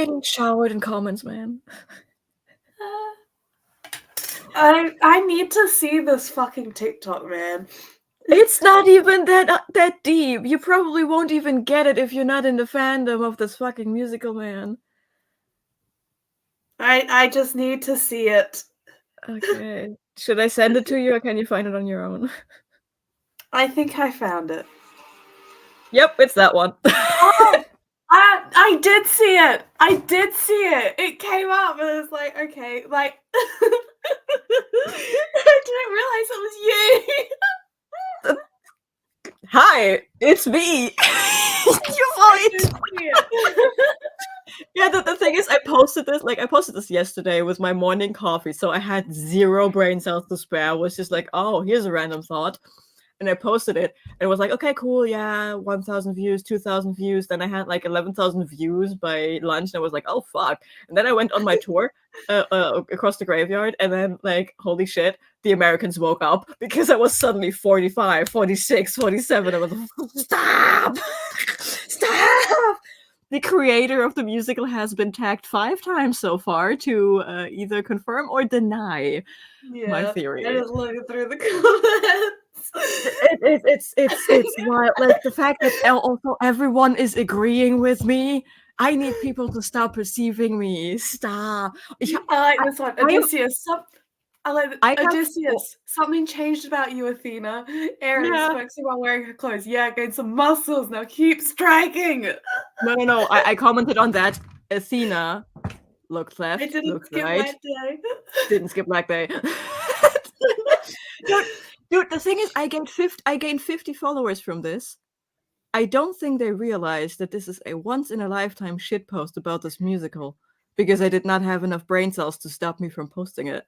getting showered in comments, man. I need to see this fucking TikTok, man. It's not even that deep. You probably won't even get it if you're not in the fandom of this fucking musical, man. I just need to see it. Okay. Should I send it to you or can you find it on your own? I think I found it. Yep, it's that one. Oh, I did see it. I did see it. It came up and it was like, okay, like I didn't realize it was you. Hi, it's me. You void. Yeah, the thing is, I posted this yesterday with my morning coffee, so I had 0 brain cells to spare. I was just like, oh, here's a random thought. And I posted it, and it was like, okay, cool, yeah, 1,000 views, 2,000 views. Then I had like 11,000 views by lunch, and I was like, oh, fuck. And then I went on my tour across the graveyard, and then, like, holy shit, the Americans woke up because I was suddenly 45, 46, 47. I was like, stop! Stop! The creator of the musical has been tagged 5 times so far to either confirm or deny my theory. I just looking through the comments. It's wild. Like the fact that also everyone is agreeing with me. I need people to stop perceiving me. Stop. I like this one. Odysseus. Odysseus. Something changed about you, Athena. Ares focusing on wearing her clothes. Yeah, gained some muscles. Now keep striking. No. I commented on that. Athena looked left. I didn't looked skip right. Black Day. Didn't skip Black Day. Dude, the thing is, I gained 50 followers from this. I don't think they realized that this is a once-in-a-lifetime shitpost about this musical, because I did not have enough brain cells to stop me from posting it.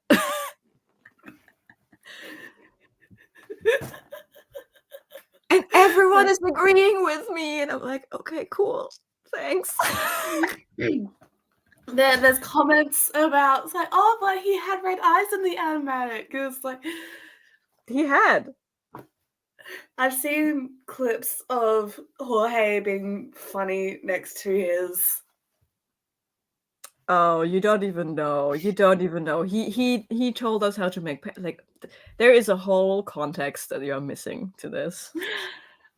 And everyone is agreeing with me, and I'm like, okay, cool, thanks. There's comments about, it's like, oh, but he had red eyes in the animatic. It's like, he had. I've seen clips of Jorge being funny next to his. Oh, you don't even know. You don't even know. He told us how to make like. There is a whole context that you're missing to this.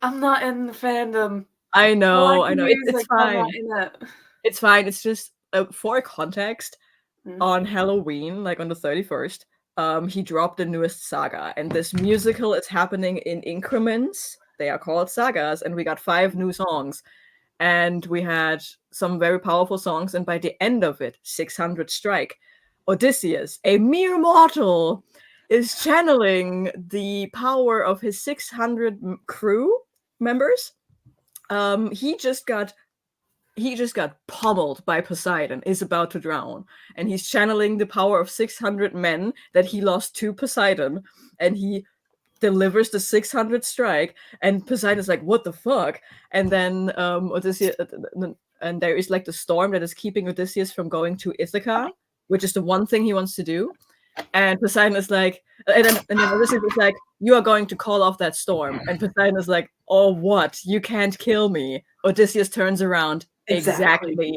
I'm not in the fandom. I know. Music, It's fine. I'm not in it. It's fine. It's just for context. On Halloween, like on the 31st, he dropped the newest saga, and this musical is happening in increments. They are called sagas, and we got 5 new songs, and we had some very powerful songs. And by the end of it, 600 Strike, Odysseus, a mere mortal, is channeling the power of his 600 crew members. He just got pummeled by Poseidon, is about to drown, and he's channeling the power of 600 men that he lost to Poseidon, and he delivers the 600 strike, and Poseidon's like, what the fuck? And then Odysseus, and there is like the storm that is keeping Odysseus from going to Ithaca, which is the one thing he wants to do. And Poseidon is like, and then Odysseus is like, you are going to call off that storm. And Poseidon is like, oh, what? You can't kill me. Odysseus turns around. Exactly.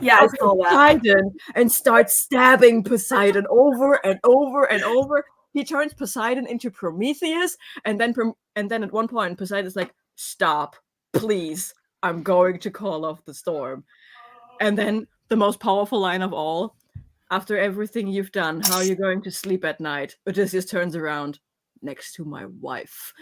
Yeah, I saw that. Poseidon and starts stabbing Poseidon over and over and over. He turns Poseidon into Prometheus, and then at one point Poseidon's like, stop, please. I'm going to call off the storm. And then the most powerful line of all, after everything you've done, how are you going to sleep at night? Odysseus turns around, next to my wife.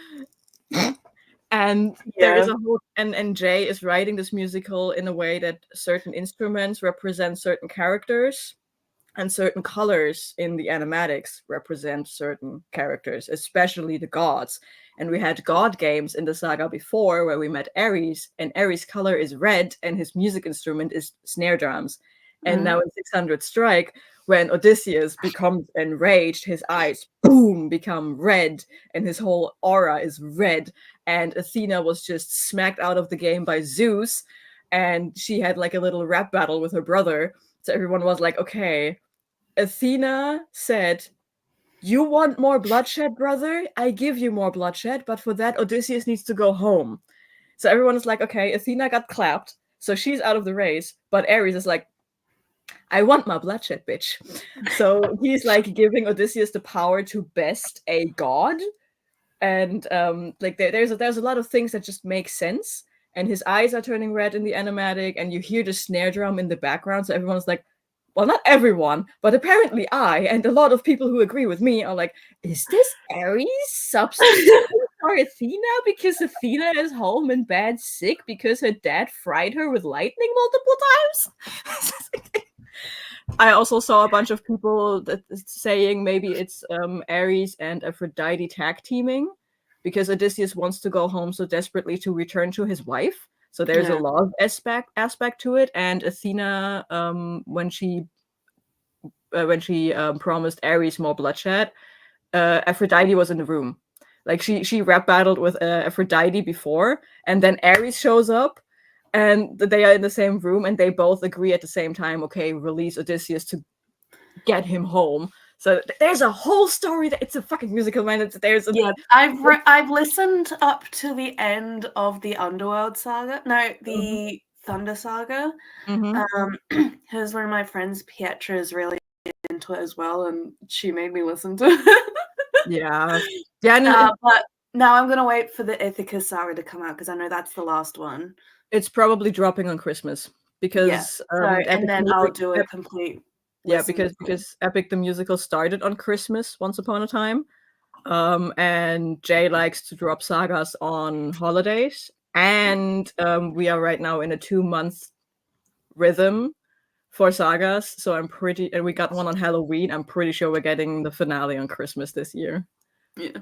And there is a whole, and Jay is writing this musical in a way that certain instruments represent certain characters, and certain colors in the animatics represent certain characters, especially the gods. And we had god games in the saga before where we met Ares, and Ares' color is red, and his music instrument is snare drums. And now in 600 Strike, when Odysseus becomes enraged, his eyes, boom, become red, and his whole aura is red. And Athena was just smacked out of the game by Zeus, and she had like a little rap battle with her brother. So everyone was like, okay, Athena said, you want more bloodshed, brother? I give you more bloodshed, but for that, Odysseus needs to go home. So everyone is like, okay, Athena got clapped, so she's out of the race, but Ares is like, I want my bloodshed, bitch. So he's like giving Odysseus the power to best a god, and like there's a lot of things that just make sense. And his eyes are turning red in the animatic, and you hear the snare drum in the background. So everyone's like, well, not everyone, but apparently I and a lot of people who agree with me are like, is this Ares substituting for Athena because Athena is home in bed sick because her dad fried her with lightning multiple times? I also saw a bunch of people that saying maybe it's Ares and Aphrodite tag teaming because Odysseus wants to go home so desperately to return to his wife. So there's a love aspect to it, and Athena, when she promised Ares more bloodshed, Aphrodite was in the room. Like she rap battled with Aphrodite before, and then Ares shows up, and they are in the same room, and they both agree at the same time. Okay, release Odysseus to get him home. So there's a whole story that it's a fucking musical, man. I've listened up to the end of the Underworld saga. No, the Thunder saga. Because one of my friends, Pietra, is really into it as well, and she made me listen to it. Yeah. But now I'm gonna wait for the Ithaca saga to come out because I know that's the last one. It's probably dropping on Christmas because and then I'll do a complete. Yeah, because Epic the Musical started on Christmas once upon a time, and Jay likes to drop sagas on holidays, and we are right now in a 2-month rhythm for sagas. So and we got one on Halloween. I'm pretty sure we're getting the finale on Christmas this year. Yeah.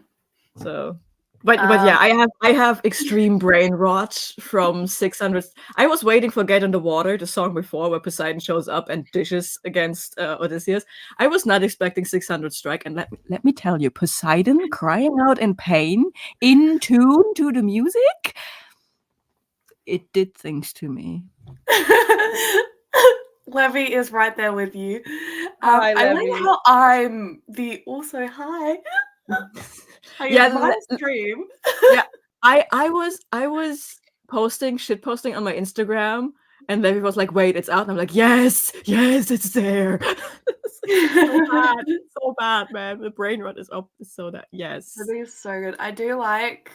So. But yeah, I have extreme brain rot from 600. I was waiting for Get in the Water, the song before where Poseidon shows up and dishes against Odysseus. I was not expecting 600 Strike, and let me tell you, Poseidon crying out in pain in tune to the music, it did things to me. Levy is right there with you. Hi, I like how I'm the also hi. Live stream. Yeah, I was shitposting on my Instagram, and Levy was like, "Wait, it's out." And I'm like, "Yes, it's there." It's so bad, man. The brain rot is up. So that yes, it is so good. I do like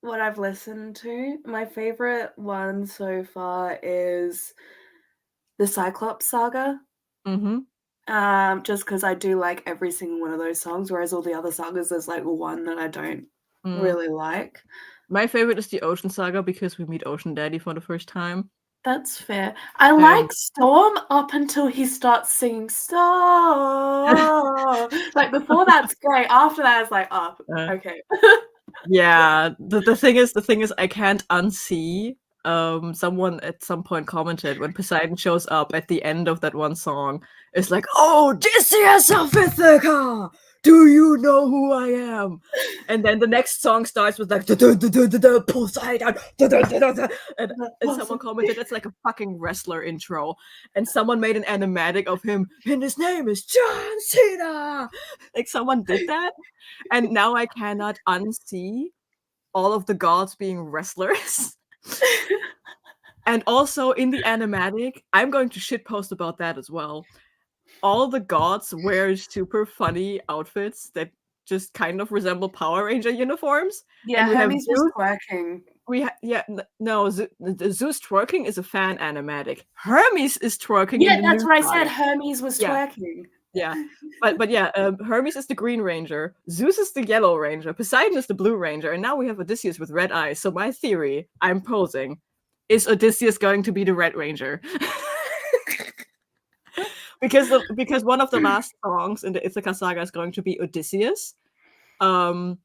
what I've listened to. My favorite one so far is the Cyclops saga. Just because I do like every single one of those songs, whereas all the other sagas, there's like one that I don't really like. My favorite is the Ocean saga because we meet Ocean Daddy for the first time. That's fair. I like Storm up until he starts singing Storm. Like before that's great. After that, it's like, oh, okay. Yeah, the thing is, I can't unsee. Someone at some point commented when Poseidon shows up at the end of that one song, it's like, "Oh, Odysseus of Ithaca, do you know who I am?" And then the next song starts with like Poseidon, and someone commented that's like a fucking wrestler intro, and someone made an animatic of him, and his name is John Cena. Like someone did that, and now I cannot unsee all of the gods being wrestlers. And also in the animatic, I'm going to shitpost about that as well. All the gods wear super funny outfits that just kind of resemble Power Ranger uniforms. Yeah, Hermes was twerking. Zeus twerking is a fan animatic. Hermes is twerking. Yeah, that's what I said. Hermes was twerking. Yeah, but yeah, Hermes is the Green Ranger, Zeus is the Yellow Ranger, Poseidon is the Blue Ranger, and now we have Odysseus with red eyes. So my theory, I'm posing, is Odysseus going to be the Red Ranger? because one of the last songs in the Ithaca saga is going to be Odysseus. And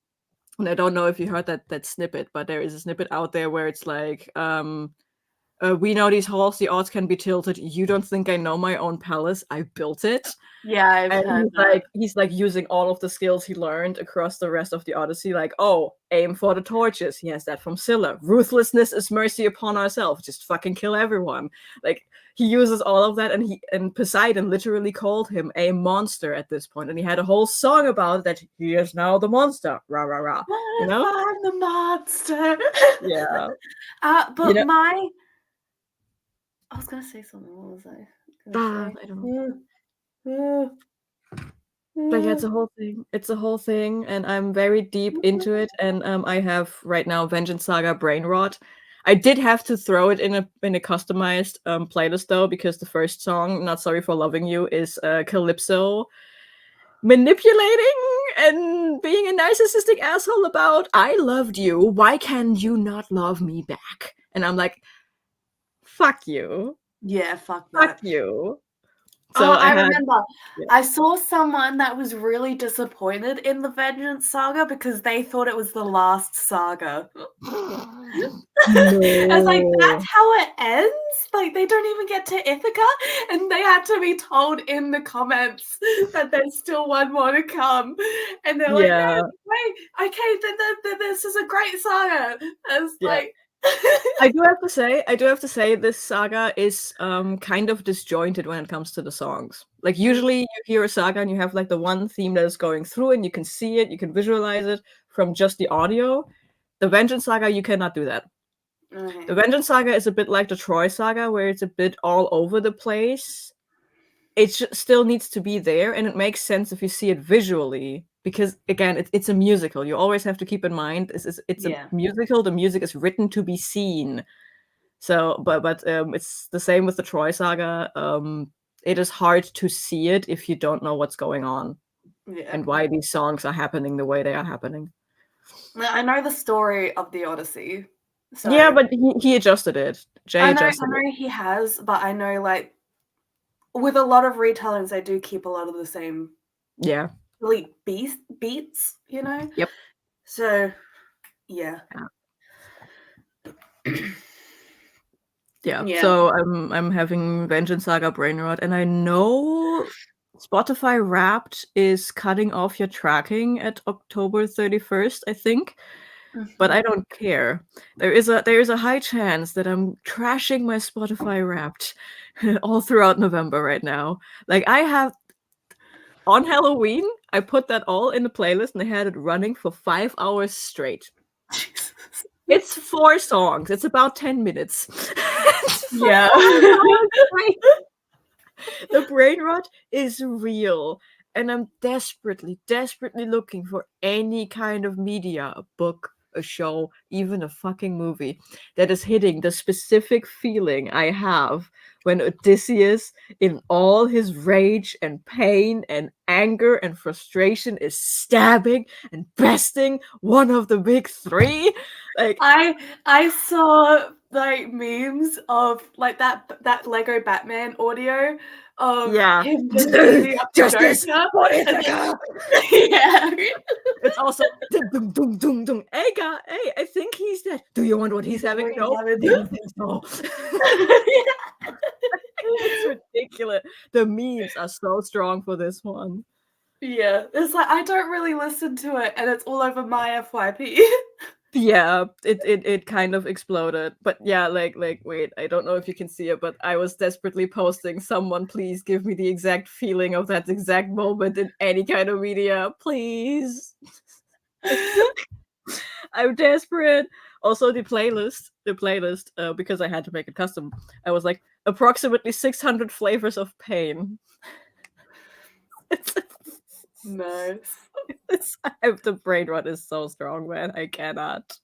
I don't know if you heard that snippet, but there is a snippet out there where it's like, we know these halls, the odds can be tilted. You don't think I know my own palace? I built it. Yeah, I've heard that. He's like using all of the skills he learned across the rest of the Odyssey. Like, oh, aim for the torches. He has that from Scylla. Ruthlessness is mercy upon ourselves. Just fucking kill everyone. Like, he uses all of that, and Poseidon literally called him a monster at this point, and he had a whole song about that. He is now the monster. Rah rah rah. You know, I'm the monster. Yeah. But I was gonna say something. What was I gonna say? I don't know. But yeah, it's a whole thing. It's a whole thing, and I'm very deep into it. And I have right now Vengeance Saga Brain Rot. I did have to throw it in a customized playlist though, because the first song, Not Sorry for Loving You, is Calypso manipulating and being a narcissistic asshole about I loved you. Why can you not love me back? And I'm like, fuck you. Yeah, fuck that. Fuck you. So I remember. Yeah. I saw someone that was really disappointed in the Vengeance Saga because they thought it was the last saga. No. I was like, that's how it ends? Like, they don't even get to Ithaca? And they had to be told in the comments that there's still one more to come. And they're like, no, wait, okay, this is a great saga. It's like... I do have to say this saga is kind of disjointed when it comes to the songs. Like usually you hear a saga and you have like the one theme that is going through and you can see it, you can visualize it from just the audio. The Vengeance Saga, you cannot do that. Okay. The Vengeance Saga is a bit like the Troy Saga, where it's a bit all over the place. It still needs to be there, and it makes sense if you see it visually. Because again, it's a musical. You always have to keep in mind it's a musical. The music is written to be seen. So, but it's the same with the Troy Saga. It is hard to see it if you don't know what's going on and why these songs are happening the way they are happening. I know the story of the Odyssey. So yeah, but he adjusted it. I know he has, but I know like with a lot of retellings, they do keep a lot of the same. Yeah. Really beats, you know? Yep. So, yeah. Yeah. So I'm having Vengeance Saga Brain Rot, and I know Spotify Wrapped is cutting off your tracking at October 31st, I think. But I don't care. There is a high chance that I'm trashing my Spotify Wrapped all throughout November right now. Like I have on Halloween, I put that all in the playlist and I had it running for 5 hours straight. It's 4 songs. It's about 10 minutes. Yeah. The brain rot is real. And I'm desperately looking for any kind of media, a book, a show, even a fucking movie that is hitting the specific feeling I have when Odysseus, in all his rage and pain and anger and frustration, is stabbing and besting one of the big three. Like I saw like memes of like that Lego Batman audio of him just beating up Justice for Ithaca. Yeah. It's also dum dum dum dum. Hey, guy, hey, I think he's dead. Do you want what he's having? No, do you think so? It's ridiculous. The memes are so strong for this one. Yeah, it's like I don't really listen to it, and it's all over my FYP. Yeah, it kind of exploded. But yeah, like wait, I don't know if you can see it, but I was desperately posting, someone please give me the exact feeling of that exact moment in any kind of media, please. I'm desperate. Also the playlist, because I had to make it custom, I was like approximately 600 flavors of pain. Nice. The brain rot is so strong, man. I cannot.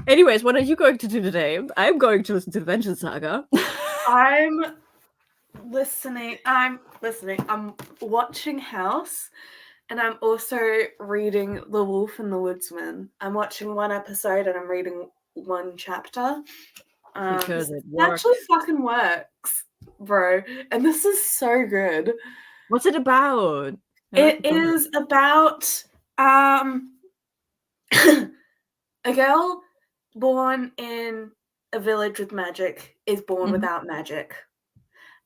Anyways, what are you going to do today? I'm going to listen to the Vengeance Saga. I'm watching House, and I'm also reading The Wolf and the Woodsman. I'm watching one episode and I'm reading one chapter. Because it actually fucking works, bro. And this is so good. What's it about? It is about a girl born in a village with magic is born without magic.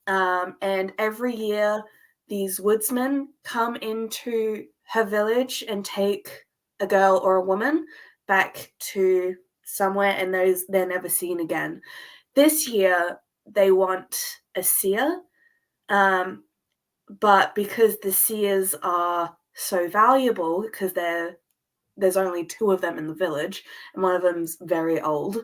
And every year these woodsmen come into her village and take a girl or a woman back to somewhere, and they're never seen again. This year they want a seer, but because the seers are so valuable, because there's only 2 of them in the village, and one of them's very old,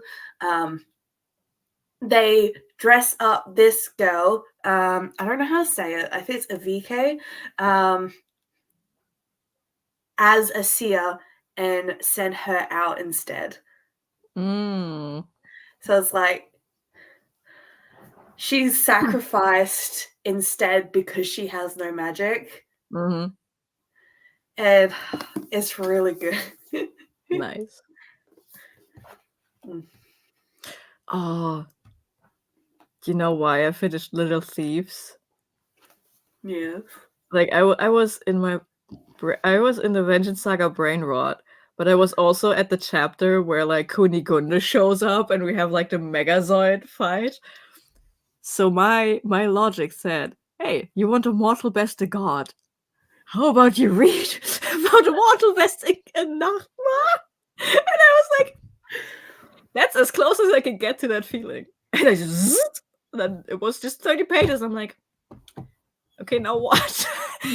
they dress up this girl. I don't know how to say it. I think it's Avike, as a seer and send her out instead. So it's like she's sacrificed instead because she has no magic. And it's really good. Nice. Oh, you know why I finished Little Thieves? Yeah. Like I was in the Vengeance Saga Brain Rot, but I was also at the chapter where like Kunigunde shows up and we have like the Megazord fight. So my logic said, hey, you want a mortal best a god? How about you read about a mortal best a Nachtma? And I was like, that's as close as I can get to that feeling. And I just, then it was just 30 pages. I'm like, okay, now what?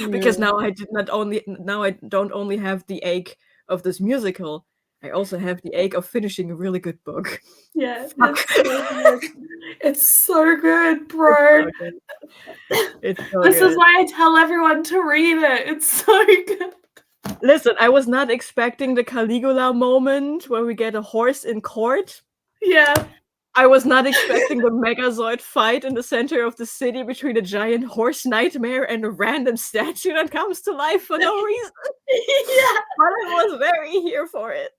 Because now I don't only have the ache of this musical, I also have the ache of finishing a really good book. Yeah, it's so good. It's so good, bro. It's so this good. is why I tell everyone to read it. It's so good. Listen, I was not expecting the Caligula moment where we get a horse in court. Yeah. I was not expecting the Megazord fight in the center of the city between a giant horse nightmare and a random statue that comes to life for no reason. Yeah. But I was very here for it.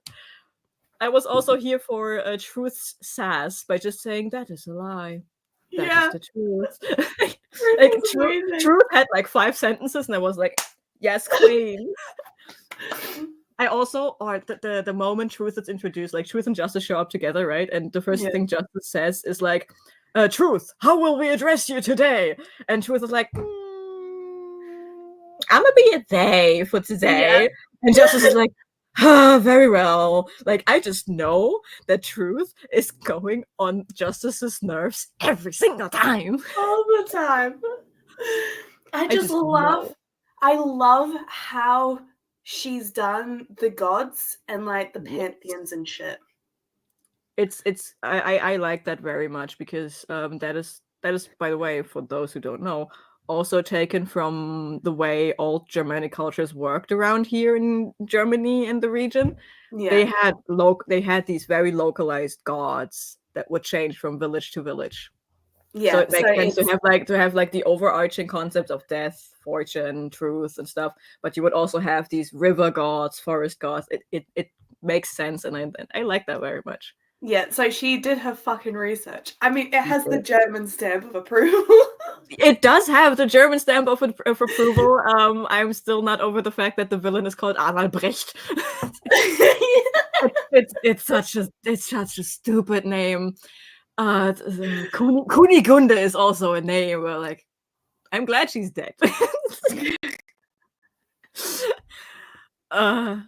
I was also here for Truth's sass by just saying, that is a lie. That is the truth. Like, Truth had like 5 sentences and I was like, yes, queen. I also, or the moment Truth is introduced, like Truth and Justice show up together, right? And the first thing Justice says is like, Truth, how will we address you today? And Truth is like, I'm gonna be a they for today. Yeah. And Justice is like, very well. Like, I just know that Truth is going on Justice's nerves every single time. All the time. I love how she's done the gods and like the pantheons and shit. I like that very much because that is, by the way, for those who don't know, also taken from the way old Germanic cultures worked around here in Germany and the region. Yeah. They had these very localized gods that would change from village to village. Yeah, so it makes sense to have the overarching concept of death, fortune, truth, and stuff. But you would also have these river gods, forest gods. It makes sense, and I like that very much. Yeah, so she did her fucking research. I mean, it has the German stamp of approval. It does have the German stamp of approval. I'm still not over the fact that the villain is called Adalbrecht. It's such a stupid name. Kunigunde is also a name where, like, I'm glad she's dead. Yeah.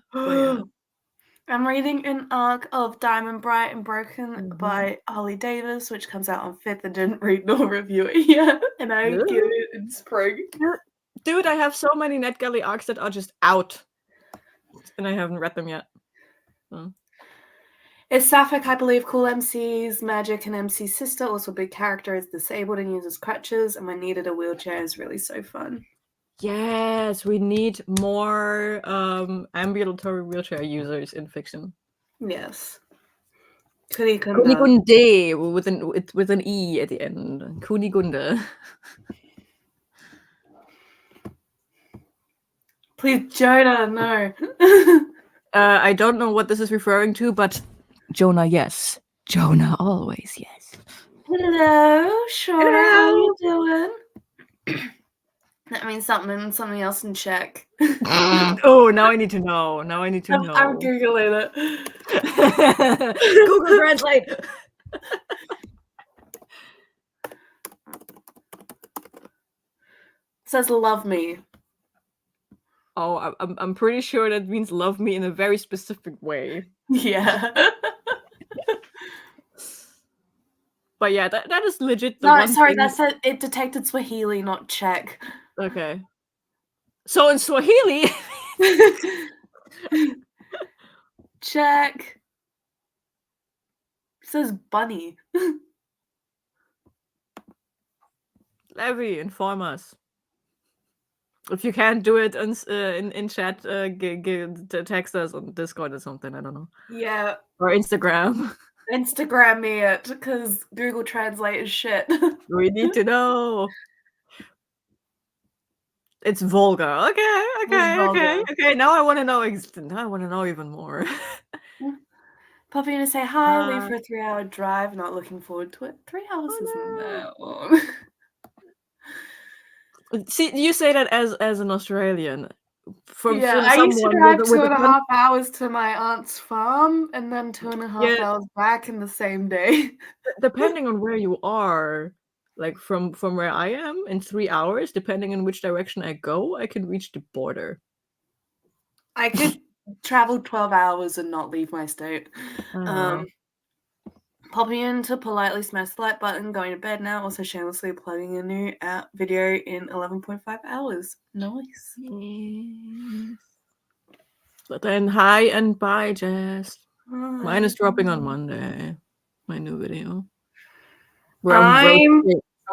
I'm reading an arc of Diamond Bright and Broken by Holly Davis, which comes out on 5th. I didn't read nor review it yet, and I give it in spring. Dude, I have so many NetGalley arcs that are just out, and I haven't read them yet. It's Sapphic, I believe. Cool MC's magic and MC's sister, also big character, is disabled and uses crutches, and when needed, a wheelchair is really so fun. Yes, we need more ambulatory wheelchair users in fiction. Yes. Kunigunde with an E at the end. Kunigunde. Please, Jonah, no. I don't know what this is referring to, but Jonah, yes. Jonah, always, yes. Hello, Shona. How you doing? That means something else in Czech. Oh, now I need to know. I'm Googling it. Google Translate. It says love me. Oh, I'm pretty sure that means love me in a very specific way. Yeah. But yeah, that is legit. That said it detected Swahili, not Czech. Okay. So in Swahili, Czech. It says bunny. Levy, inform us. If you can't do it in chat, text us on Discord or something. I don't know. Yeah. Or Instagram. Instagram me it, because Google Translate is shit. We need to know. It's vulgar. Okay. Now I want to know. Now I want to know even more. Popping in to say hi. Leave for a 3-hour drive. Not looking forward to it. 3 hours isn't that long. See, you say that as an Australian. I used to drive 2.5 hours to my aunt's farm and then 2.5 hours back in the same day. Depending on where you are, like from where I am, in 3 hours, depending on which direction I go, I can reach the border. I could travel 12 hours and not leave my state. Popping in to politely smash the like button, going to bed now, also shamelessly plugging a new video in 11.5 hours. Nice. Yes. But then hi and bye, Jess. Mine is dropping on Monday. My new video. Where I'm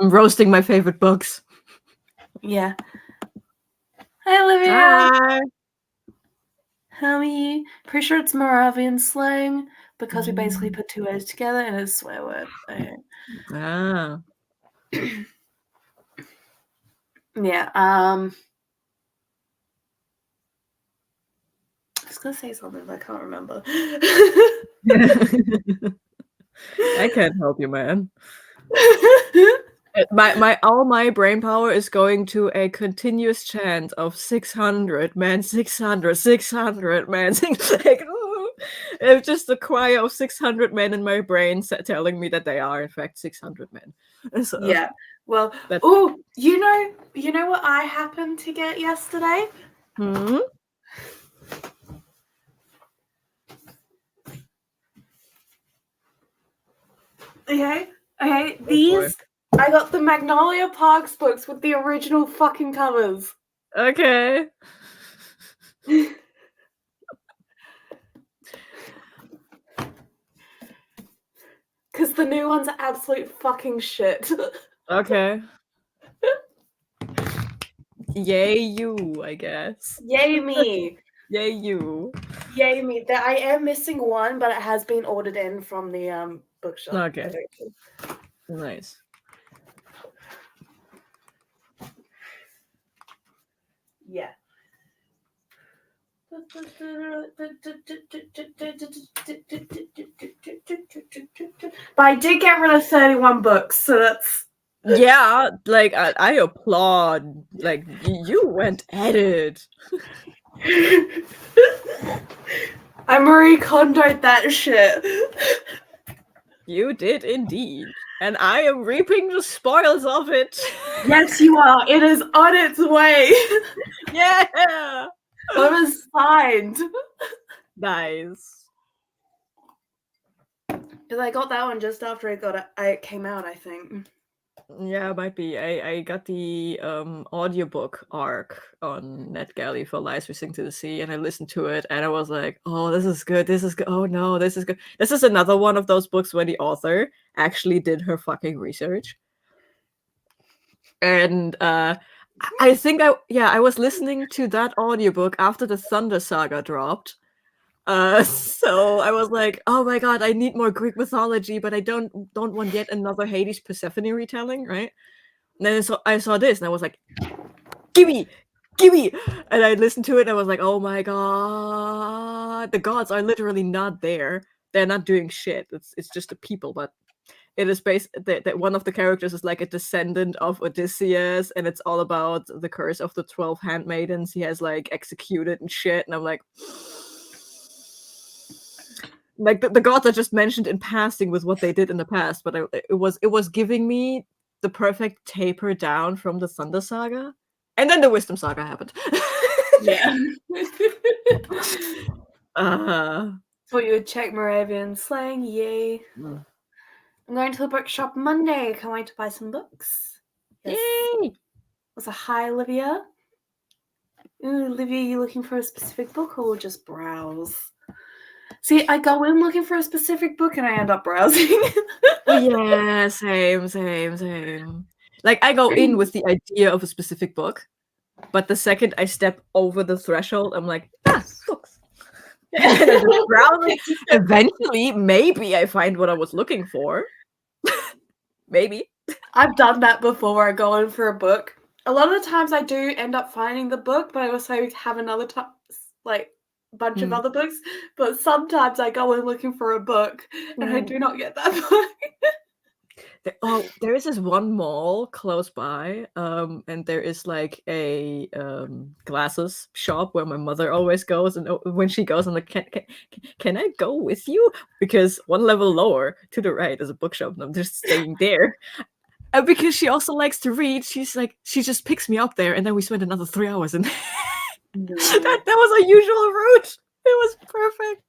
roasting my favorite books. Yeah. Hi, Olivia. Hi. How are you? Pretty sure it's Moravian slang because we basically put two words together and it's a swear word. Okay. Yeah. I was gonna say something, but I can't remember. I can't help you, man. All my brain power is going to a continuous chant of 600, man, 600, man. Like, it's just a choir of 600 men in my brain telling me that they are in fact 600 men. So, yeah. Well, you know what I happened to get yesterday? Okay, these I got the Magnolia Parks books with the original fucking covers. Okay. Because the new ones are absolute fucking shit. Okay. Yay you, I guess. Yay me. Yay you. Yay me. I am missing one, but it has been ordered in from the bookshop. Okay. Nice. Yeah. But I did get rid of 31 books, so that's... Yeah, like, I applaud. Like, you went at it. I Marie Kondo'd that shit. You did indeed. And I am reaping the spoils of it. Yes, you are. It is on its way. Yeah. It was signed. Nice. Because I got that one just after it came out, I think. Yeah, it might be. I got the audiobook arc on NetGalley for Lies We Sing to the Sea, and I listened to it, and I was like, oh, this is good. Oh no, this is good. This is another one of those books where the author actually did her fucking research. And I think I was listening to that audiobook after the Thunder Saga dropped. So I was like, oh my god, I need more Greek mythology, but I don't want yet another Hades Persephone retelling, right? And then I saw this, and I was like, gimme! And I listened to it, and I was like, oh my god, the gods are literally not there. They're not doing shit. It's just the people, but it is based that one of the characters is like a descendant of Odysseus, and it's all about the curse of the 12 handmaidens he has like executed and shit. And I'm like the gods are just mentioned in passing with what they did in the past, but it was giving me the perfect taper down from the Thunder Saga, and then the Wisdom Saga happened. Yeah. So you would check Moravian slang, yay. I'm going to the bookshop Monday. Can't wait to buy some books. Yes. Yay! Was a hi, Olivia. Ooh, Olivia, you looking for a specific book or just browse? See, I go in looking for a specific book and I end up browsing. Yeah, same. Like, I go in with the idea of a specific book, but the second I step over the threshold, I'm like, books. And then I just browse. Eventually, maybe I find what I was looking for. Maybe. I've done that before. I go in for a book. A lot of the times I do end up finding the book, but I also have another bunch of other books. But sometimes I go in looking for a book and I do not get that book. There is this one mall close by, and there is like a glasses shop where my mother always goes, and when she goes, I'm like, can I go with you? Because one level lower to the right is a bookshop, and I'm just staying there. And because she also likes to read, she's like, she just picks me up there, and then we spend another 3 hours, and that was a usual route. It was perfect.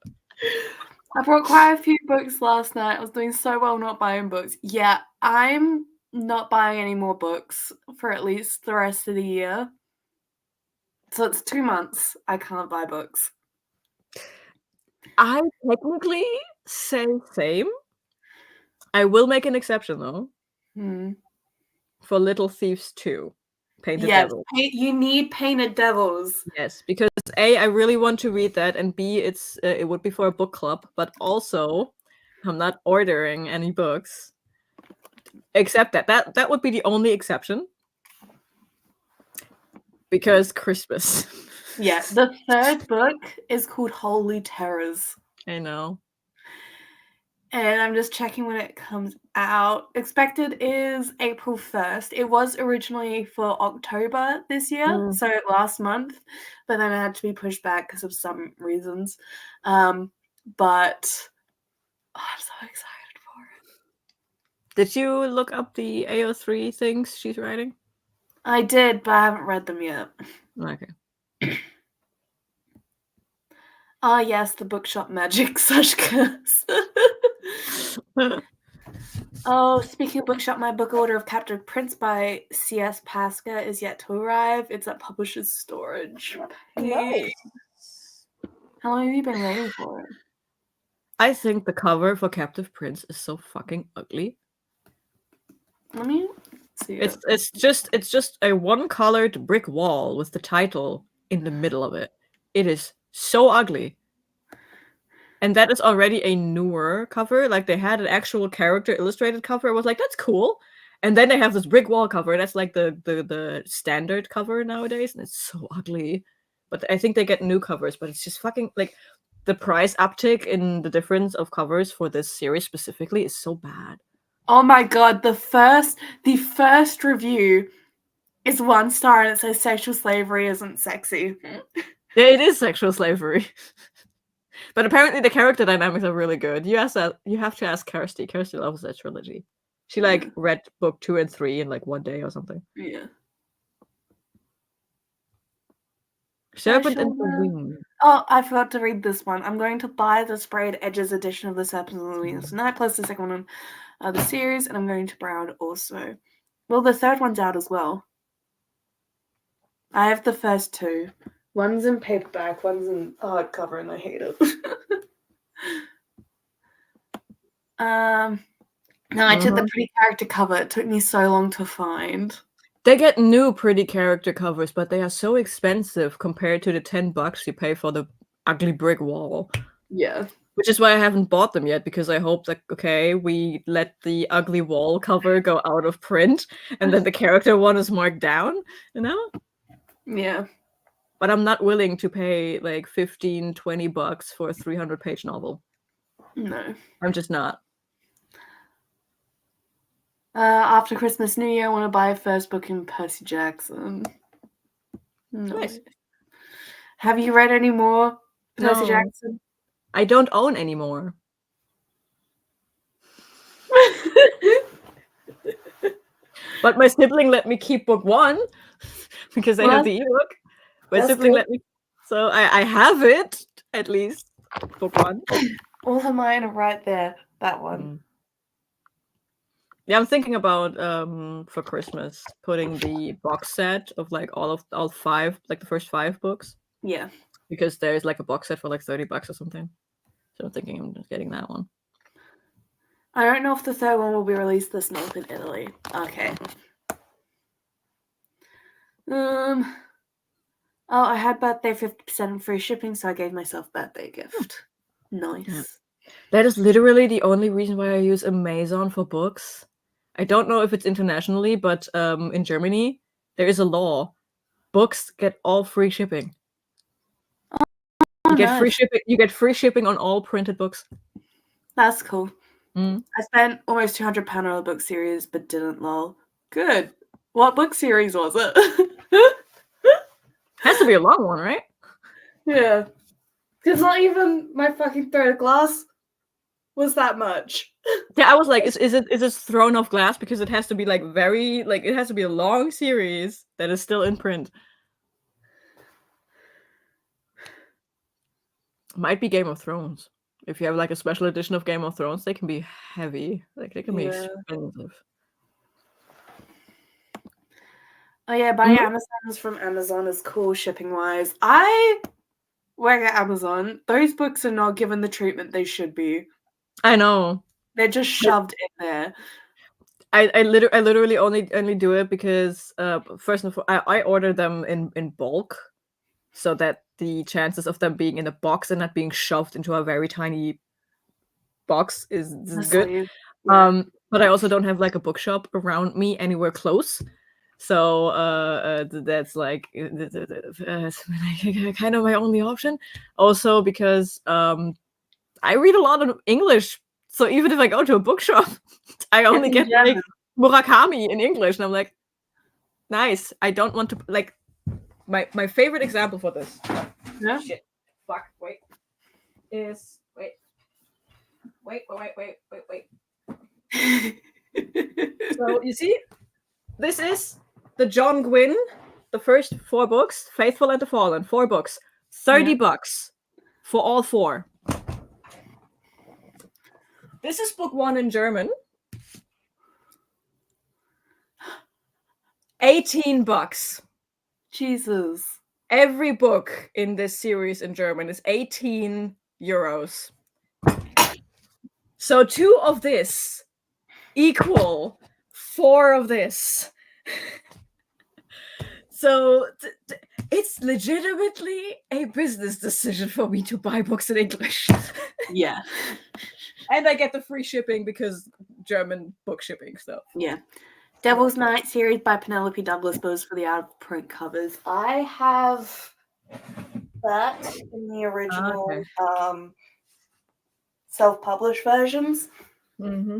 I bought quite a few books last night. I was doing so well not buying books. Yeah, I'm not buying any more books for at least the rest of the year. So it's 2 months I can't buy books. I technically say same. I will make an exception though. For Little Thieves 2. Painted Devils. You need Painted Devils. Yes, because A, I really want to read that, and B, it would be for a book club, but also I'm not ordering any books. Except that would be the only exception. Because Christmas. Yeah, the third book is called Holy Terrors. I know. And I'm just checking when it comes out. Expected is April 1st. It was originally for October this year, so last month, but then it had to be pushed back because of some reasons. But I'm so excited for it. Did you look up the AO3 things she's writing? I did, but I haven't read them yet. Okay. Ah, yes, the bookshop magic curse. Oh, speaking of bookshop, my book order of Captive Prince by C.S. Pasca is yet to arrive. It's at Publisher's Storage. Nice. How long have you been waiting for it? I think the cover for Captive Prince is so fucking ugly. Let me see it. It's just a one-colored brick wall with the title in the middle of it. It is so ugly. And that is already a newer cover. Like, they had an actual character illustrated cover. I was like, that's cool. And then they have this brick wall cover. That's like the standard cover nowadays. And it's so ugly. But I think they get new covers. But it's just fucking, like, the price uptick in the difference of covers for this series specifically is so bad. Oh my god, the first review is 1 star and it says sexual slavery isn't sexy. Yeah, it is sexual slavery. But apparently the character dynamics are really good. You have to ask Kirsty. Kirsty loves that trilogy. She read book 2 and 3 in like one day or something. Yeah. Serpent and the Wing. Oh, I forgot to read this one. I'm going to buy the Sprayed Edges edition of the Serpent and the Wings tonight, plus the second one of the series, and I'm going to Brown also. Well, the third one's out as well. I have the first 2. One's in paperback, one's in hardcover, and I hate it. No, I took the pretty character cover. It took me so long to find. They get new pretty character covers, but they are so expensive compared to the $10 you pay for the ugly brick wall. Yeah. Which is why I haven't bought them yet, because I hope that, okay, we let the ugly wall cover go out of print, and then the character one is marked down, you know? Yeah. But I'm not willing to pay like $15-20 for a 300-page novel. No. I'm just not. After Christmas, New Year, I want to buy a first book in Percy Jackson. Nice. Have you read any more Percy Jackson? I don't own any more. But my sibling let me keep book 1 because I have the ebook. My sibling let me, so I have it at least. Book 1. All of mine are right there. That one. Yeah, I'm thinking about for Christmas putting the box set of like all 5, like the first 5 books. Yeah. Because there's like a box set for like $30 or something. So I'm thinking I'm just getting that one. I don't know if the third one will be released this month in Italy. Okay. Oh, I had birthday 50% free shipping, so I gave myself birthday gift. Nice. Yeah. That is literally the only reason why I use Amazon for books. I don't know if it's internationally, but in Germany, there is a law. Books get all free shipping. You get free shipping. You get free shipping on all printed books. That's cool. I spent almost £200 on a book series, but didn't. Lol. Good. What book series was it? Has to be a long one, right? Yeah. Because not even my fucking third glass was that much. Yeah, I was like, is it Throne of Glass? Because it has to be like very like it has to be a long series that is still in print. Might be Game of Thrones. If you have like a special edition of Game of Thrones, they can be heavy. Like they can be expensive. Oh yeah, buying Amazons from Amazon is cool shipping wise. I work at Amazon. Those books are not given the treatment they should be. I know. They're just shoved in there. I literally only do it because first of all, I order them in bulk, so that the chances of them being in a box and not being shoved into a very tiny box is good. Yeah. But I also don't have like a bookshop around me anywhere close, so that's like kind of my only option. Also because I read a lot of English, so even if I go to a bookshop, I only get like Murakami in English, and I'm like, nice. I don't want to like my favorite example for this. Yeah. Shit. Fuck. Wait. Is wait. So you see, this is the John Gwynne, the first 4 books, Faithful and the Fallen, 4 books, $30 for all 4. This is book 1 in German. $18. Jesus. Every book in this series in German is 18 euros. So 2 of this equal 4 of this. So it's legitimately a business decision for me to buy books in English. Yeah. And I get the free shipping because German book shipping stuff. Yeah. Devil's Night series by Penelope Douglas, those for the out-of-print covers. I have that in the original self-published versions. Mm-hmm.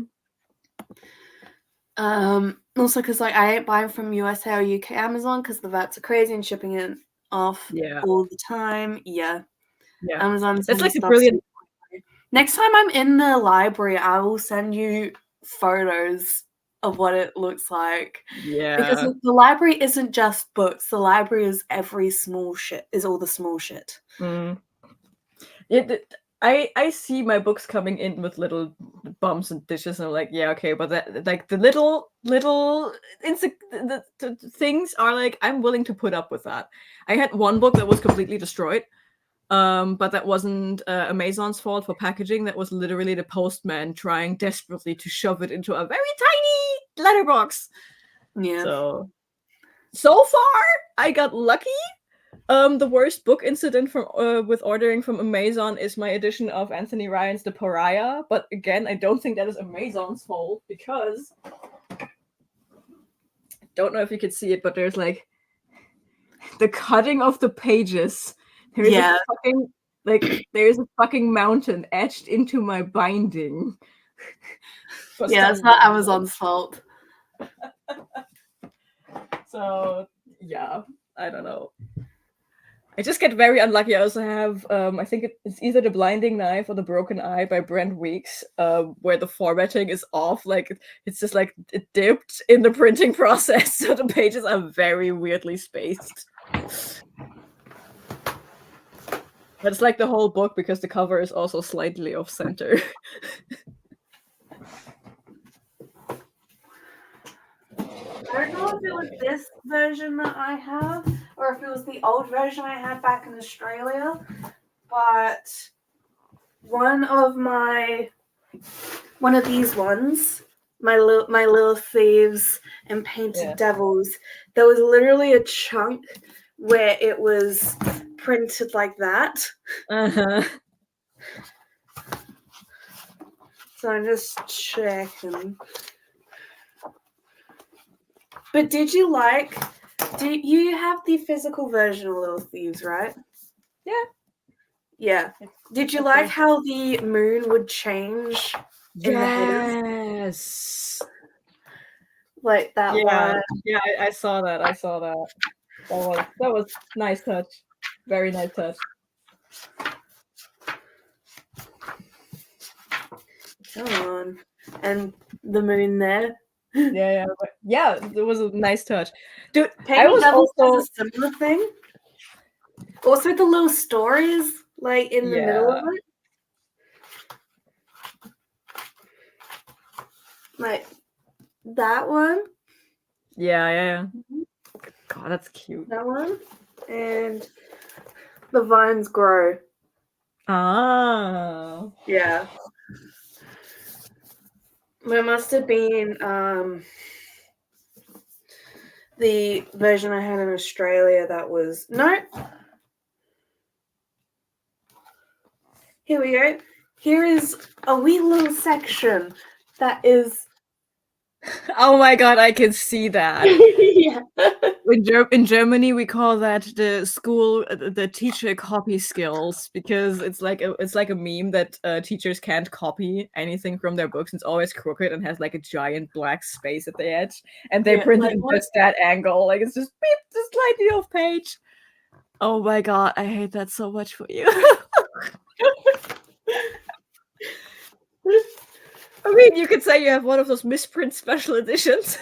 Also, because like I ain't buying from USA or UK Amazon because the VATs are crazy and shipping it off all the time. Yeah. Amazon's it's like a brilliant. Next time I'm in the library, I will send you photos of what it looks like. Yeah. Because the library isn't just books. The library is every small shit. Is all the small shit. I see my books coming in with little bumps and dishes, and I'm like, yeah, okay, but that like the little the things are like I'm willing to put up with that. I had one book that was completely destroyed, but that wasn't Amazon's fault for packaging. That was literally the postman trying desperately to shove it into a very tiny letterbox. Yeah. So far, I got lucky. The worst book incident from with ordering from Amazon is my edition of Anthony Ryan's The Pariah. But again, I don't think that is Amazon's fault because I don't know if you could see it, but there's like the cutting of the pages. There's there's a fucking mountain etched into my binding. Yeah, it's not Amazon's fault. So yeah, I don't know. I just get very unlucky. I also have, I think it's either The Blinding Knife or The Broken Eye by Brent Weeks, where the formatting is off. Like, it's just like it dipped in the printing process. So the pages are very weirdly spaced. But it's like the whole book because the cover is also slightly off center. I don't know if it was this version that I have or if it was the old version I had back in Australia, but one of these ones My Little Thieves and Painted Devils, there was literally a chunk where it was printed like that. Uh-huh. So I'm just checking. But do you have the physical version of Little Thieves, right? Yeah. Yeah. Did you like how the moon would change in the headers? Like that one. Yeah, I saw that. That was nice touch. Very nice touch. Come on. And the moon there. Yeah, it was a nice touch. Dude, I was also a similar thing. Also the little stories like in the middle of it. Like that one. Yeah. God, that's cute. That one. And the vines grow. Ah. Yeah. There must have been the version I had in Australia that was Here we go. Here is a wee little section that is. Oh my god, I can see that. Yeah. In Germany, we call that the teacher copy skills, because it's like a meme that teachers can't copy anything from their books. It's always crooked and has like a giant black space at the edge, and they print it in just that angle. Like it's just slightly off page. Oh my god, I hate that so much for you. I mean, you could say you have one of those misprint special editions.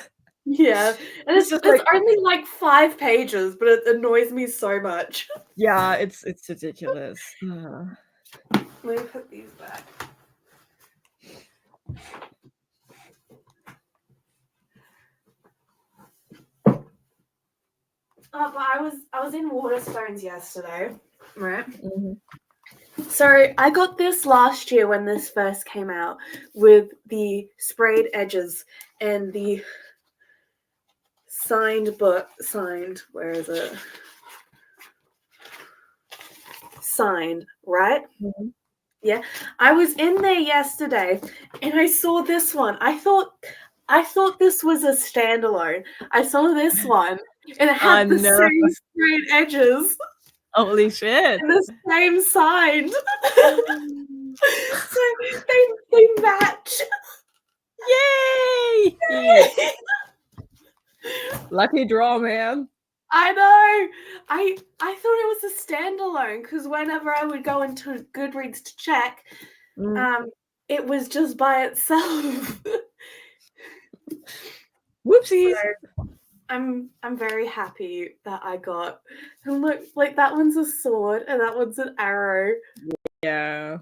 Yeah, and it's only like 5 pages, but it annoys me so much. Yeah, it's ridiculous. Let me put these back. Oh, but I was in Waterstones yesterday, right? Mm-hmm. So I got this last year when this first came out with the sprayed edges and the signed, where is it? Signed, right? Mm-hmm. Yeah. I was in there yesterday and I saw this one. I thought this was a standalone. I saw this one and it had the same sprayed edges. Holy shit. And the same sign. So they match. Yay! Lucky draw, man. I know. I thought it was a standalone because whenever I would go into Goodreads to check, it was just by itself. Whoopsies. So I'm very happy that I got. And look, like that one's a sword and that one's an arrow. Yeah.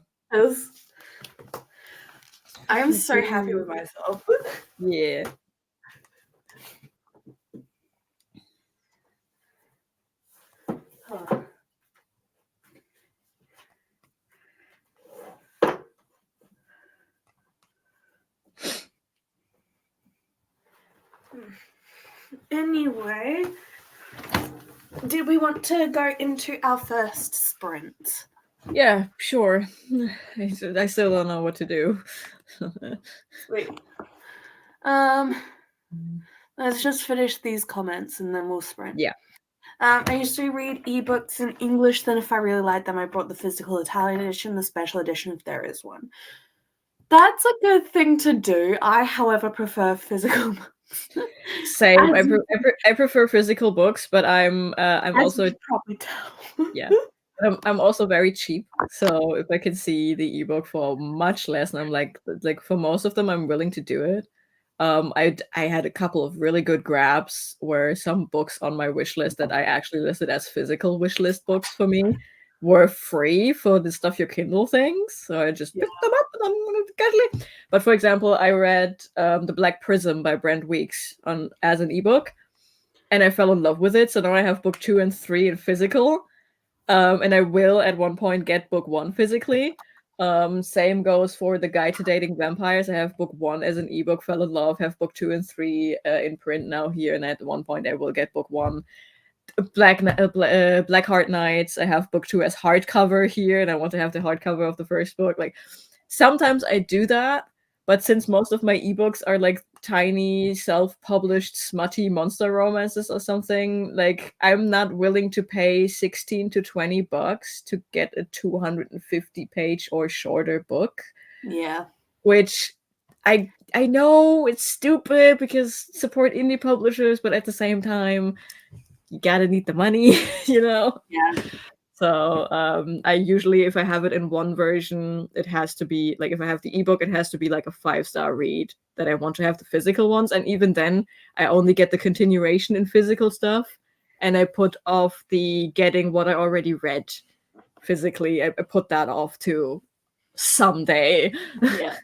I am so happy with myself. Yeah. Huh. Anyway, did we want to go into our first sprint? Yeah, sure. I still don't know what to do. Wait. Let's just finish these comments and then we'll sprint. Yeah. I used to read ebooks in English, then if I really liked them, I bought the physical Italian edition, the special edition if there is one. That's a good thing to do. I, however, prefer physical books. Same. I prefer physical books, but I'm also you probably tell. Yeah. I'm also very cheap, so if I can see the ebook for much less, and I'm like for most of them, I'm willing to do it. I had a couple of really good grabs where some books on my wish list that I actually listed as physical wish list books for me were free for the Stuff Your Kindle things, so I just picked them up and I'm But for example, I read The Black Prism by Brent Weeks as an ebook, and I fell in love with it. So now I have book 2 and 3 in physical. And I will at one point get book 1 physically. Same goes for The Guide to Dating Vampires. I have book 1 as an ebook, fell in love, have book 2 and 3 in print now here, and at one point I will get book 1. Blackheart Nights, I have book 2 as hardcover here, and I want to have the hardcover of the first book. Like, sometimes I do that, but since most of my ebooks are like tiny, self-published, smutty monster romances or something, like I'm not willing to pay 16 to 20 bucks to get a 250-page or shorter book. Yeah. Which I know it's stupid because support indie publishers, but at the same time, you gotta need the money, you know? Yeah. So I usually, if I have it in one version, it has to be like, if I have the ebook, it has to be like a 5-star read that I want to have the physical ones. And even then, I only get the continuation in physical stuff. And I put off the getting what I already read physically. I put that off to someday. Yeah.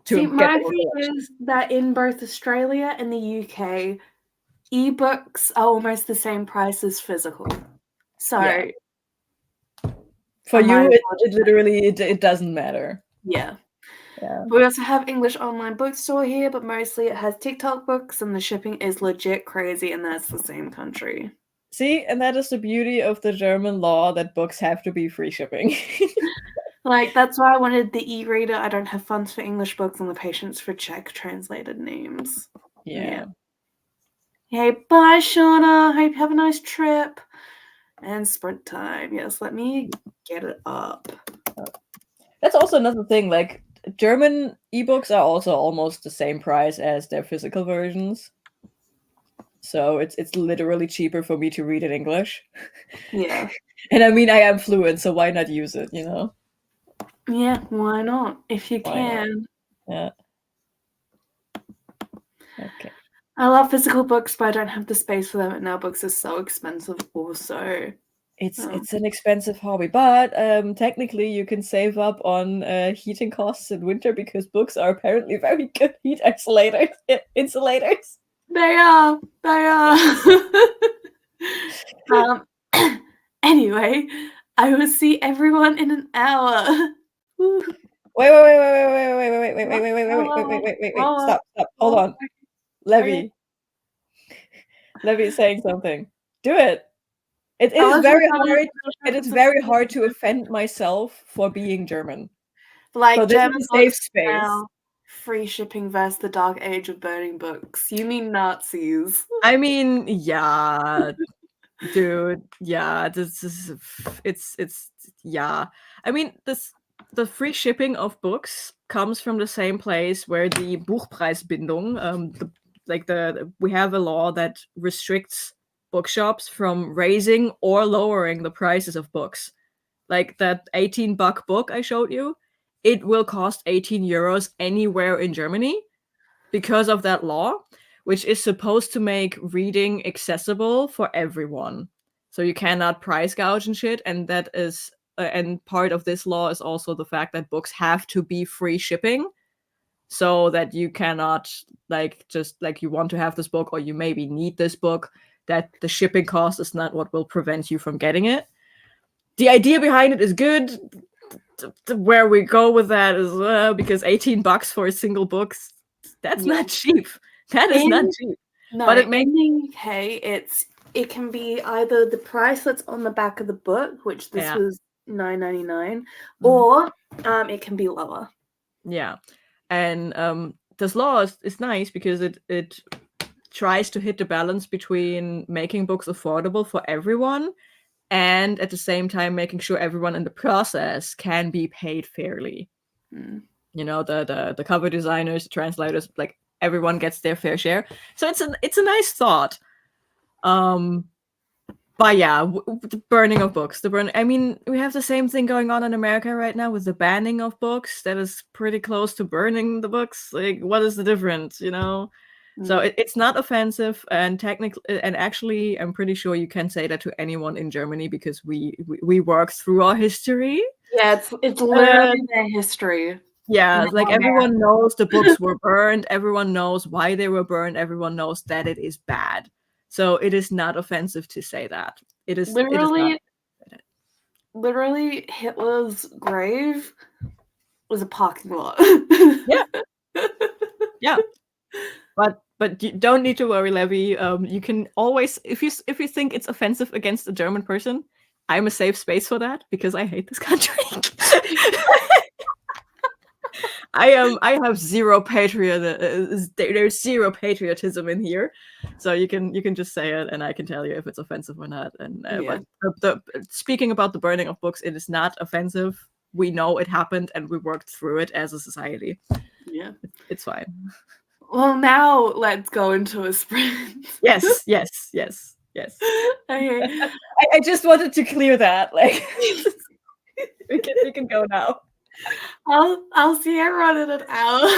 See, my thing is that in both Australia and the UK, ebooks are almost the same price as physical. So yeah. For you, it literally it doesn't matter. Yeah. We also have English online bookstore here, but mostly it has TikTok books, and the shipping is legit crazy, and that's the same country. See, and that is the beauty of the German law, that books have to be free shipping. Like, that's why I wanted the e-reader. I don't have funds for English books and the patience for Czech translated names. Yeah. Hey, bye, Shauna. Hope you have a nice trip. And sprint time. Yes, let me get it up. That's also another thing. Like, German ebooks are also almost the same price as their physical versions. So it's literally cheaper for me to read in English. Yeah. And I mean, I am fluent, so why not use it, you know? Yeah, why not? If you can. Yeah. Okay. I love physical books, but I don't have the space for them, and now books are so expensive also. It's an expensive hobby, but technically you can save up on heating costs in winter because books are apparently very good heat insulators. They are. Anyway, I will see everyone in an hour. Wait. Stop. Hold on. Levy. Levy is saying something. Do it. It is very hard. It is very hard to offend myself for being German. Like, so this German is a safe space. Now, free shipping versus the dark age of burning books. You mean Nazis? I mean, yeah, dude. Yeah, this is it's yeah. I mean, the free shipping of books comes from the same place where the Buchpreisbindung, we have a law that restricts bookshops from raising or lowering the prices of books. Like that 18-buck book I showed you, it will cost 18 euros anywhere in Germany because of that law, which is supposed to make reading accessible for everyone. So you cannot price gouge and shit, and that is and part of this law is also the fact that books have to be free shipping, so that you cannot, like, just like you want to have this book or you maybe need this book, that the shipping cost is not what will prevent you from getting it. The idea behind it is good. Where we go with that is because 18 bucks for a single book, that's not cheap. That is not cheap. No, but in the UK, it can be either the price that's on the back of the book, which this was $9.99, or it can be lower. Yeah, and this law is nice because it tries to hit the balance between making books affordable for everyone and at the same time making sure everyone in the process can be paid fairly. You know, the cover designers, the translators, like everyone gets their fair share. So it's a nice thought. But yeah, the burning of books, I mean, we have the same thing going on in America right now with the banning of books. That is pretty close to burning the books. Like, what is the difference, you know? So it's not offensive, and technically, and actually, I'm pretty sure you can say that to anyone in Germany because we work through our history. Yeah, it's literally their history. Yeah, like everyone knows the books were burned. Everyone knows why they were burned. Everyone knows that it is bad. So it is not offensive to say that. It is literally Hitler's grave was a parking lot. Yeah. Yeah. But you don't need to worry, Levy. You can always, if you think it's offensive against a German person, I'm a safe space for that because I hate this country. I have zero there's zero patriotism in here, so you can just say it, and I can tell you if it's offensive or not. And Yeah. but speaking about the burning of books, it is not offensive. We know it happened, and we worked through it as a society. Yeah, it's fine. Well, now let's go into a sprint. Yes. Okay. I just wanted to clear that. Like, we can go now. I'll see everyone in an hour.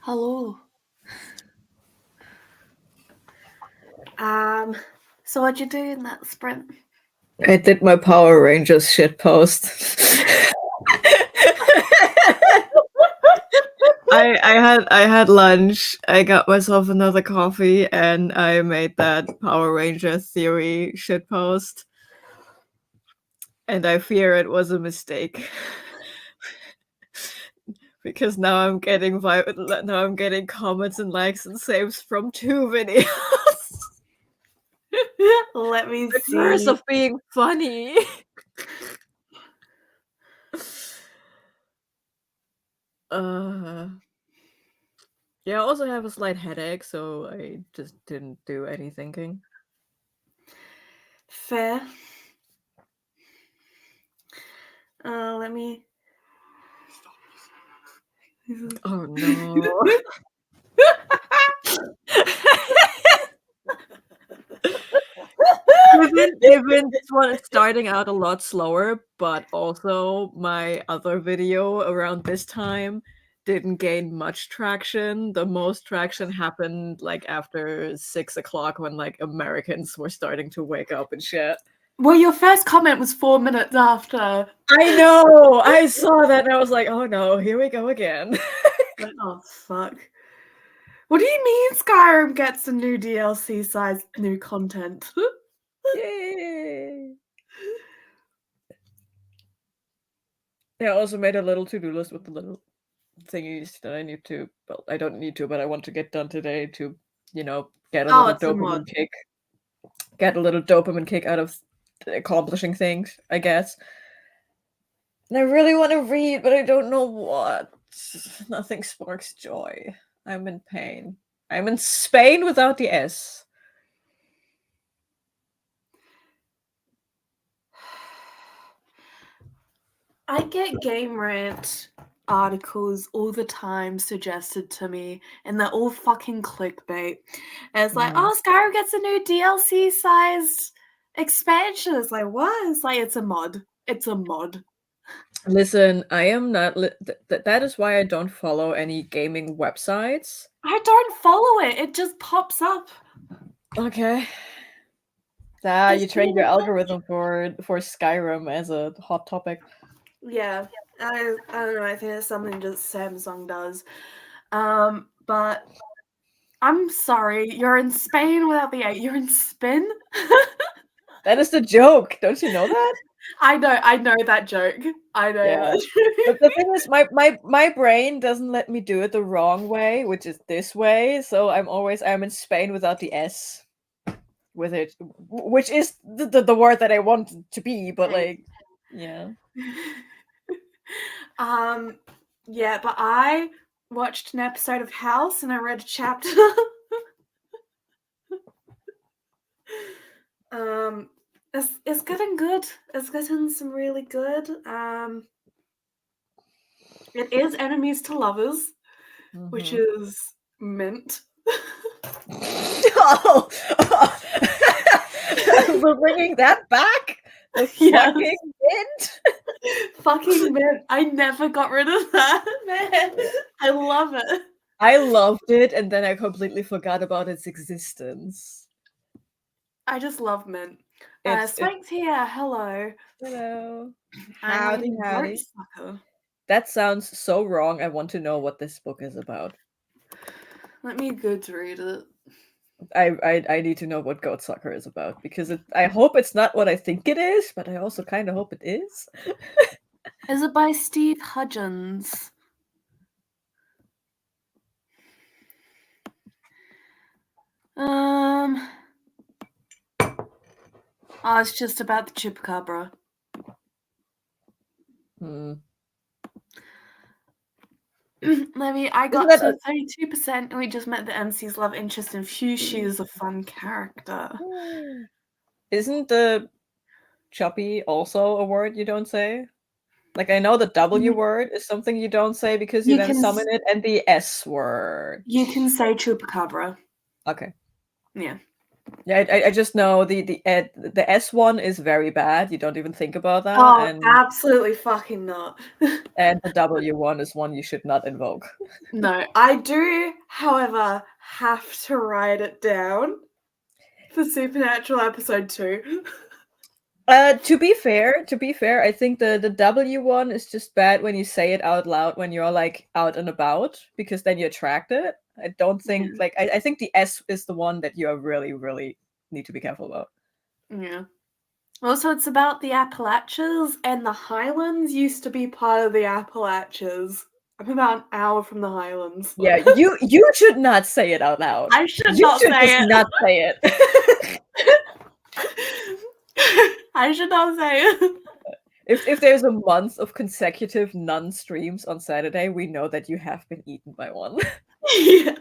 Hello. So what'd you do in that sprint? I did my Power Rangers shitpost. I had lunch. I got myself another coffee, and I made that Power Ranger theory shitpost. And I fear it was a mistake. Because now I'm getting comments and likes and saves from 2 videos. Let me The see. curse of being funny. Yeah, I also have a slight headache, so I just didn't do any thinking. Fair. Let me. Oh no. Even this one is starting out a lot slower, but also my other video around this time didn't gain much traction. The most traction happened like after 6 o'clock when like Americans were starting to wake up and shit. Well, your first comment was 4 minutes after. I know! I saw that and I was like, oh no, here we go again. Oh, fuck. What do you mean Skyrim gets a new DLC size new content? Yay! Yeah, I also made a little to-do list with the little thingies that I need to, well, I don't need to, but I want to get done today to, get a little dopamine kick. Get a little dopamine kick out of accomplishing things, I guess. And I really want to read, but I don't know what. Nothing sparks joy. I'm in pain. I'm in Spain without the S. I get Game Rant articles all the time suggested to me, and they're all fucking clickbait. And it's like, oh, Skyrim gets a new DLC sized expansion. It's like, what? It's like, it's a mod. It's a mod. Listen, I am not. That is why I don't follow any gaming websites. I don't follow it. It just pops up. Okay. You trained your algorithm for Skyrim as a hot topic. Yeah, I don't know. I think it's something just Samsung does. But I'm sorry, you're in Spain without the A. You're in Spin. That is the joke. Don't you know that? I know that joke. I know that joke. But the thing is, my brain doesn't let me do it the wrong way, which is this way. So I'm in Spain without the S with it, which is the word that I want to be, but like, yeah. Yeah, but I watched an episode of House and I read a chapter. It's getting good. It's getting some really good. It is enemies to lovers, which is mint. Oh, we're bringing that back. The fucking mint. Fucking mint. I never got rid of that, man. I love it. I loved it, and then I completely forgot about its existence. I just love mint. Swank's here. Hello. Hello. Howdy. That sounds so wrong. I want to know what this book is about. Let me Goodread it. I need to know what Goatsucker is about, because I hope it's not what I think it is, but I also kind of hope it is. Is it by Steve Hudgens? Oh, it's just about the Chupacabra. I got to 32%, and we just met the MC's love interest in Few. She is a fun character. Isn't the Choppy also a word you don't say? Like, I know the W word is something you don't say because you then summon it, and the S word. You can say Chupacabra. Okay. Yeah. Yeah, I just know the S one is very bad. You don't even think about that. Oh, and absolutely fucking not. and the W one is one you should not invoke. No, I do, however, have to write it down for Supernatural episode 2. To be fair, I think the W one is just bad when you say it out loud when you're like out and about, because then you attract it. I don't think Yeah. like I think the S is the one that you are really, really need to be careful about. Yeah. Also, it's about the Appalachians, and the Highlands used to be part of the Appalachians. I'm about an hour from the Highlands. Yeah, you should not say it out loud. I should You not should say just it. not say it. I should not say it. If there's a month of consecutive non-streams on Saturday, we know that you have been eaten by one. Yes.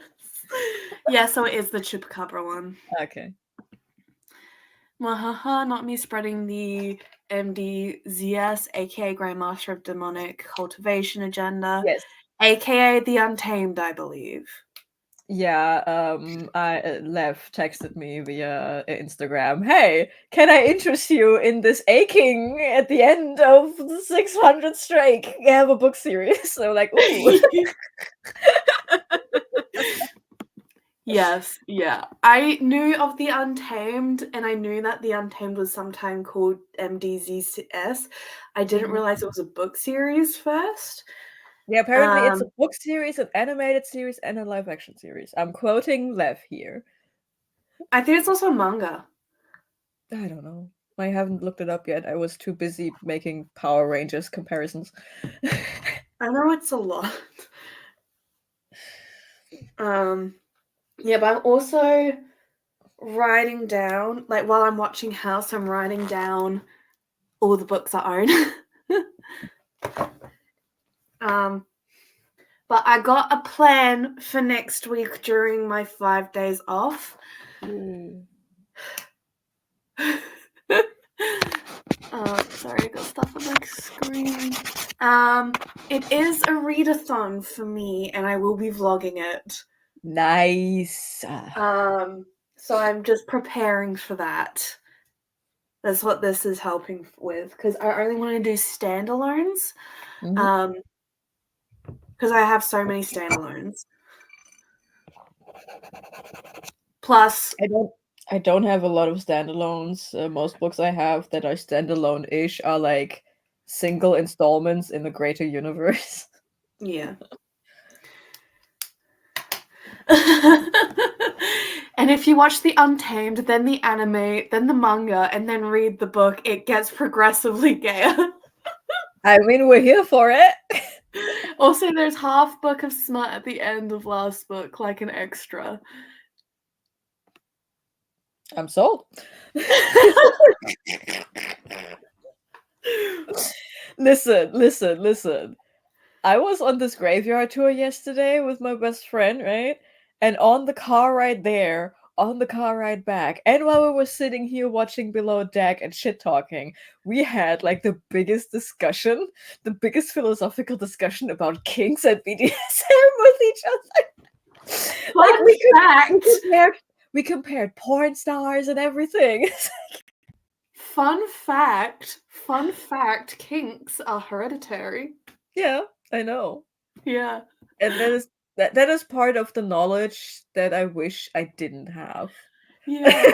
Yeah, so it is the Chupacabra one. Okay. Mahaha, not me spreading the MDZS, aka Grandmaster of Demonic Cultivation agenda. Yes. Aka the Untamed, I believe. Yeah, Lev texted me via Instagram. Hey, can I interest you in this aching at the end of the 600th Strike? I have a book series. So like, ooh. Yes, yeah. I knew of the Untamed, and I knew that the Untamed was sometime called MDZS. I didn't realize it was a book series first. Yeah, apparently it's a book series, an animated series, and a live action series. I'm quoting Lev here. I think it's also manga. I don't know. I haven't looked it up yet. I was too busy making Power Rangers comparisons. I know it's a lot. Yeah, but I'm also writing down, like while I'm watching House, I'm writing down all the books I own. But I got a plan for next week during my 5 days off. Sorry, I got stuff on my screen. It is a readathon for me, and I will be vlogging it. Nice. So I'm just preparing for that. That's what this is helping with, because I only want to do standalones. Because I have so many standalones. Plus, I don't have a lot of standalones. Most books I have that are standalone-ish are like single installments in the greater universe. Yeah. And if you watch the Untamed, then the anime, then the manga, and then read the book, it gets progressively gayer. I mean, we're here for it. Also, there's half book of smut at the end of last book, like an extra. I'm sold. Listen. I was on this graveyard tour yesterday with my best friend, right? And on the car ride there, on the car ride back, and while we were sitting here watching Below Deck and shit talking, we had like the biggest discussion, the biggest philosophical discussion about kinks and BDSM with each other. Like we compared porn stars and everything. Fun fact, kinks are hereditary. Yeah, I know. Yeah. And that is part of the knowledge that I wish I didn't have. Yeah.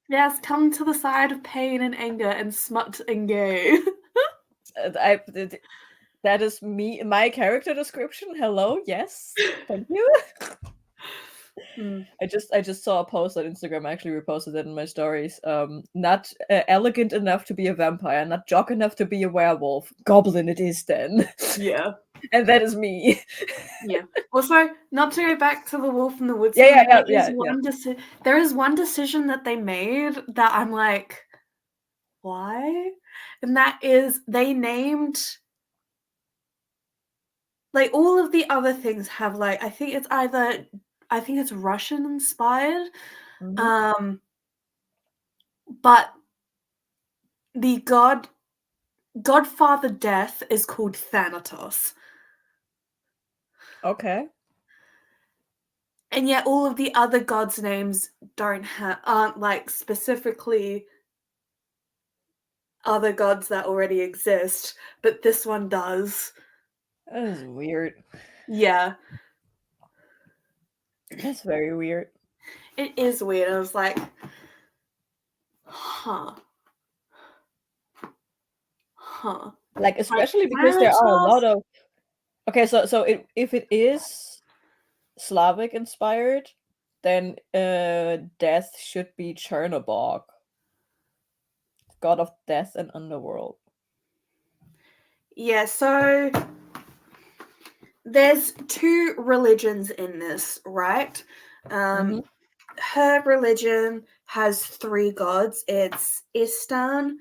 Yes, come to the side of pain and anger and smut and gay. That is me, my character description. Hello, yes, thank you. I just saw a post on Instagram. I actually reposted it in my stories. Not elegant enough to be a vampire, not jock enough to be a werewolf. Goblin it is then. Yeah. And that is me. Yeah. Also, not to go back to the Wolf in the Woods. Yeah. There is one decision that they made that I'm like, why? And that is they named, like, all of the other things have, like, I think it's Russian inspired. But the Godfather Death is called Thanatos. Okay. And yet all of the other gods' names aren't like specifically other gods that already exist, but this one does. That is weird. Yeah. That's very weird. It is weird. I was like, huh. Like, especially because there are a lot of... Okay, so if it is Slavic inspired, then death should be Chernobog, god of death and underworld. Yeah, so there's two religions in this, right? Her religion has 3 gods. It's Istan,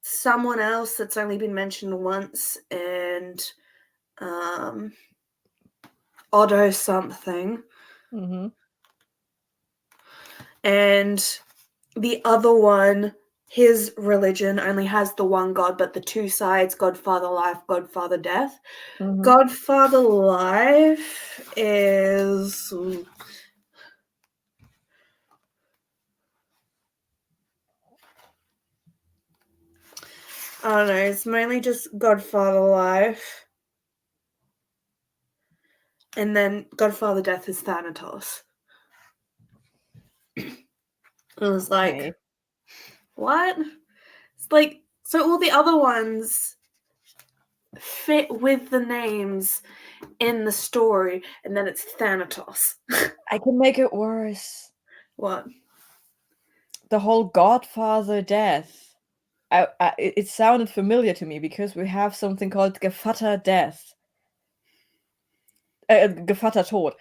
someone else that's only been mentioned once, and Otto something. And the other one, his religion only has the one god, but the 2 sides, Godfather Life, Godfather Death. Godfather Life is... I don't know, it's mainly just Godfather Life. And then Godfather Death is Thanatos. It was like, okay. What? It's like, so all the other ones fit with the names in the story, and then it's Thanatos. I can make it worse. What? The whole Godfather Death. It sounded familiar to me because we have something called Gevatter Death. Gevatter Tod.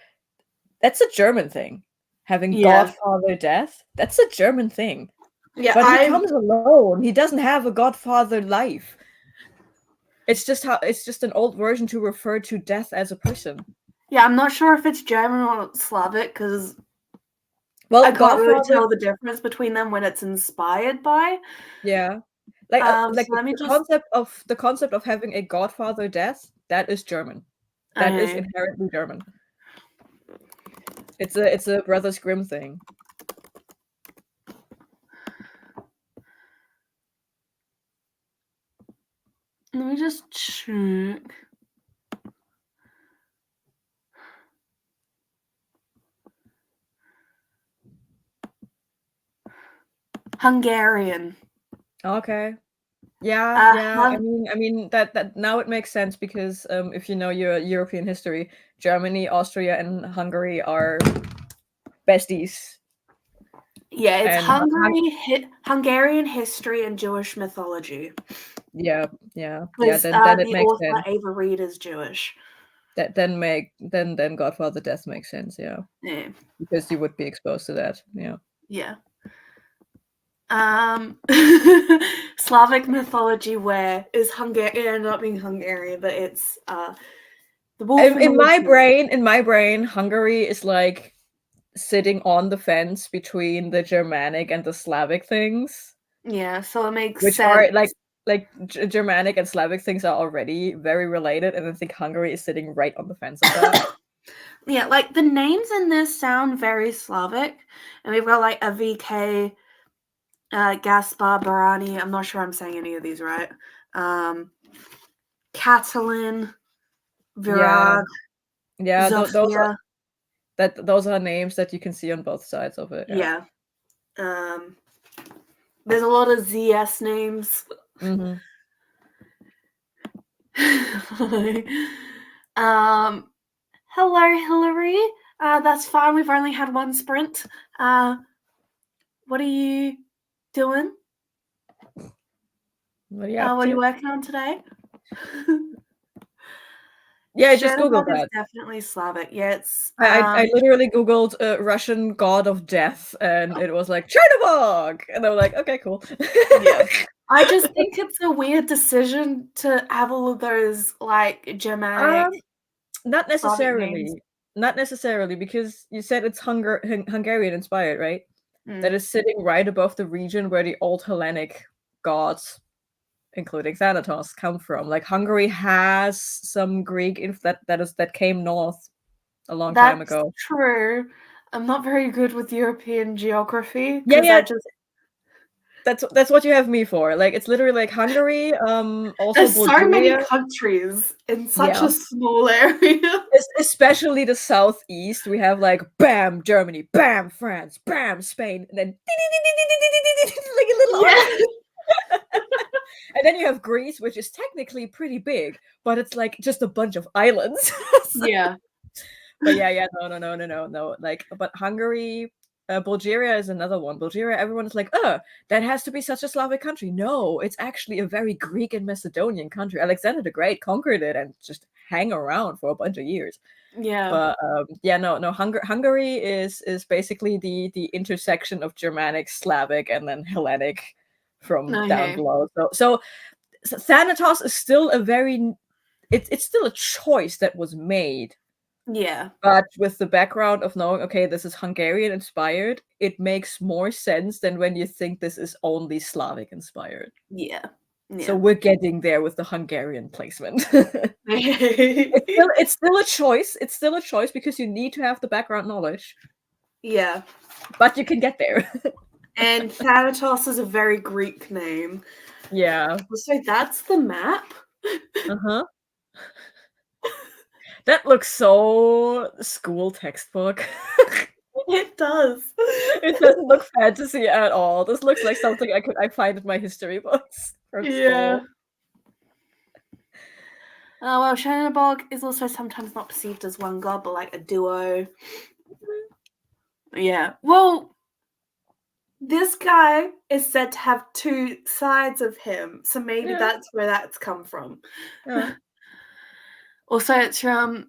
That's a German thing. Having Godfather Death. That's a German thing. Yeah, but he comes alone. He doesn't have a Godfather life. It's just an old version to refer to death as a person. Yeah, I'm not sure if it's German or Slavic because I can't really tell the difference between them when it's inspired by. Yeah. Like, the concept of having a Godfather death, that is German. That is inherently German. It's a Brothers Grimm thing. Let me just check. Hungarian. Okay. Yeah. I mean that now it makes sense because if you know your European history, Germany, Austria, and Hungary are besties. Yeah, it's Hungarian history and Jewish mythology. Yeah. Then it makes sense. Ava Reed is Jewish. Then Godfather Death makes sense. Yeah. Because you would be exposed to that. Yeah. Yeah. Slavic mythology where is Hungarian, not being Hungarian, but it's the wolf. In my brain, Hungary is like sitting on the fence between the Germanic and the Slavic things. Yeah, so it makes sense. Which are like Germanic and Slavic things are already very related, and I think Hungary is sitting right on the fence of that. Yeah, like the names in this sound very Slavic, and we've got like AVK, Gaspar Barani. I'm not sure I'm saying any of these right. Catalin, Virag. Yeah, those are names that you can see on both sides of it. Yeah. There's a lot of ZS names. Hello, Hillary. That's fine. We've only had one sprint. What are you doing? What are you working on today? Yeah, I just googled that. It's definitely Slavic. Yeah, it's. I literally googled Russian god of death, and it was like Chernobog, and I'm like, okay, cool. Yeah. I just think it's a weird decision to have all of those like Germanic. Not necessarily, because you said it's Hungarian inspired, right? That is sitting right above the region where the old Hellenic gods including Thanatos, come from. Like Hungary has some Greek that came north a long time ago. That's true. I'm not very good with European geography Yeah, because yeah. I just That's what you have me for. Like it's literally like Hungary, also there's so many Bulgaria. countries in such Yeah. a small area. Especially the southeast, we have like bam Germany, bam France, bam Spain, and then like a little army. And then you have Greece, which is technically pretty big, but it's like just a bunch of islands. Yeah. But yeah, no. Like, but Hungary, Bulgaria is another one. Bulgaria, everyone is like, that has to be such a Slavic country. No, it's actually a very Greek and Macedonian country. Alexander the Great conquered it and just hang around for a bunch of years. Yeah. But no. Hungary is basically the intersection of Germanic, Slavic, and then Hellenic from down below. So Thanatos is still it's still a choice that was made. Yeah. But with the background of knowing, okay, this is Hungarian inspired, it makes more sense than when you think this is only Slavic inspired. Yeah. So we're getting there with the Hungarian placement. it's still a choice. It's still a choice because you need to have the background knowledge. Yeah. But you can get there. And Thanatos is a very Greek name. Yeah. So that's the map? Uh-huh. That looks so school textbook. It does. It doesn't look fantasy at all. This looks like something I find in my history books from school. Oh well, Shannonbog is also sometimes not perceived as one god, but like a duo. Yeah. Well, this guy is said to have two sides of him, so maybe that's where that's come from. Yeah. Also, it's from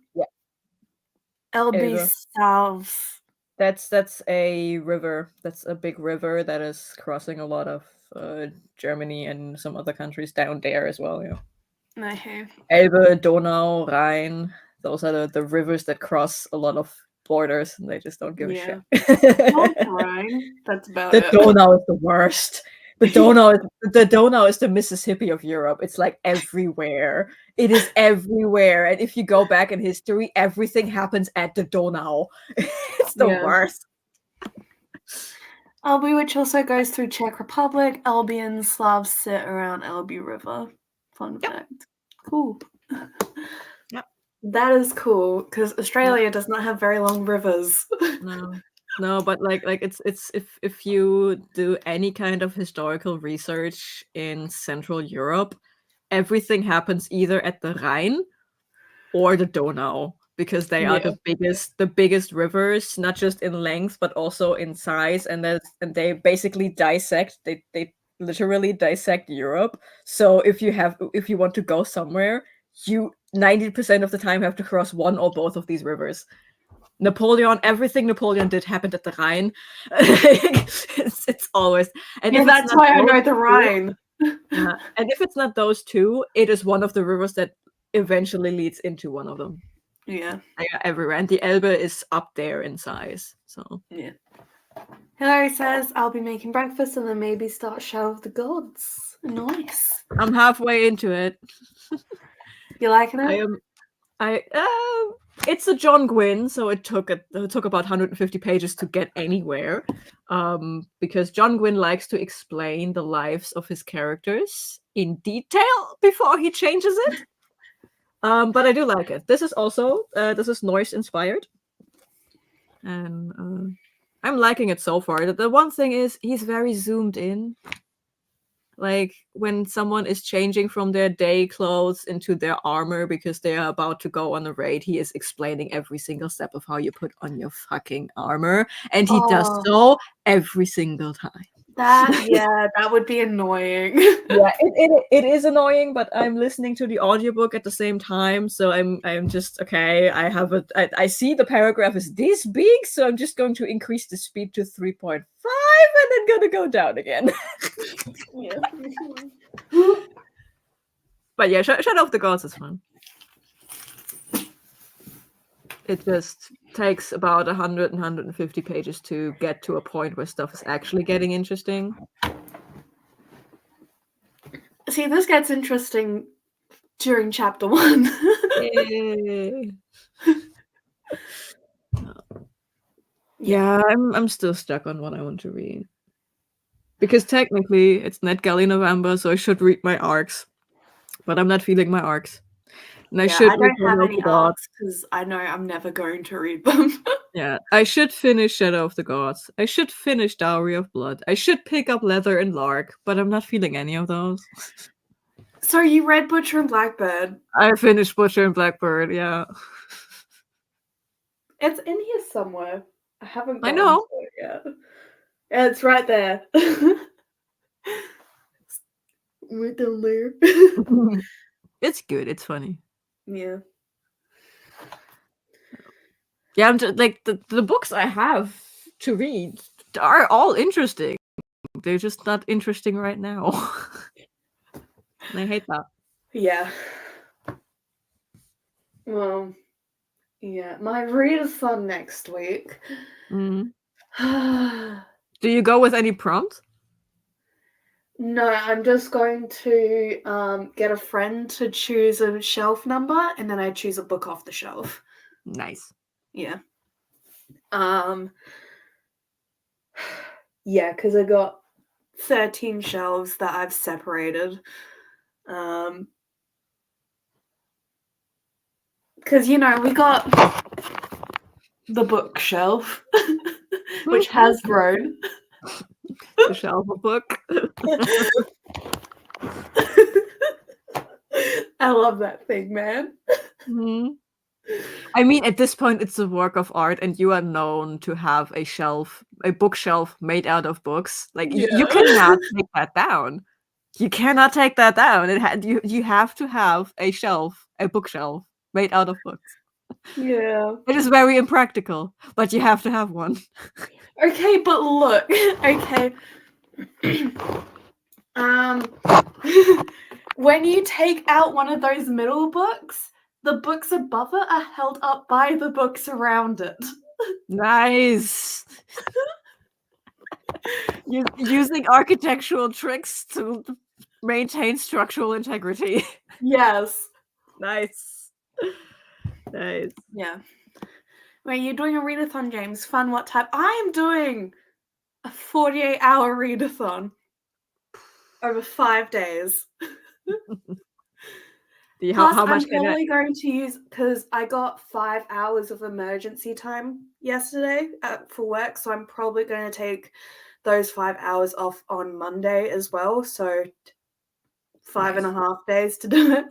Elbe South. That's a river. That's a big river that is crossing a lot of Germany and some other countries down there as well. Yeah. Okay. Elbe, Donau, Rhine. Those are the rivers that cross a lot of borders, and they just don't give a shit. Not Rhine. That's about it. The Donau is the worst. The Donau is the Mississippi of Europe. It's like everywhere. It is everywhere. And if you go back in history, everything happens at the Donau. It's the worst. Elbe, which also goes through Czech Republic, Albian Slavs sit around Elbe River. Fun fact. Cool. Yep. That is cool because Australia does not have very long rivers. No, but like it's if you do any kind of historical research in Central Europe, everything happens either at the Rhine or the Donau because they are the biggest rivers, not just in length but also in size, and they basically dissect. They literally dissect Europe. So if you want to go somewhere, you 90% of the time have to cross one or both of these rivers. Everything Napoleon did happened at the Rhine. it's always, and that's why I know the Rhine. And if it's not those two, it is one of the rivers that eventually leads into one of them. Yeah. Everywhere, and the Elbe is up there in size. So yeah. Hillary says, "I'll be making breakfast and then maybe start Shadow of the Gods." Nice. I'm halfway into it. You liking it? It's a John Gwynne, so it took about 150 pages to get anywhere, because John Gwynne likes to explain the lives of his characters in detail before he changes it. But I do like it. This is also Norse inspired, and I'm liking it so far. The one thing is he's very zoomed in. Like when someone is changing from their day clothes into their armor because they are about to go on a raid, he is explaining every single step of how you put on your fucking armor. And he does so every single time. That would be annoying. Yeah, it is annoying, but I'm listening to the audiobook at the same time, so I'm just okay. I see the paragraph is this big, so I'm just going to increase the speed to 3.5 and then gonna go down again. Yeah. But yeah, Shadow of the Gods is fun. It just takes about 150 pages to get to a point where stuff is actually getting interesting. See, this gets interesting during chapter 1. Yeah, I'm still stuck on what I want to read. Because technically it's NetGalley November, so I should read my arcs. But I'm not feeling my arcs. And I should read don't have Shadow of any the Gods. arcs because I know I'm never going to read them. Yeah, I should finish Shadow of the Gods. I should finish Dowry of Blood. I should pick up Leather and Lark, but I'm not feeling any of those. So you read Butcher and Blackbird? I finished Butcher and Blackbird, yeah. It's in here somewhere. I haven't I gotten know. to it yet. Yeah, it's right there. Right down there. It's good. It's funny. Yeah. Yeah, I'm just, like the books I have to read are all interesting. They're just not interesting right now. And I hate that. Yeah. Well, yeah. My readathon next week. Do you go with any prompt? No, I'm just going to get a friend to choose a shelf number, and then I choose a book off the shelf. Nice. Yeah. Yeah, because I got 13 shelves that I've separated. Because, you know, we got the bookshelf, which has grown. The shelf of book. I love that thing, man. I mean, at this point, it's a work of art, and you are known to have a bookshelf made out of books. Like you cannot take that down. You cannot take that down. You have to have a bookshelf made out of books. Yeah. It is very impractical, but you have to have one. Okay, but look. Okay. When you take out one of those middle books, the books above it are held up by the books around it. Nice. Using architectural tricks to maintain structural integrity. Yes. Nice. Nice. Yeah. Wait, you're doing a readathon, James. Fun, what type? I am doing a 48-hour readathon over 5 days. How much I'm probably going to use, because I got 5 hours of emergency time yesterday for work, so I'm probably going to take those 5 hours off on Monday as well, so 5.5 days to do it.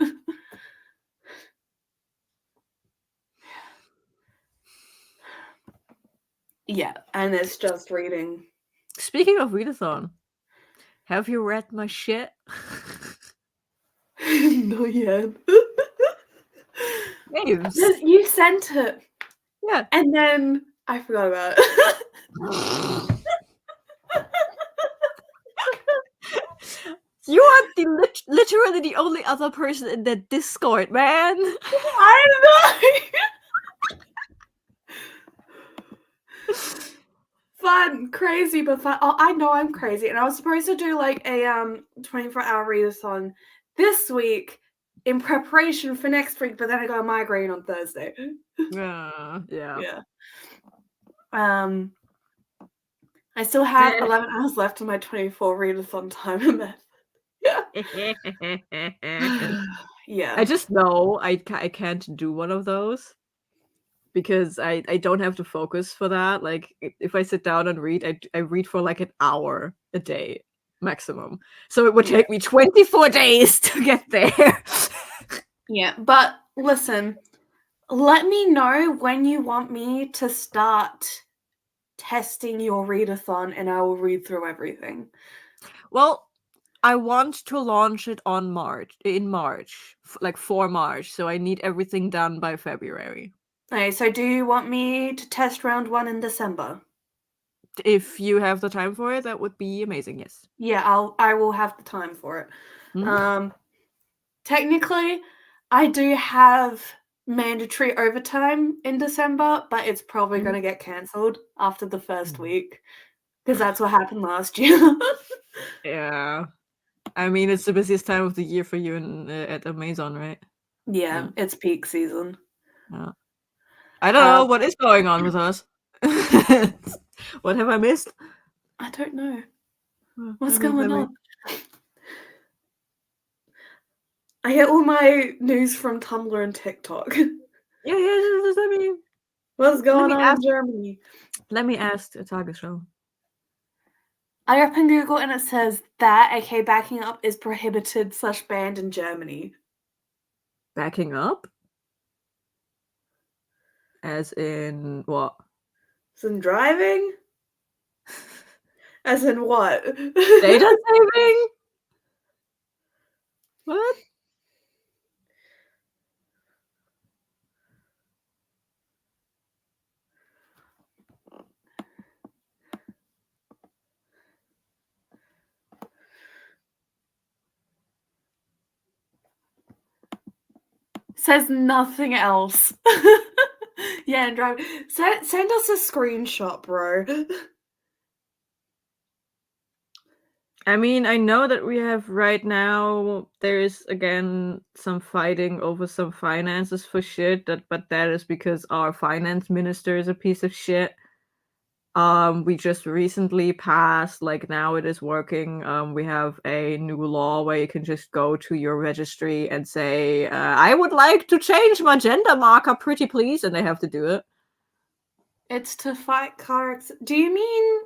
Yeah, and it's just reading. Speaking of readathon, have you read my shit? Not yet. James. You sent it. Yeah. And then I forgot about it. You are literally the only other person in that Discord, man. I know. Fun, crazy, but fun. Oh, I know I'm crazy, and I was supposed to do like a 24-hour readathon this week in preparation for next week, but then I got a migraine on Thursday. Yeah. I still have 11 hours left in my 24 readathon time. Yeah. I just know I can't do one of those because I don't have to focus for that. Like if I sit down and read, I read for like an hour a day maximum. So it would take me 24 days to get there. Yeah, but listen, let me know when you want me to start testing your readathon, and I will read through everything. Well, I want to launch it in March, like for March. So I need everything done by February. Okay, so do you want me to test round 1 in December? If you have the time for it, that would be amazing. Yes. Yeah, I will have the time for it. Technically, I do have mandatory overtime in December, but it's probably going to get cancelled after the first week because that's what happened last year. Yeah. I mean, it's the busiest time of the year for you at Amazon, right? Yeah, it's peak season. I don't know what is going on with us. What have I missed? I don't know. What's going on? I get all my news from Tumblr and TikTok. Yeah, just let me. What's going on in Germany? Let me ask a target show. I open Google and it says that, aka backing up, is prohibited / banned in Germany. Backing up? As in what? As in driving? As in what? Data saving? What? Says nothing else. Yeah, and drive. Send us a screenshot, bro. I mean, I know that we have right now, there is again some fighting over some finances for shit, but that is because our finance minister is a piece of shit. We just recently passed, like now it is working. We have a new law where you can just go to your registry and say, I would like to change my gender marker, pretty please, and they have to do it. It's to fight car accidents. Do you mean?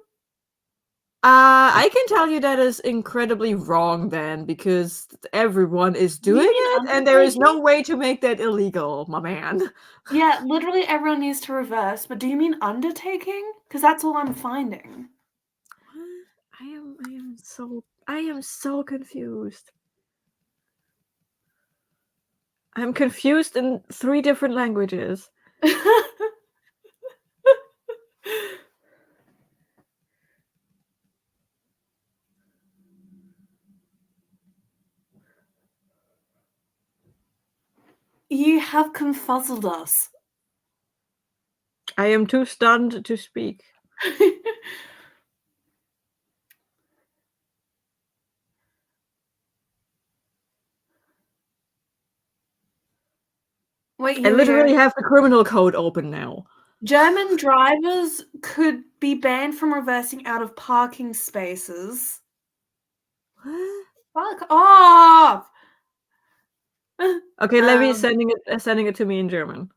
I can tell you that is incredibly wrong then, because everyone is doing it, and there is no way to make that illegal, my man. Yeah, literally everyone needs to reverse, but do you mean undertaking? Because that's all I'm finding. I am so confused. I'm confused in 3 different languages. You have confuzzled us. I am too stunned to speak. Wait, I literally have the criminal code open now. German drivers could be banned from reversing out of parking spaces. What? Fuck off! Okay, Levy's sending it to me in German,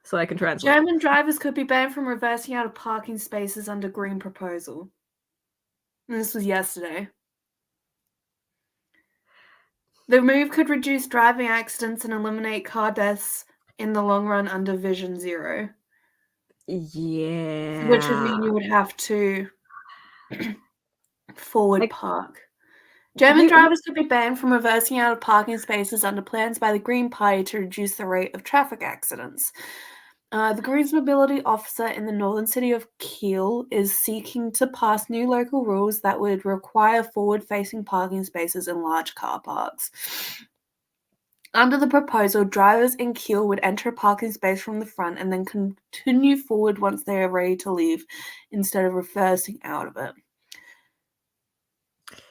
so I can translate. German drivers could be banned from reversing out of parking spaces under Green proposal. And this was yesterday. The move could reduce driving accidents and eliminate car deaths in the long run under Vision Zero. Yeah. Which would mean you would have to forward park. German drivers could be banned from reversing out of parking spaces under plans by the Green Party to reduce the rate of traffic accidents. The Greens mobility officer in the northern city of Kiel is seeking to pass new local rules that would require forward-facing parking spaces in large car parks. Under the proposal, drivers in Kiel would enter a parking space from the front and then continue forward once they are ready to leave, instead of reversing out of it.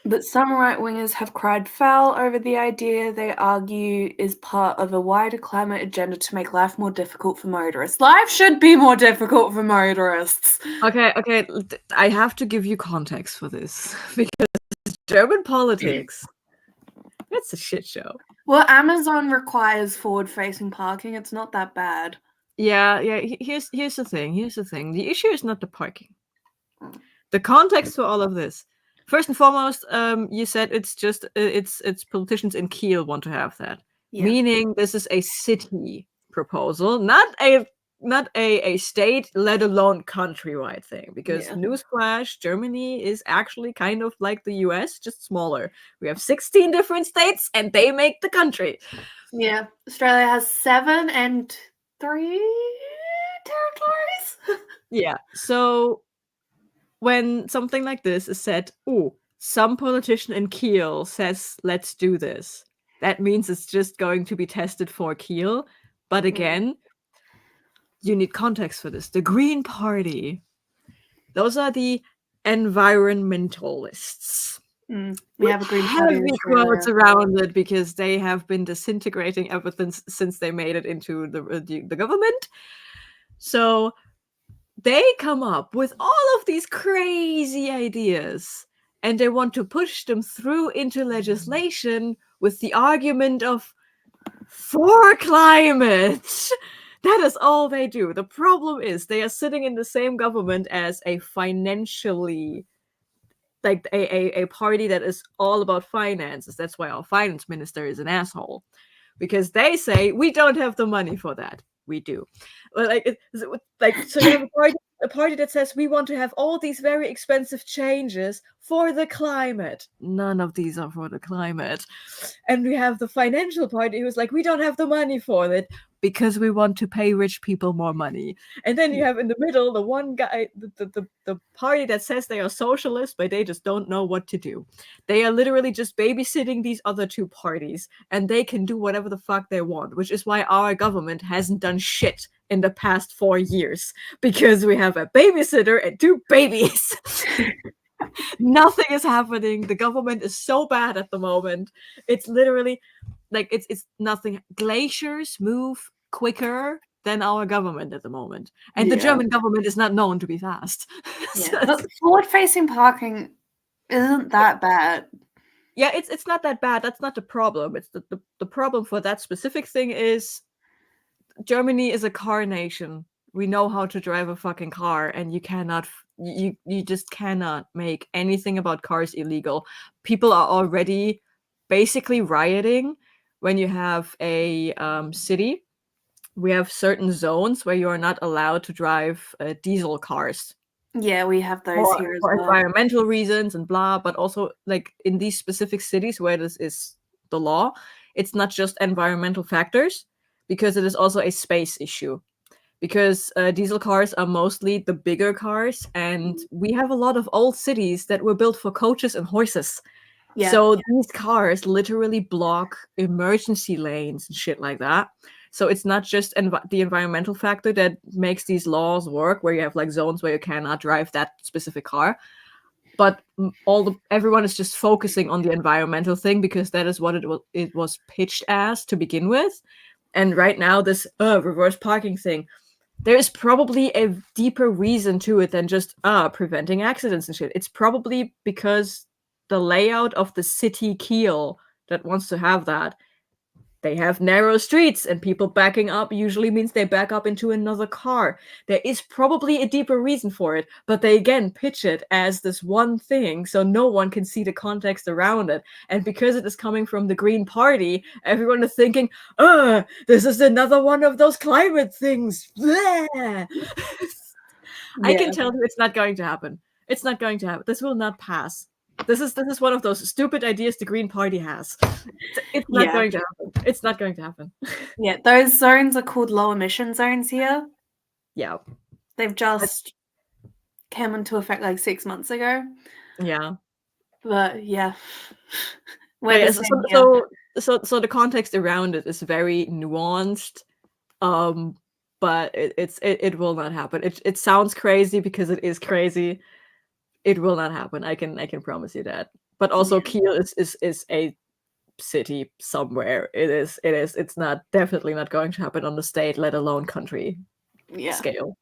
But some right-wingers have cried foul over the idea they argue is part of a wider climate agenda to make life more difficult for motorists. Life should be more difficult for motorists. Okay, I have to give you context for this, because German politics, it's a shit show. Well, Amazon requires forward-facing parking. It's not that bad. Yeah. Here's the thing. The issue is not the parking. The context for all of this. First and foremost, you said it's just it's politicians in Kiel want to have that, meaning this is a city proposal, not a state, let alone countrywide thing. Because newsflash, Germany is actually kind of like the US, just smaller. We have 16 different states, and they make the country. Yeah, Australia has 7 and 3 territories. Yeah, so when something like this is said, some politician in Kiel says, let's do this, that means it's just going to be tested for Kiel. But again, you need context for this. The Green Party, those are the environmentalists. We have a Green Party in heavy Australia. quotes around it because they have been disintegrating ever since they made it into the government. So they come up with all of these crazy ideas and they want to push them through into legislation with the argument of for climate. That is all they do. The problem is they are sitting in the same government as a financially, like a party that is all about finances. That's why our finance minister is an asshole, because they say we don't have the money for that. We do. So you have a party that says we want to have all these very expensive changes for the climate. None of these are for the climate. And we have the financial party who's like, we don't have the money for it because we want to pay rich people more money. And then you have in the middle the one guy, the party that says they are socialist, but they just don't know what to do. They are literally just babysitting these other two parties, and they can do whatever the fuck they want, which is why our government hasn't done shit in the past 4 years, because we have a babysitter and two babies. Nothing is happening. The government is so bad at the moment. It's literally like it's nothing. Glaciers move quicker than our government at the moment, and the German government is not known to be fast. But forward-facing parking isn't that bad. Yeah, it's not that bad. That's not the problem. It's the problem for that specific thing is Germany is a car nation. We know how to drive a fucking car, and you just cannot make anything about cars illegal. People are already basically rioting when you have a city. We have certain zones where you are not allowed to drive diesel cars. Yeah, we have those here as well. For environmental reasons and blah, but also like in these specific cities where this is the law, it's not just environmental factors, because it is also a space issue. Because diesel cars are mostly the bigger cars, and we have a lot of old cities that were built for coaches and horses. So these cars literally block emergency lanes and shit like that. So it's not just the environmental factor that makes these laws work, where you have like zones where you cannot drive that specific car, but everyone is just focusing on the environmental thing because that is what it was pitched as to begin with. And right now, this reverse parking thing, there is probably a deeper reason to it than just preventing accidents and shit. It's probably because the layout of the city Kiel that wants to have that, they have narrow streets, and people backing up usually means they back up into another car. There is probably a deeper reason for it, but they again pitch it as this one thing so no one can see the context around it. And because it is coming from the Green Party, everyone is thinking, this is another one of those climate things. I can tell you it's not going to happen. It's not going to happen. This will not pass. This is one of those stupid ideas the Green Party has. It's not going to happen. It's not going to happen. Yeah, those zones are called low emission zones here. Yeah. They've just came into effect like 6 months ago. Yeah. But yeah. So the context around it is very nuanced. But it will not happen. It sounds crazy because it is crazy. It will not happen. I can promise you that. But also Kiel is a city somewhere. It's definitely not going to happen on the state, let alone country scale.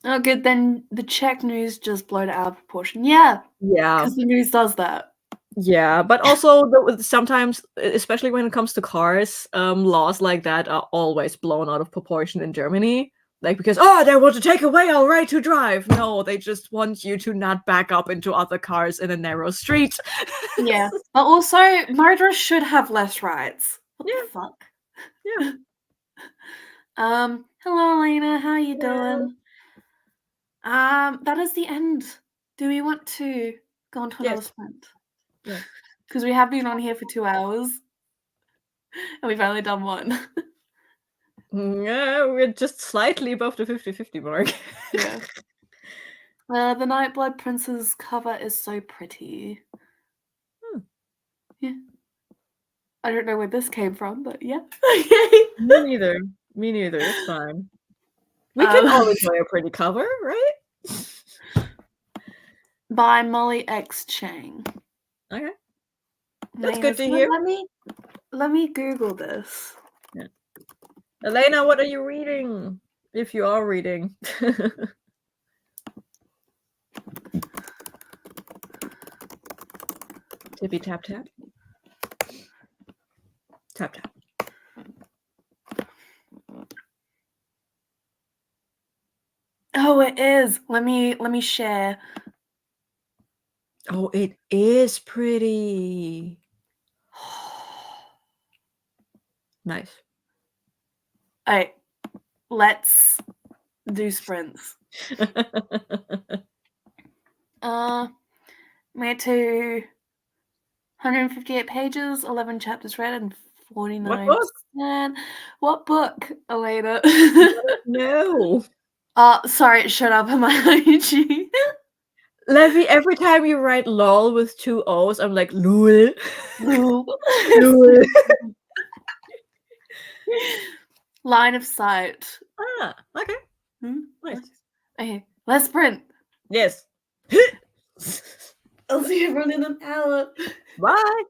Oh, good. Then the Czech news just blew it out of proportion. Yeah. Because the news does that. Yeah, but also sometimes, especially when it comes to cars, laws like that are always blown out of proportion in Germany. Like, because, they want to take away our right to drive. No, they just want you to not back up into other cars in a narrow street. Yeah. But also, motorists should have less rights. What the fuck? Yeah. Hello, Elena. How are you doing? That is the end. Do we want to go on to another sprint? Yeah. Because we have been on here for 2 hours. And we've only done one. Yeah, we're just slightly above the 50-50 mark. Yeah. The Nightblood Princess cover is so pretty. Yeah. I don't know where this came from, but yeah. Me neither. It's fine. We can all enjoy a pretty cover, right? By Molly X Chang. Okay. That's good to hear. Let me Google this. Yeah. Elena, what are you reading? If you are reading. Tippy tap tap. Tap tap. Oh, it is. Let me share. Oh, it is pretty. Nice. All right, let's do sprints. Made to 158 pages, 11 chapters read, and 49%. What book, Elena? No. Sorry, shut up, am I IG? Levy, every time you write lol with 2 O's, I'm like, lul. Lul. Lul. Line of sight. Ah, okay. Nice. Okay, let's sprint. Yes. I'll see everyone in an hour. Bye.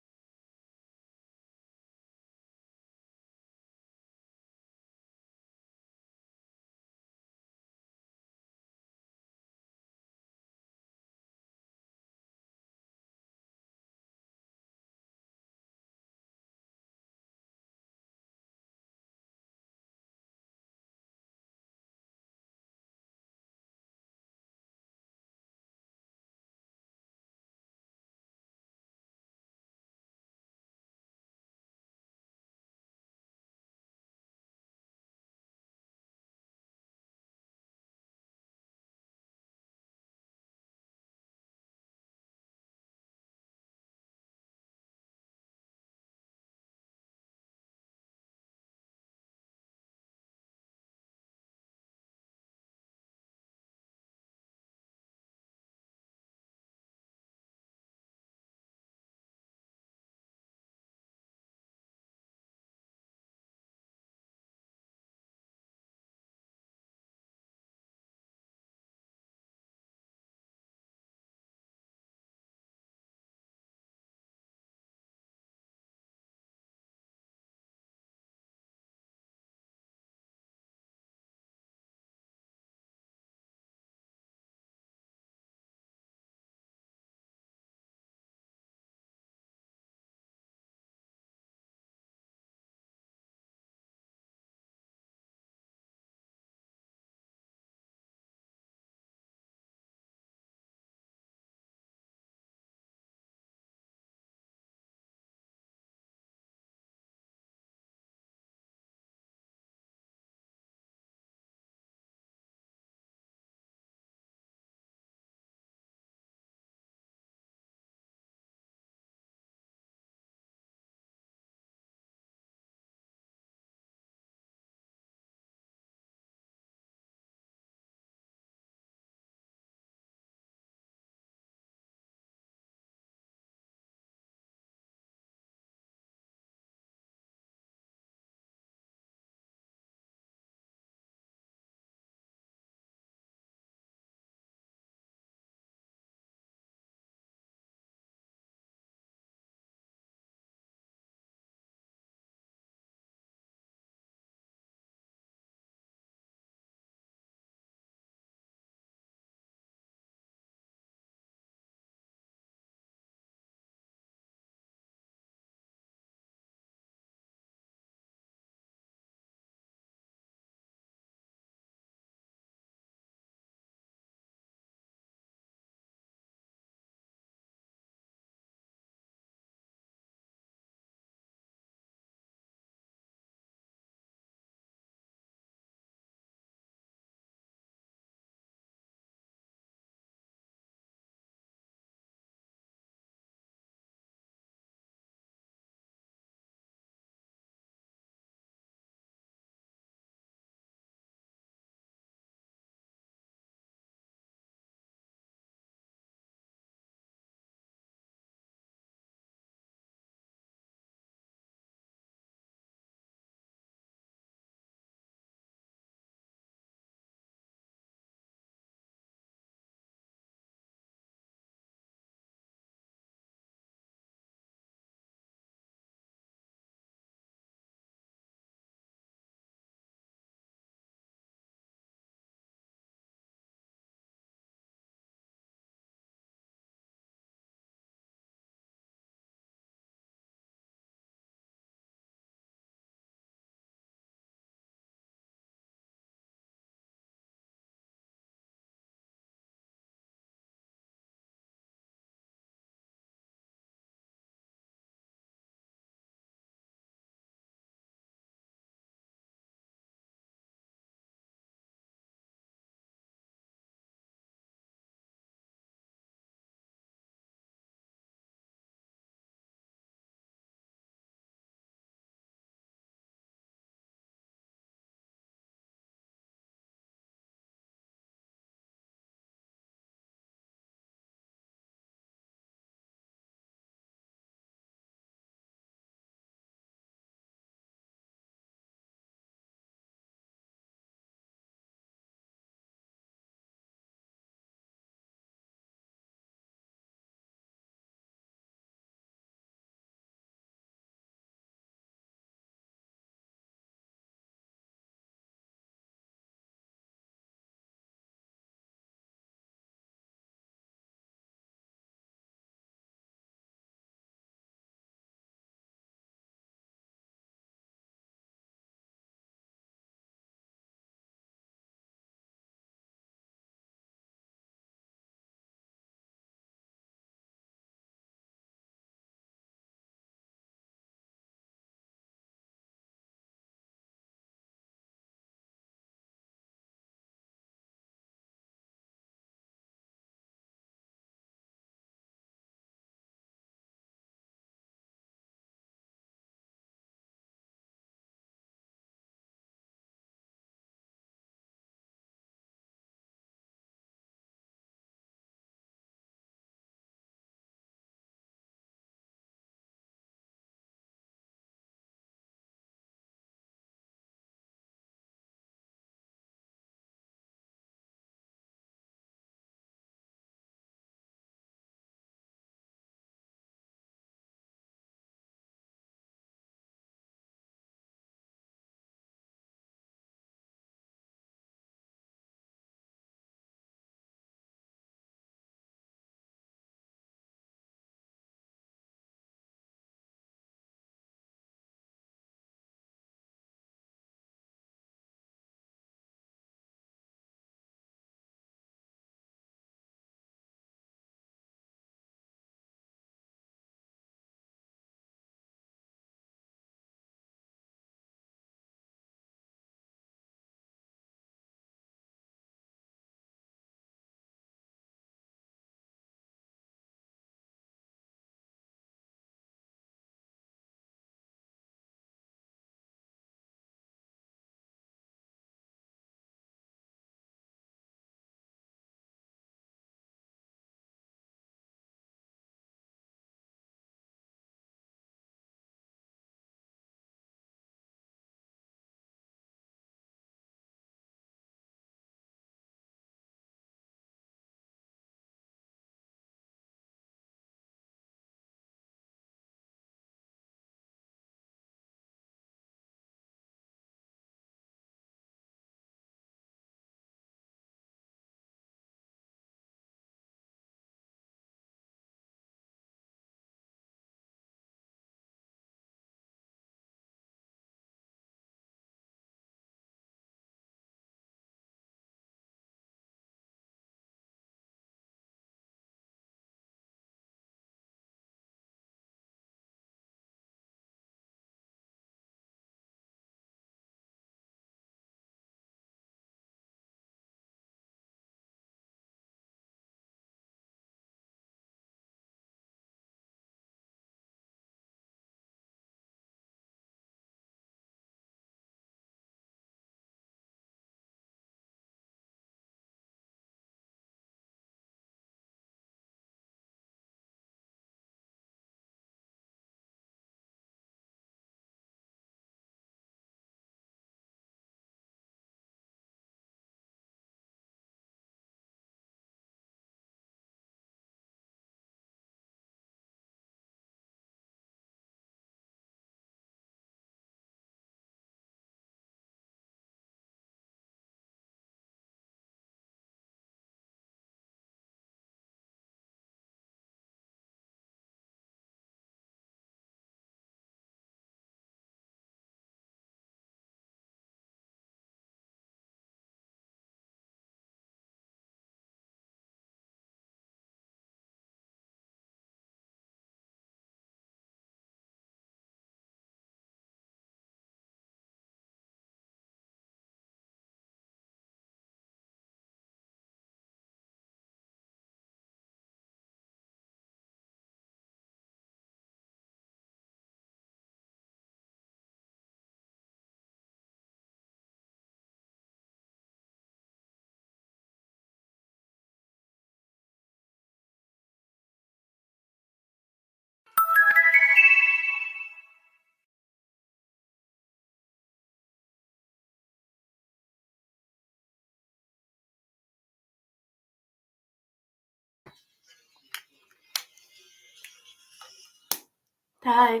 Hi.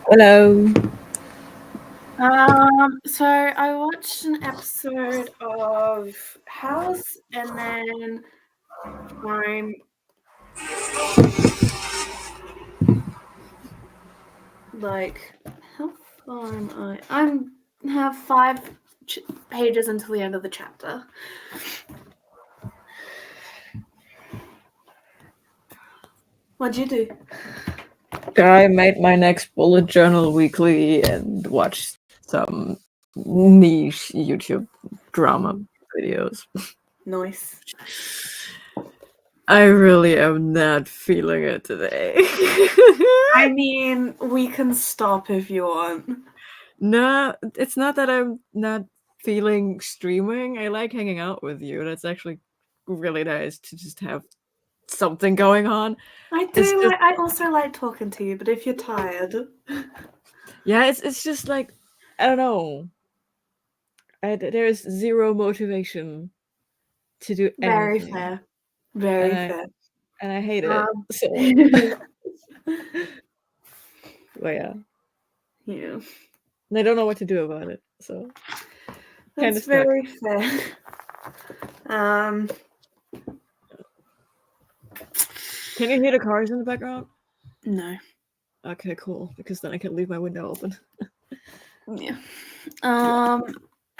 Hello. So I watched an episode of House, and then I'm like, how far am I? I'm have 5 pages until the end of the chapter. What'd you do? I made my next bullet journal weekly and watched some niche YouTube drama videos. Nice. I really am not feeling it today. I mean, we can stop if you want. No, it's not that I'm not feeling streaming. I like hanging out with you. That's actually really nice to just have something going on. I do. I also like talking to you, but if you're tired, yeah, it's just like I don't know. There's zero motivation to do very anything. fair. Very fair. And I hate it. So, well, yeah. Yeah. And I don't know what to do about it. So, that's very fair. Can you hear the cars in the background? No. Okay, cool. Because then I can leave my window open. Yeah.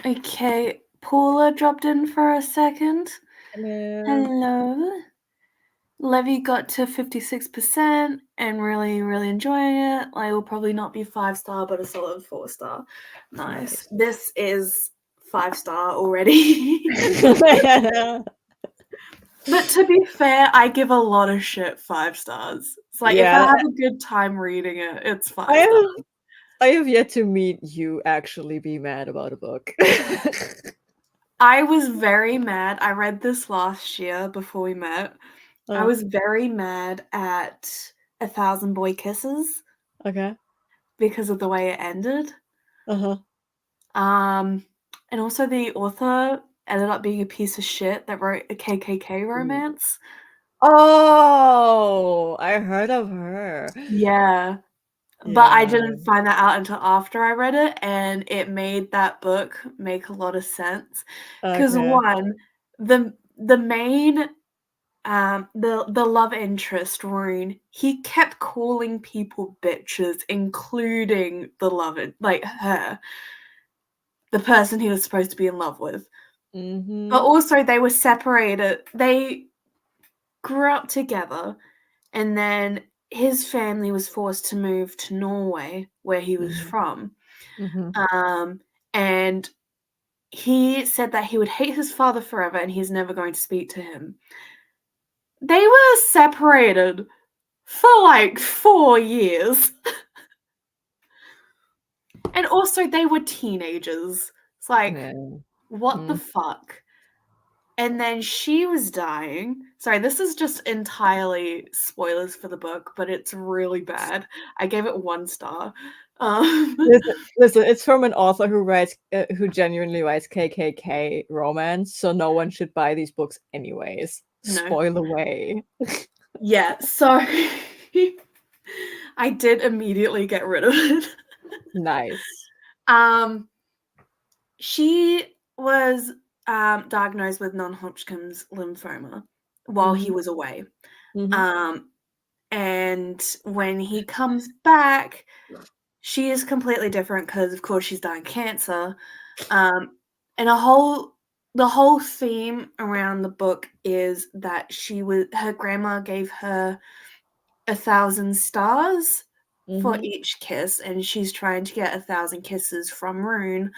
Okay. Paula dropped in for a second. Hello. Levy got to 56% and really, really enjoying it. I will probably not be 5-star, but a solid 4-star. Nice. This is 5-star already. But to be fair, I give a lot of shit 5 stars. It's like if I have a good time reading it, it's 5 stars. I have yet to meet you actually be mad about a book. I was very mad. I read this last year before we met. I was very mad at 1,000 Boy Kisses. Okay. Because of the way it ended. Uh-huh. And also the author ended up being a piece of shit that wrote a KKK romance. Oh, I heard of her. Yeah. But I didn't find that out until after I read it, and it made that book make a lot of sense. Because one, the main the love interest, Rune, he kept calling people bitches, including the lover, like her, the person he was supposed to be in love with. But also they were separated. They grew up together, and then his family was forced to move to Norway, where he was from. And he said that he would hate his father forever and he's never going to speak to him. They were separated for like 4 years. And also they were teenagers. It's like, what the fuck? And then she was dying. Sorry, this is just entirely spoilers for the book, but it's really bad. I gave it 1 star. Listen, it's from an author who genuinely writes KKK romance, so no one should buy these books anyways. No. Spoil away. Yeah, so I did immediately get rid of it. Nice. She was diagnosed with non-Hodgkin's lymphoma while he was away. And when he comes back, she is completely different because, of course, she's dying of cancer. And the whole theme around the book is that her grandma gave her 1,000 stars for each kiss, and she's trying to get 1,000 kisses from Rune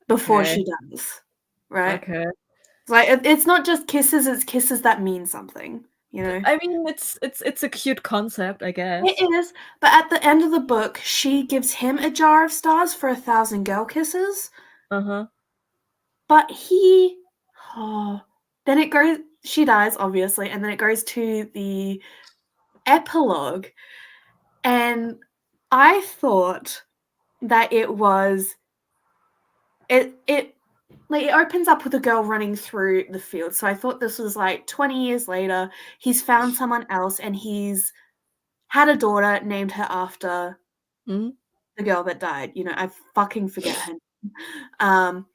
before she dies, right? Okay. Like it's not just kisses; it's kisses that mean something. You know. I mean, it's a cute concept, I guess. It is, but at the end of the book, she gives him a jar of stars for 1,000 girl kisses. But then it goes. She dies, obviously, and then it goes to the epilogue, and I thought that it like, it opens up with a girl running through the field. So I thought this was like 20 years later. He's found someone else and he's had a daughter, named her after the girl that died. You know, I fucking forget her name.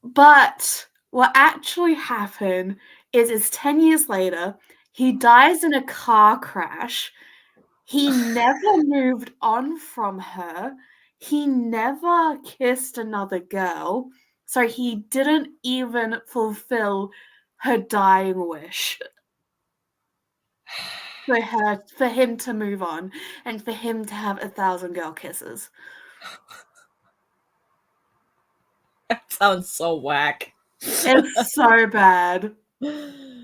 But what actually happened is 10 years later, he dies in a car crash. He never moved on from her. He never kissed another girl. So he didn't even fulfill her dying wish for him to move on and for him to have 1,000 girl kisses. That sounds so whack. It's so bad. And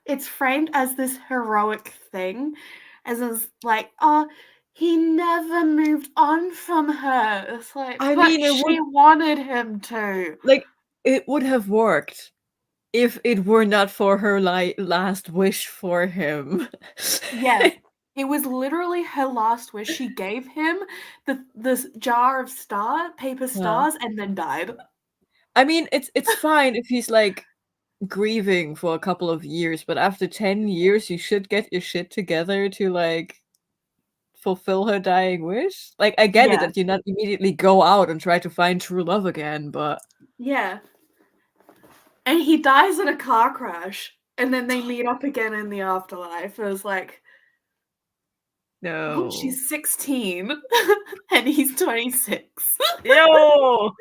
it's framed as this heroic thing, as is like, oh, he never moved on from her. It's like, I mean, she wanted him to. Like, it would have worked if it were not for her last wish for him. Yes. It was literally her last wish. She gave him this jar of paper stars, and then died. I mean, it's fine if he's like grieving for a couple of years, but after 10 years, you should get your shit together to like fulfill her dying wish. Like, I get it that you not immediately go out and try to find true love again, but yeah. And he dies in a car crash, and then they meet up again in the afterlife. It was like, no, she's 16 and he's 26. Yo,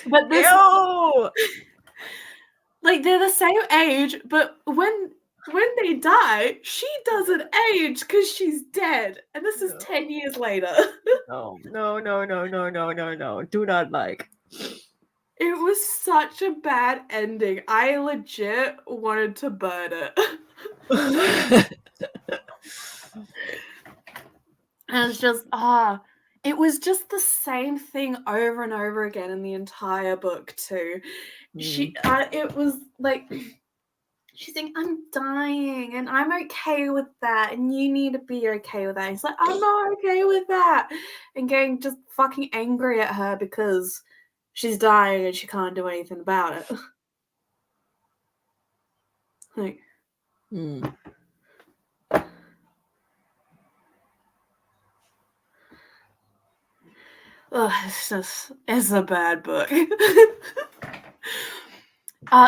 but this, like, they're the same age, but when they die, she doesn't age because she's dead, and this is 10 years later. No. Do not like. It was such a bad ending. I legit wanted to burn it. And it's just, it was just the same thing over and over again in the entire book too. It was like, she's saying, I'm dying and I'm okay with that and you need to be okay with that. He's like, I'm not okay with that. And getting just fucking angry at her because she's dying and she can't do anything about it. Like, it's a bad book.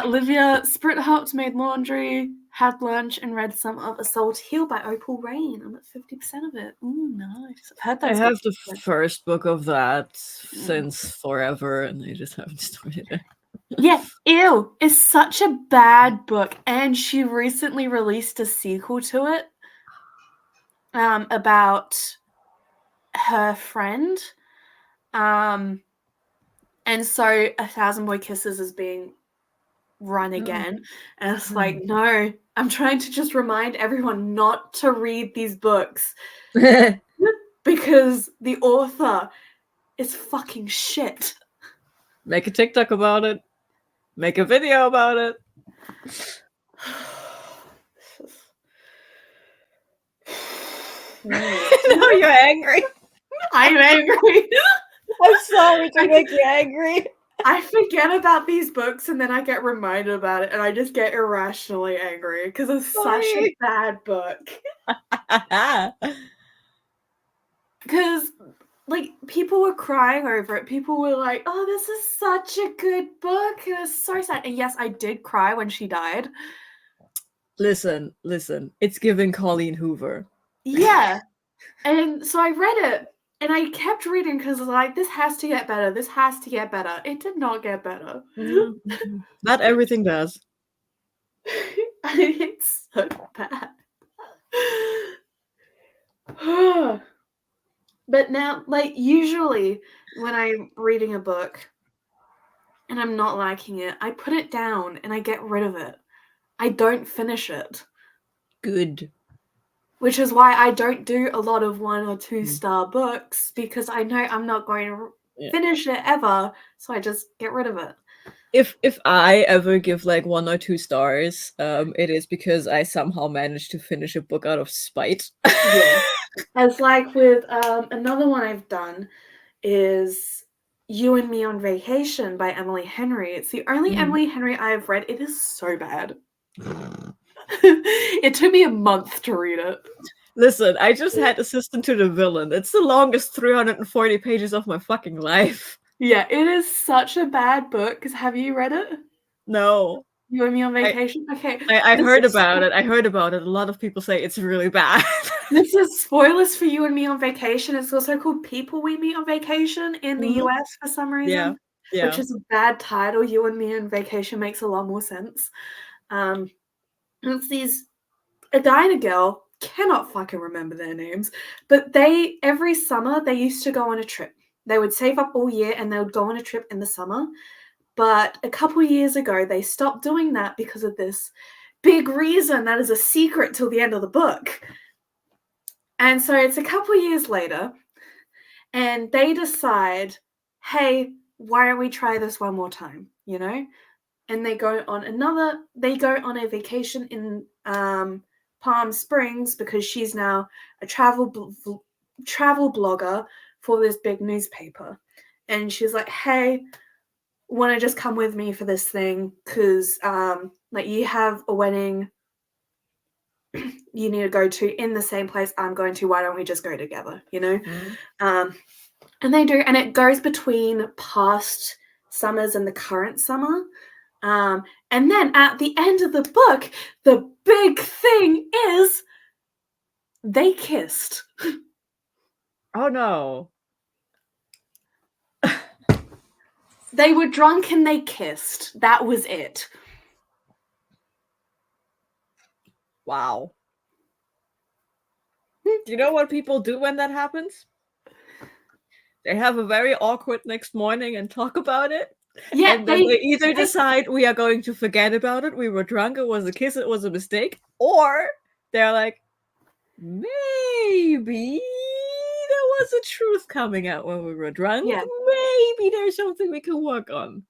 Livia Sprithout made laundry, had lunch, and read some of A Soul to Heal by Opal Rain. I'm at 50% of it. Ooh, nice. I have the first book of that since forever, and I just haven't started it. Yeah, ew. It's such a bad book, and she recently released a sequel to it about her friend. And so 1,000 Boy Kisses is being run again. And it's like, no, I'm trying to just remind everyone not to read these books because the author is fucking shit. Make a TikTok about it. Make a video about it. No, you're angry. I'm angry. I'm sorry to make you angry. I forget about these books and then I get reminded about it and I just get irrationally angry because it's such a bad book. Because, like, people were crying over it. People were like, oh, this is such a good book. It was so sad. And yes, I did cry when she died. Listen. It's giving Colleen Hoover. Yeah. And so I read it. And I kept reading because I was like, this has to get better. This has to get better. It did not get better. Not everything does. It's so bad. But now, like, usually when I'm reading a book and I'm not liking it, I put it down and I get rid of it. I don't finish it. Good. Which is why I don't do a lot of 1 or 2 star books, because I know I'm not going to finish it ever, so I just get rid of it. If I ever give like 1 or 2 stars, it is because I somehow managed to finish a book out of spite. Yeah. As like with another one I've done is You and Me on Vacation by Emily Henry. It's the only Emily Henry I have read. It is so bad. It took me a month to read it. Listen, I just had Assistant to the Villain. It's the longest 340 pages of my fucking life. Yeah, it is such a bad book. Because have you read it? No. You and Me on Vacation? Okay. I heard about it. I heard about it. A lot of people say it's really bad. This is spoilers for You and Me on Vacation. It's also called People We Meet on Vacation in the US for some reason. Yeah. Which is a bad title. You and Me on Vacation makes a lot more sense. It's a guy and a girl, cannot fucking remember their names, but they every summer they used to go on a trip. They would save up all year and they would go on a trip in the summer. But a couple years ago, they stopped doing that because of this big reason that is a secret till the end of the book. And so it's a couple years later, and they decide, hey, why don't we try this one more time, you know? And they go on a vacation in Palm Springs because she's now a travel blogger for this big newspaper. And she's like, hey, want to just come with me for this thing? Because like you have a wedding you need to go to in the same place I'm going to. Why don't we just go together, you know? And they do. And it goes between past summers and the current summer. And then at the end of the book, the big thing is they kissed. Oh no. They were drunk and they kissed. That was it. Wow. Do you know what people do when that happens? They have a very awkward next morning and talk about it. Yeah, and then they either decide we are going to forget about it, we were drunk, it was a kiss, it was a mistake, or they're like, maybe there was a truth coming out when we were drunk. Yeah. Maybe there's something we can work on.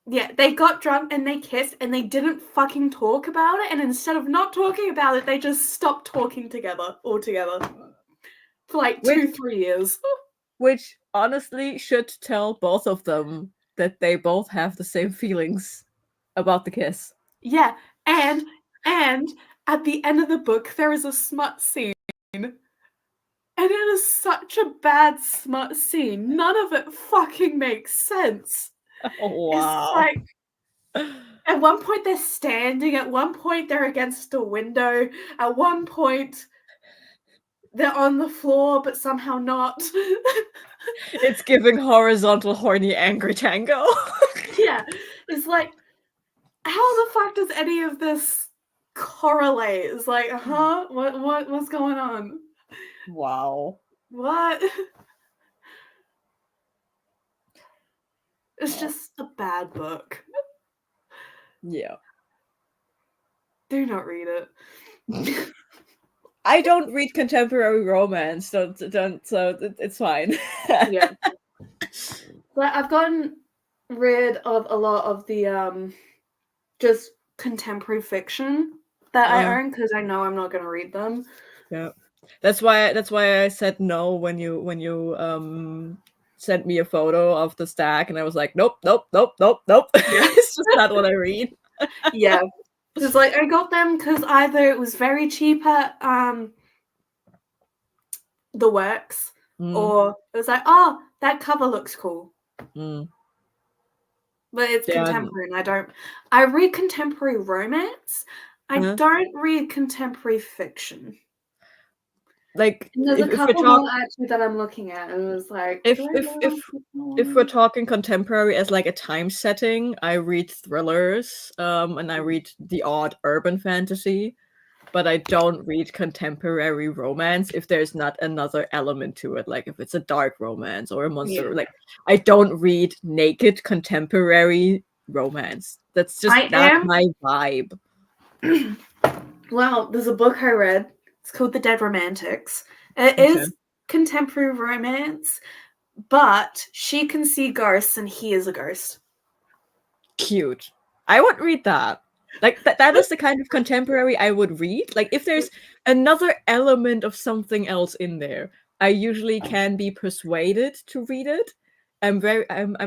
Yeah, they got drunk and they kissed and they didn't fucking talk about it. And instead of not talking about it, they just stopped talking together altogether for like 2-3 years. Which honestly should tell both of them that they both have the same feelings about the kiss. Yeah, and at the end of the book, there is a smut scene. And it is such a bad smut scene. None of it fucking makes sense. Oh, wow. It's like, at one point they're standing, at one point they're against a window, at one point they're on the floor, but somehow not. It's giving horizontal, horny, angry tango. Yeah, it's like, how the fuck does any of this correlate? It's like, what's going on? Wow. What? It's just a bad book. Yeah. Do not read it. I don't read contemporary romance, so it's fine. Yeah. But I've gotten rid of a lot of the just contemporary fiction that I own because I know I'm not going to read them. Yeah. That's why I said no when you sent me a photo of the stack, and I was like, nope. It's just not what I read. Yeah. It's like I got them because either it was very cheap at the Works, or it was like, oh, that cover looks cool. But it's contemporary, and I read contemporary romance. I don't read contemporary fiction. Like, there's a couple more actually that I'm looking at, and it was like, if we're talking contemporary as like a time setting, I read thrillers, and I read the odd urban fantasy, but I don't read contemporary romance if there's not another element to it, like if it's a dark romance or a monster. Like, I don't read naked contemporary romance. That's just not my vibe. Well, there's a book I read. It's called The Dead Romantics. It is contemporary romance, but she can see ghosts and he is a ghost. cute. I would read that. Like that is the kind of contemporary I would read. Like if there's another element of something else in there, I usually can be persuaded to read it. I'm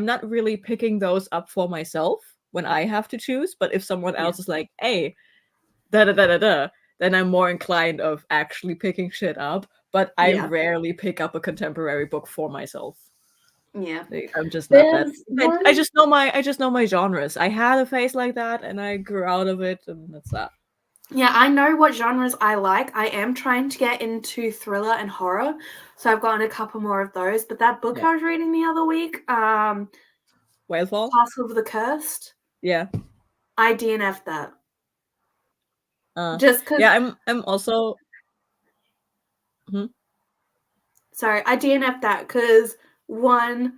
not really picking those up for myself when I have to choose, but if someone else is like, hey, da da da da da, then I'm more inclined of actually picking shit up. But I rarely pick up a contemporary book for myself. Yeah, I'm just not that. I just know my genres. I had a phase like that, and I grew out of it, and that's that. Yeah, I know what genres I like. I am trying to get into thriller and horror, so I've gotten a couple more of those. But that book I was reading the other week, Whalefall, Castle of the Cursed. Yeah, I DNF'd that. Just because. Yeah, I'm also. Sorry, I DNF'd that because one,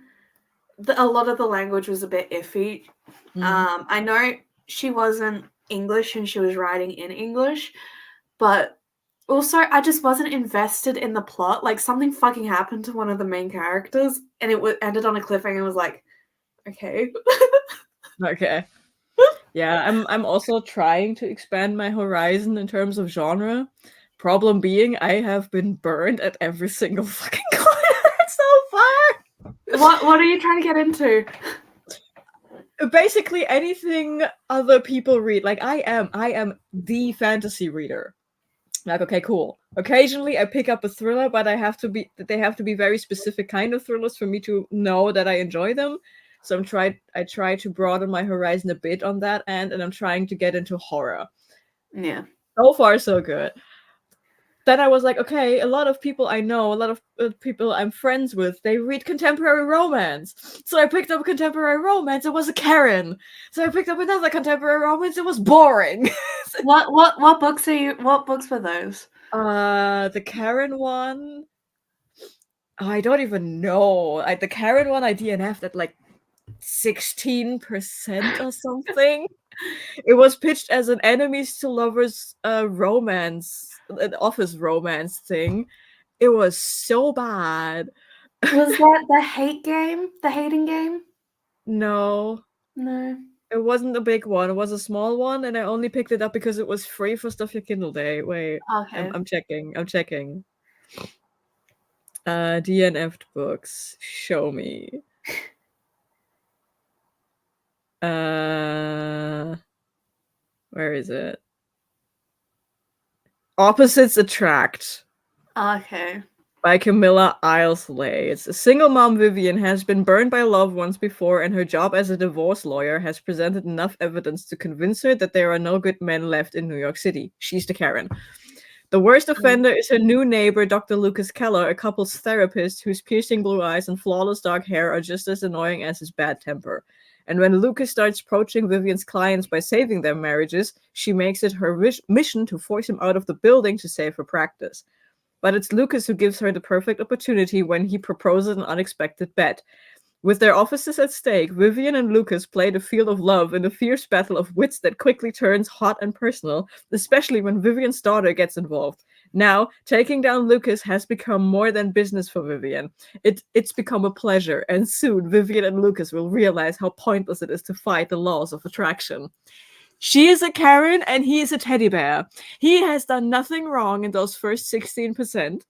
a lot of the language was a bit iffy. I know she wasn't English and she was writing in English, but also I just wasn't invested in the plot. Like something fucking happened to one of the main characters, and it ended on a cliffhanger. And was like, okay, okay, yeah. I'm also trying to expand my horizon in terms of genre. Problem being, I have been burned at every single fucking corner so far. What are you trying to get into? Basically anything other people read. Like I am the fantasy reader. Like, okay, cool. Occasionally I pick up a thriller, but they have to be very specific kind of thrillers for me to know that I enjoy them. So I try to broaden my horizon a bit on that end, and I'm trying to get into horror. Yeah. So far, so good. Then I was like, okay, a lot of people I know, a lot of people I'm friends with, they read contemporary romance. So I picked up a contemporary romance. It was a Karen. So I picked up another contemporary romance. It was boring. What books are you? What books were those? The Karen one. I don't even know. The Karen one I DNF'd at like 16% or something. It was pitched as an enemies to lovers romance, an office romance thing. It was so bad. Was that the hate game? The hating game? No. It wasn't a big one. It was a small one, and I only picked it up because it was free for Stuff Your Kindle Day. Wait, okay. I'm checking. DNF'd books. Show me. Where is it? Opposites Attract. Okay. By Camilla Ilesley. It's a single mom. Vivian has been burned by loved ones before, and her job as a divorce lawyer has presented enough evidence to convince her that there are no good men left in New York City. She's the Karen. The worst offender is her new neighbor, Dr. Lucas Keller, a couple's therapist whose piercing blue eyes and flawless dark hair are just as annoying as his bad temper. And when Lucas starts poaching Vivian's clients by saving their marriages, she makes it her mission to force him out of the building to save her practice. But it's Lucas who gives her the perfect opportunity when he proposes an unexpected bet. With their offices at stake, Vivian and Lucas play the field of love in a fierce battle of wits that quickly turns hot and personal, especially when Vivian's daughter gets involved. Now, taking down Lucas has become more than business for Vivian. It's become a pleasure, and soon Vivian and Lucas will realize how pointless it is to fight the laws of attraction. She is a Karen and he is a teddy bear. He has done nothing wrong in those first 16%.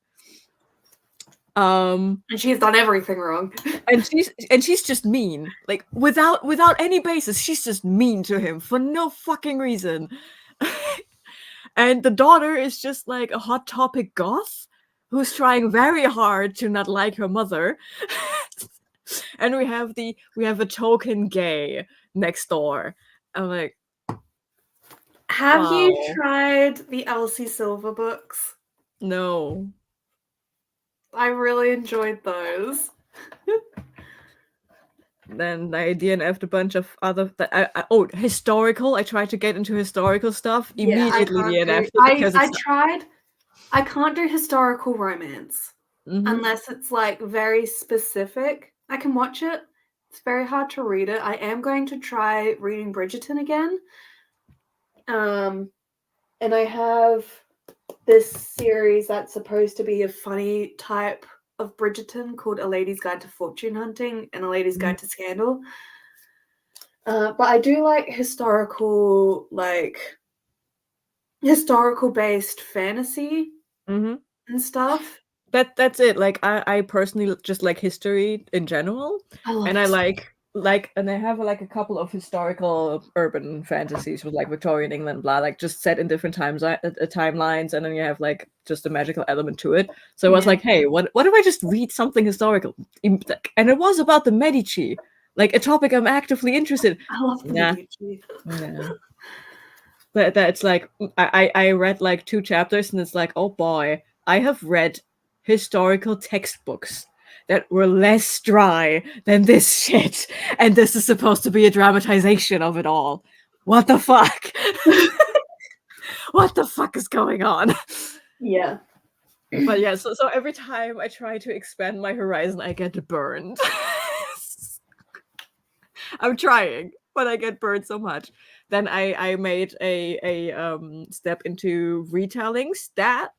And she's done everything wrong. and she's just mean. Like without any basis, she's just mean to him for no fucking reason. And the daughter is just like a Hot Topic goth who's trying very hard to not like her mother. And we have a token gay next door. I'm like, have you tried the Elsie Silver books? No. I really enjoyed those. Then I DNF'd a bunch of other historical. I tried to get into historical stuff. Immediately DNF'd because I tried. I can't do historical romance unless it's like very specific. I can watch it. It's very hard to read it. I am going to try reading Bridgerton again. And I have this series that's supposed to be a funny type of Bridgerton called A Lady's Guide to Fortune Hunting and A Lady's Guide to Scandal. But I do like historical-based fantasy and stuff. That's it. Like I personally just like history in general, and I like and I have like a couple of historical urban fantasies with like Victorian England, blah, like just set in different timelines, and then you have like just a magical element to it. So I was like, hey, what if I just read something historical? And it was about the Medici, like a topic I'm actively interested. I love the Medici. Yeah. But that's like I read like 2 chapters, and it's like, oh boy, I have read historical textbooks that were less dry than this shit, and this is supposed to be a dramatization of it all. What the fuck? What the fuck is going on? Yeah. But yeah, so every time I try to expand my horizon, I get burned. I'm trying, but I get burned so much. Then I made a step into retellings that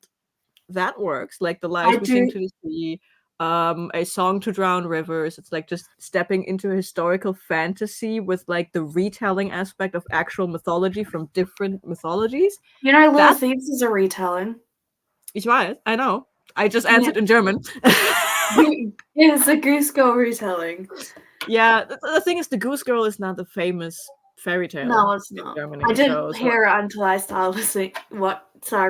works, like The Lies We Sing to the Sea, A Song to Drown Rivers. It's like just stepping into a historical fantasy with like the retelling aspect of actual mythology from different mythologies. You know, Little Thieves is a retelling. Ich weiß, I know. I just answered in German. It's a Goose Girl retelling. Yeah, the thing is, the Goose Girl is not the famous fairy tale. No, it's not. Germany, I didn't hear it until I started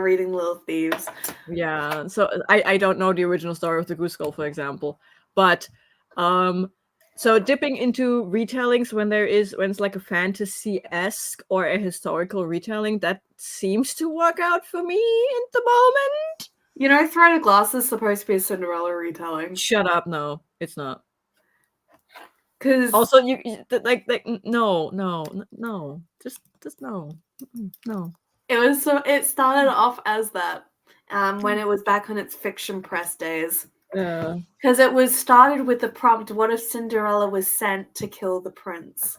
reading Little Thieves. Yeah, so I don't know the original story of the Goose Girl, for example, but so dipping into retellings when it's like a fantasy-esque or a historical retelling, that seems to work out for me at the moment. You know, Throne of Glass is supposed to be a Cinderella retelling. Shut up! No, it's not. Because also you like no, just no. It started off as that when it was back on its fiction press days. Because it was started with the prompt, what if Cinderella was sent to kill the prince?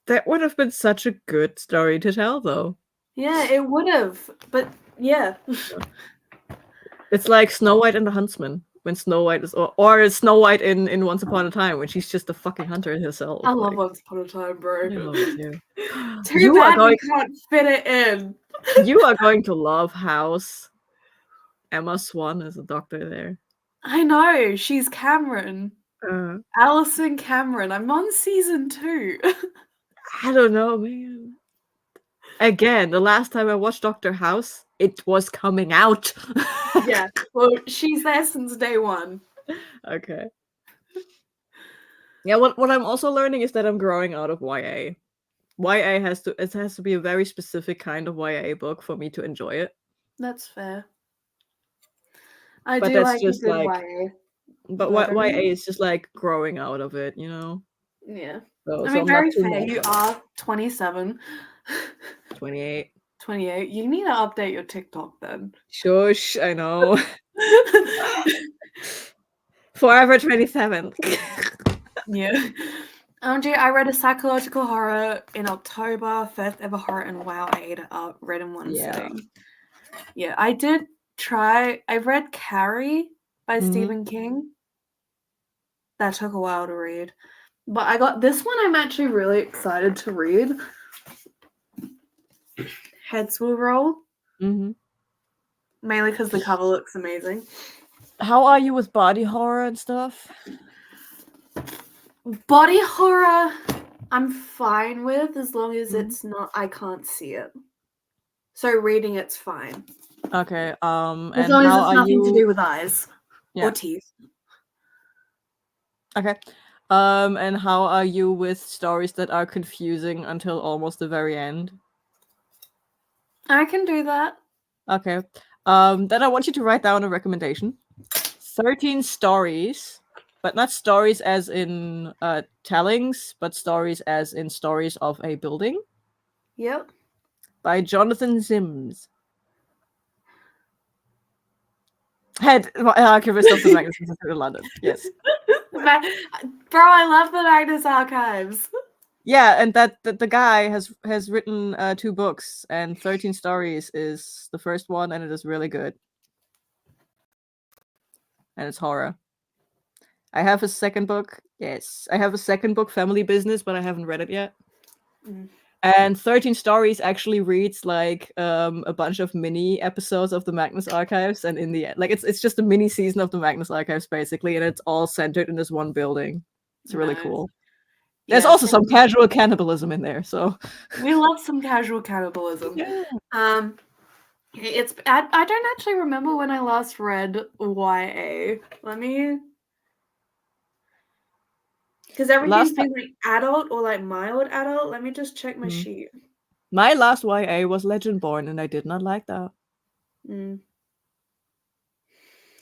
That would have been such a good story to tell, though. Yeah, it would have, but yeah. It's like Snow White and the Huntsman, when Snow White is, or Snow White in Once Upon a Time, when she's just a fucking hunter herself. I love Once Upon a Time, bro. I love it too. Too bad we can't fit it in. You are going to love House. Emma Swan is a doctor there. I know, she's Cameron. Alison Cameron. I'm on season 2. I don't know, man. Again, the last time I watched Dr. House, it was coming out. Yeah, well, she's there since day 1. Okay. Yeah, what I'm also learning is that I'm growing out of YA. YA has to be a very specific kind of YA book for me to enjoy it. That's fair. But do like a good YA. But YA is just like growing out of it, you know? Yeah. I mean, very fair. You are 27. 28. 28. You need to update your TikTok then. Shush, I know. Forever 27. Yeah. I read a psychological horror in October, first ever horror, and wow, I ate it up, read in one sitting. Yeah, I did try. I read Carrie by Stephen King. That took a while to read. But I got this one I'm actually really excited to read. Heads Will Roll. Mainly because the cover looks amazing. How are you with body horror and stuff? Body horror, I'm fine with as long as it's not, I can't see it. So reading it's fine. Okay. As long as it's nothing to do with eyes or teeth. Okay. And how are you with stories that are confusing until almost the very end? I can do that. Okay. Then I want you to write down a recommendation. 13 stories, but not stories as in tellings, but stories as in stories of a building. Yep. By Jonathan Sims. Head Archivist of the Magnus Institute in London. Yes. Bro, I love the Magnus Archives. Yeah, and that the guy has written 2 books, and 13 Stories is the first one, and it is really good. And it's horror. I have a second book. Yes, I have a second book, Family Business, but I haven't read it yet. And 13 Stories actually reads like a bunch of mini episodes of the Magnus Archives, and in the end, like it's just a mini season of the Magnus Archives basically, and it's all centered in this one building. It's really cool. There's also some casual cannibalism in there, so we love some casual cannibalism. Yeah. I don't actually remember when I last read YA. Let me, because everything's been like adult or like mild adult. Let me just check my sheet. My last YA was Legendborn, and I did not like that.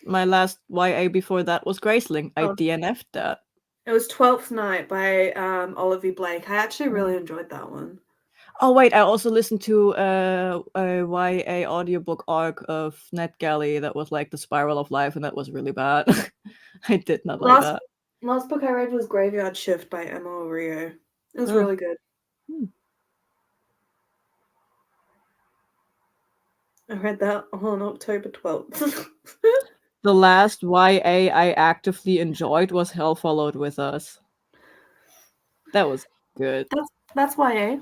My last YA before that was Graceling. I DNF'd that. It was 12th Night by Olivia Blake. I actually really enjoyed that one. Oh wait, I also listened to a YA audiobook arc of NetGalley that was like The Spiral of Life, and that was really bad. I did not like that. Last book I read was Graveyard Shift by Emma Rio. It was really good. I read that on October 12th. The last YA I actively enjoyed was Hell Followed With Us. That was good. That's YA?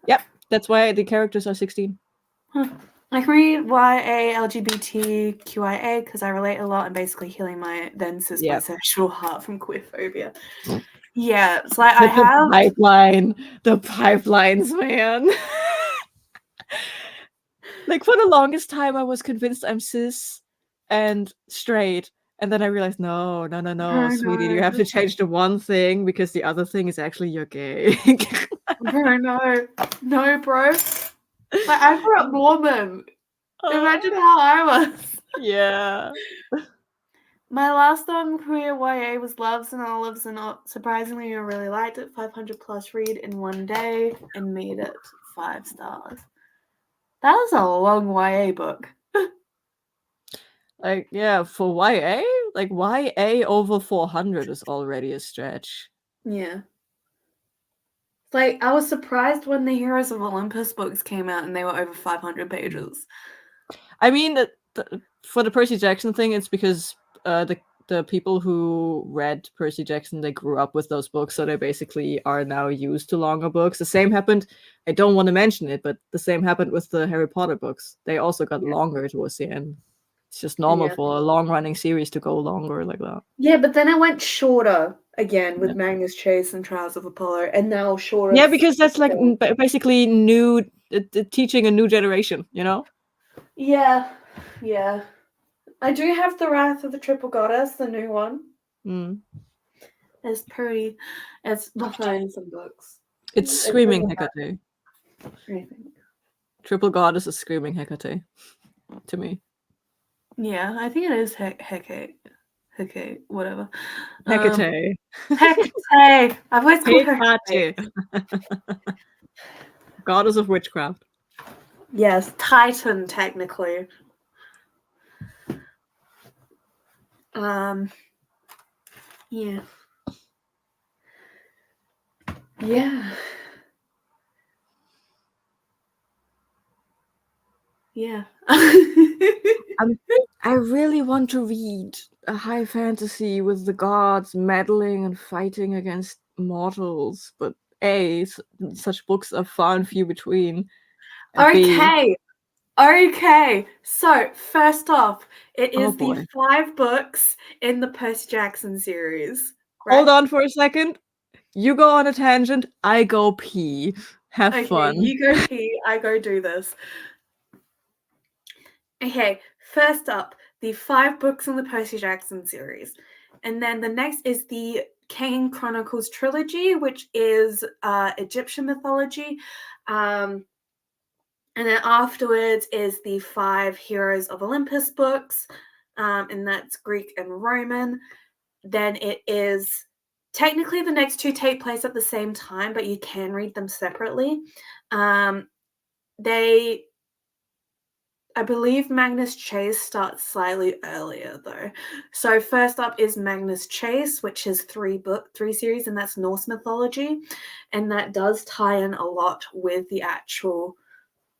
Yep, that's why the characters are 16. Huh. I read YA LGBTQIA because I relate a lot and basically healing my then cis bisexual heart from queerphobia. Yeah, it's like I have the pipelines, man. Like for the longest time, I was convinced I'm cis and straight, and then I realized, no, sweetie, you have to change the one thing because the other thing is actually you're gay. Bro, no, bro. Like I grew up Mormon. Imagine how I was. Yeah. My last queer YA was Loves and Olives, and surprisingly, I really liked it. 500+ read in one day and made it 5 stars. That was a long YA book. Like, yeah, for YA, like YA over 400 is already a stretch. Yeah. Like, I was surprised when the Heroes of Olympus books came out and they were over 500 pages. I mean, for the Percy Jackson thing, it's because the people who read Percy Jackson, they grew up with those books, so they basically are now used to longer books. The same happened, I don't want to mention it, but the same happened with the Harry Potter books. They also got longer towards the end. It's just normal for a long-running series to go longer like that. Yeah, but then it went shorter again with Magnus Chase and Trials of Apollo, and now shorter. Yeah, because that's like basically new teaching a new generation, you know? Yeah. I do have The Wrath of the Triple Goddess, the new one. It's pretty. It's behind some books. It's Screaming Hecate. Triple Goddess is Screaming Hecate to me. Yeah, I think it is Hecate, whatever. Hecate. Hecate. I've always called her Hecate. Goddess of witchcraft. Yes, Titan, technically. Yeah. Yeah. Yeah. I really want to read a high fantasy with the gods meddling and fighting against mortals, but A, such books are far and few between. Okay. So, first off, it is the 5 books in the Percy Jackson series. Right? Hold on for a second. You go on a tangent, I go pee. Have fun. You go pee, I go do this. Okay, first up, the 5 books in the Percy Jackson series. And then the next is the Kane Chronicles trilogy, which is Egyptian mythology. And then afterwards is the 5 Heroes of Olympus books, and that's Greek and Roman. Then it is technically the next 2 take place at the same time, but you can read them separately. I believe Magnus Chase starts slightly earlier though. So first up is Magnus Chase, which is 3 series, and that's Norse mythology, and that does tie in a lot with the actual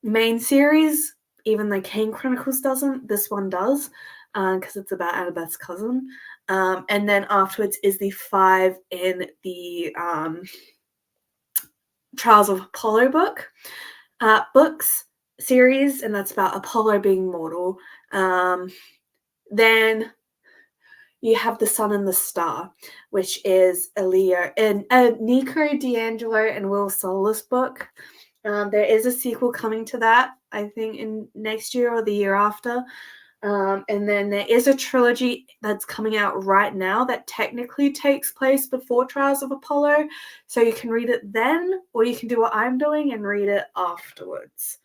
main series. Even though Kane Chronicles doesn't, this one does, because it's about Annabeth's cousin. And then afterwards is the 5 in the Trials of Apollo books series, and that's about Apollo being mortal. Then you have The Sun and the Star, which is a Nico D'Angelo and Will Solis book. There is a sequel coming to that, I think, in next year or the year after. And then there is a trilogy that's coming out right now that technically takes place before Trials of Apollo. So you can read it then, or you can do what I'm doing and read it afterwards.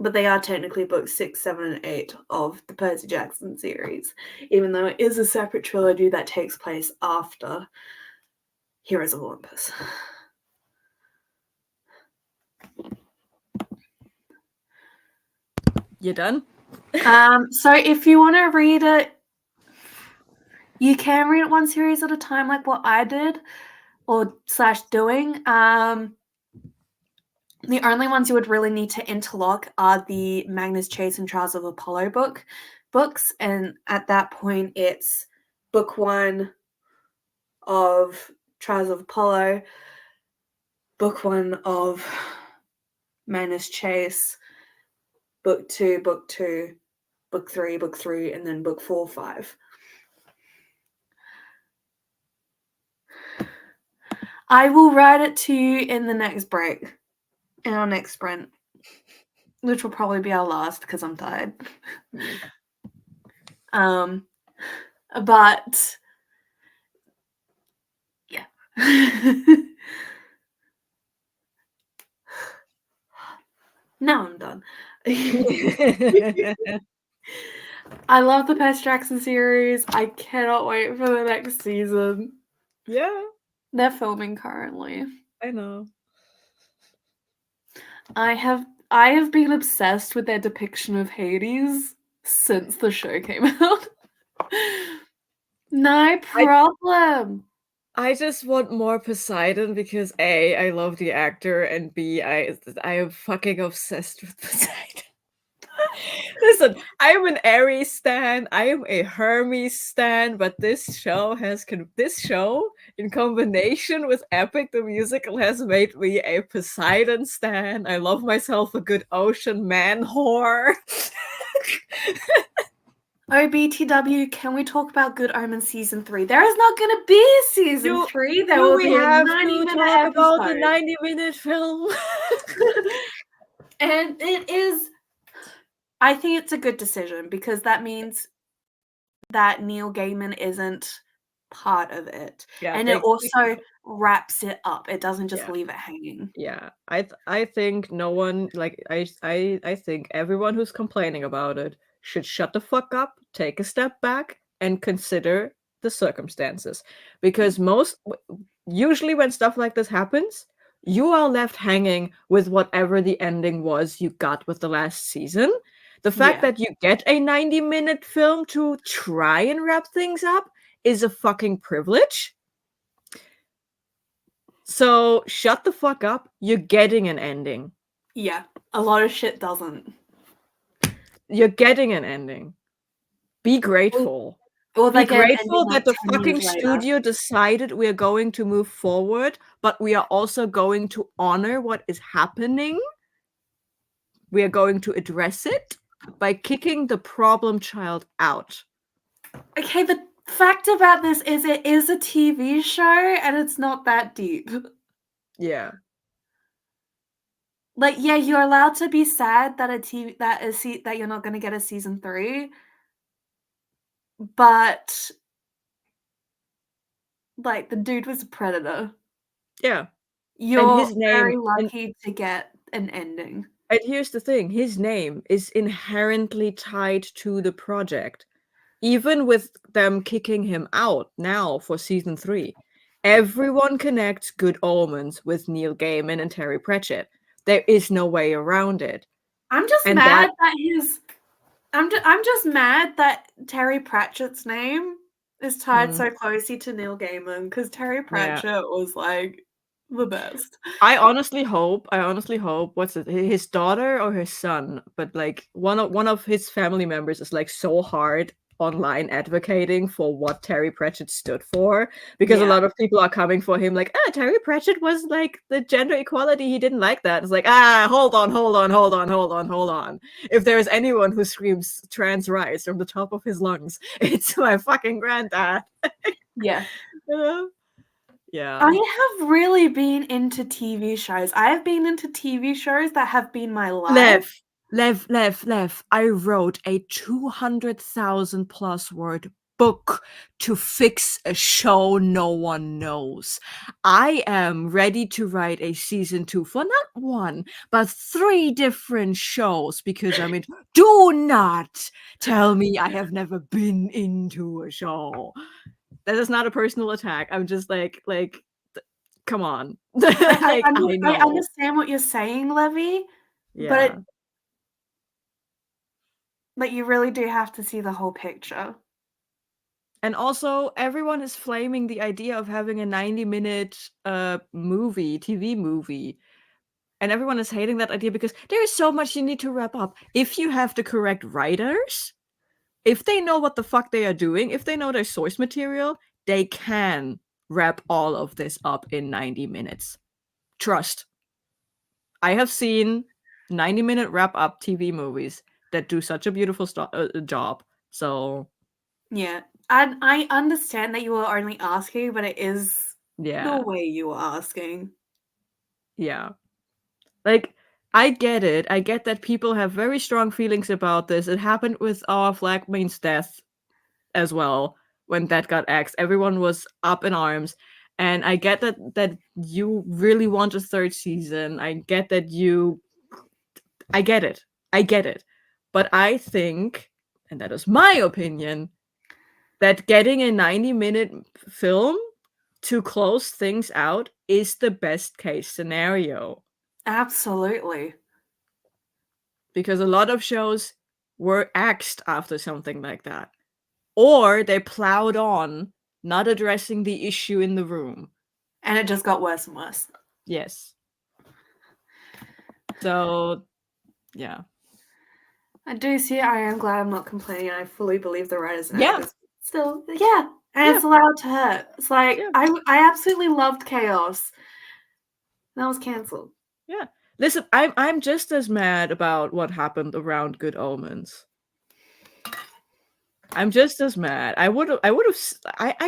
But they are technically books 6, 7, and 8 of the Percy Jackson series, even though it is a separate trilogy that takes place after Heroes of Olympus. You done? So if you want to read it, you can read it one series at a time, like what I did, or / doing. The only ones you would really need to interlock are the Magnus Chase and Trials of Apollo books, and at that point it's book 1 of Trials of Apollo, book 1 of Magnus Chase, book 2, book 3, and then book 4, 5. I will write it to you in the next break. In our next sprint, which will probably be our last because I'm tired. But yeah. Now I'm done. I love the Percy Jackson series. I cannot wait for the next season. Yeah. They're filming currently. I know. I have been obsessed with their depiction of Hades since the show came out. No problem. I just want more Poseidon because A, I love the actor, and B, I am fucking obsessed with Poseidon. Listen, I am an Ares stan, I am a Hermes stan, but this show in combination with Epic the Musical has made me a Poseidon stan. I love myself a good ocean man whore. OBTW, can we talk about Good Omens season 3? There is not going to be a season 3. There will be a 90-minute episode. About the 90-minute film. And it is, I think it's a good decision because that means that Neil Gaiman isn't part of it. Yeah, and it also wraps it up. It doesn't just leave it hanging. Yeah, I think no one, like, I think everyone who's complaining about it should shut the fuck up, take a step back, and consider the circumstances. Because usually when stuff like this happens, you are left hanging with whatever the ending was you got with the last season. The fact that you get a 90-minute film to try and wrap things up is a fucking privilege. So shut the fuck up. You're getting an ending. Yeah, a lot of shit doesn't. You're getting an ending. Be grateful. Be grateful that the fucking studio decided we are going to move forward, but we are also going to honor what is happening. We are going to address it by kicking the problem child out. Okay, the fact about this is it is a TV show and it's not that deep. Yeah. Like, yeah, you're allowed to be sad that that you're not going to get a season 3, but like the dude was a predator. Yeah. You're very lucky to get an ending. And here's the thing, his name is inherently tied to the project. Even with them kicking him out now for season 3, everyone connects Good Omens with Neil Gaiman and Terry Pratchett. There is no way around it. I'm just mad I'm just mad that Terry Pratchett's name is tied so closely to Neil Gaiman because Terry Pratchett was like the best. I honestly hope what's it, his daughter or his son, but like one of his family members is like so hard online advocating for what Terry Pratchett stood for, because a lot of people are coming for him like, Terry Pratchett was like the gender equality, he didn't like that. It's like, hold on. If there's anyone who screams trans rights from the top of his lungs, it's my fucking granddad. Yeah. Yeah. I have really been into TV shows. I have been into TV shows that have been my life. Lev, I wrote a 200,000 plus word book to fix a show no one knows. I am ready to write a season 2 for not 1, but 3 different shows, because I mean, do not tell me I have never been into a show. That is not a personal attack. I'm just like, come on. I understand what you're saying, Levy. Yeah. But you really do have to see the whole picture. And also, everyone is flaming the idea of having a 90-minute TV movie. And everyone is hating that idea because there is so much you need to wrap up. If you have the correct writers, if they know what the fuck they are doing, if they know their source material, they can wrap all of this up in 90 minutes. Trust. I have seen 90-minute wrap-up TV movies that do such a beautiful job. So yeah, I understand that you were only asking, but it is the way you were asking. Yeah, like, I get it. I get that people have very strong feelings about this. It happened with our Flagmane's death as well. When that got axed, everyone was up in arms. And I get that you really want a 3rd season. I get it. But I think, and that is my opinion, that getting a 90-minute film to close things out is the best case scenario. Absolutely. Because a lot of shows were axed after something like that. Or they plowed on, not addressing the issue in the room. And it just got worse and worse. Yes. So, yeah. I am glad I'm not complaining. I fully believe the writers and actors. Still, and it's allowed to hurt. It's like, I absolutely loved Chaos. That was cancelled. Yeah. Listen, I'm just as mad about what happened around Good Omens. I'm just as mad. I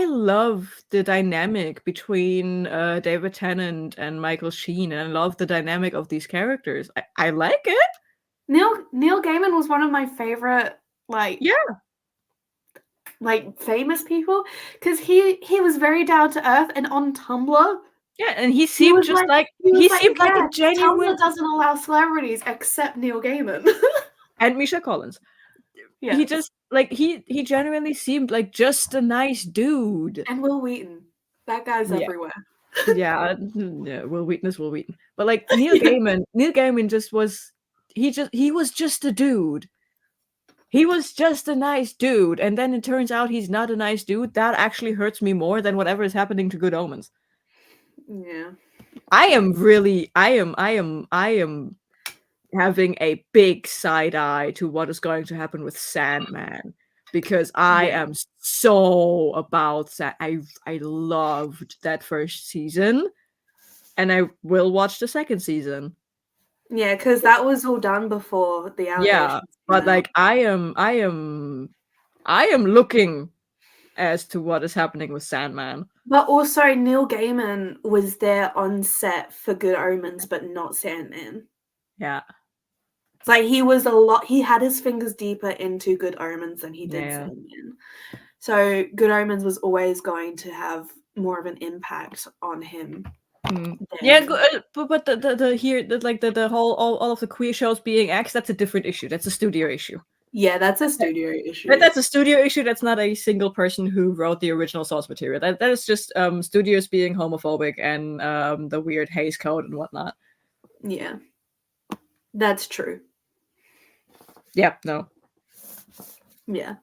love the dynamic between David Tennant and Michael Sheen, and I love the dynamic of these characters. I like it. Neil Gaiman was one of my favorite, famous people, because he was very down to earth and on Tumblr. Yeah, and he seemed just like a genuine. Tumblr doesn't allow celebrities except Neil Gaiman and Misha Collins. Yeah. He just he genuinely seemed like just a nice dude. And Will Wheaton, that guy's everywhere. Yeah, Will Wheaton is Will Wheaton, but like Neil Gaiman just was. He was just a dude. He was just a nice dude, and then it turns out he's not a nice dude. That actually hurts me more than whatever is happening to Good Omens. Yeah. I am having a big side eye to what is going to happen with Sandman, because I am so about that. I loved that 1st season, and I will watch the 2nd season. Yeah, because that was all done before the allegations. Yeah, but like I am looking as to what is happening with Sandman. But also, Neil Gaiman was there on set for Good Omens, but not Sandman. Yeah. It's like he had his fingers deeper into Good Omens than he did Sandman. So Good Omens was always going to have more of an impact on him. Yeah, but the whole all of the queer shows being axed, that's a different issue. That's a studio issue. Yeah, that's a studio issue. That's a studio issue. That's not a single person who wrote the original source material. That is just studios being homophobic and the weird Hays Code and whatnot. Yeah, that's true. Yep. No. Yeah.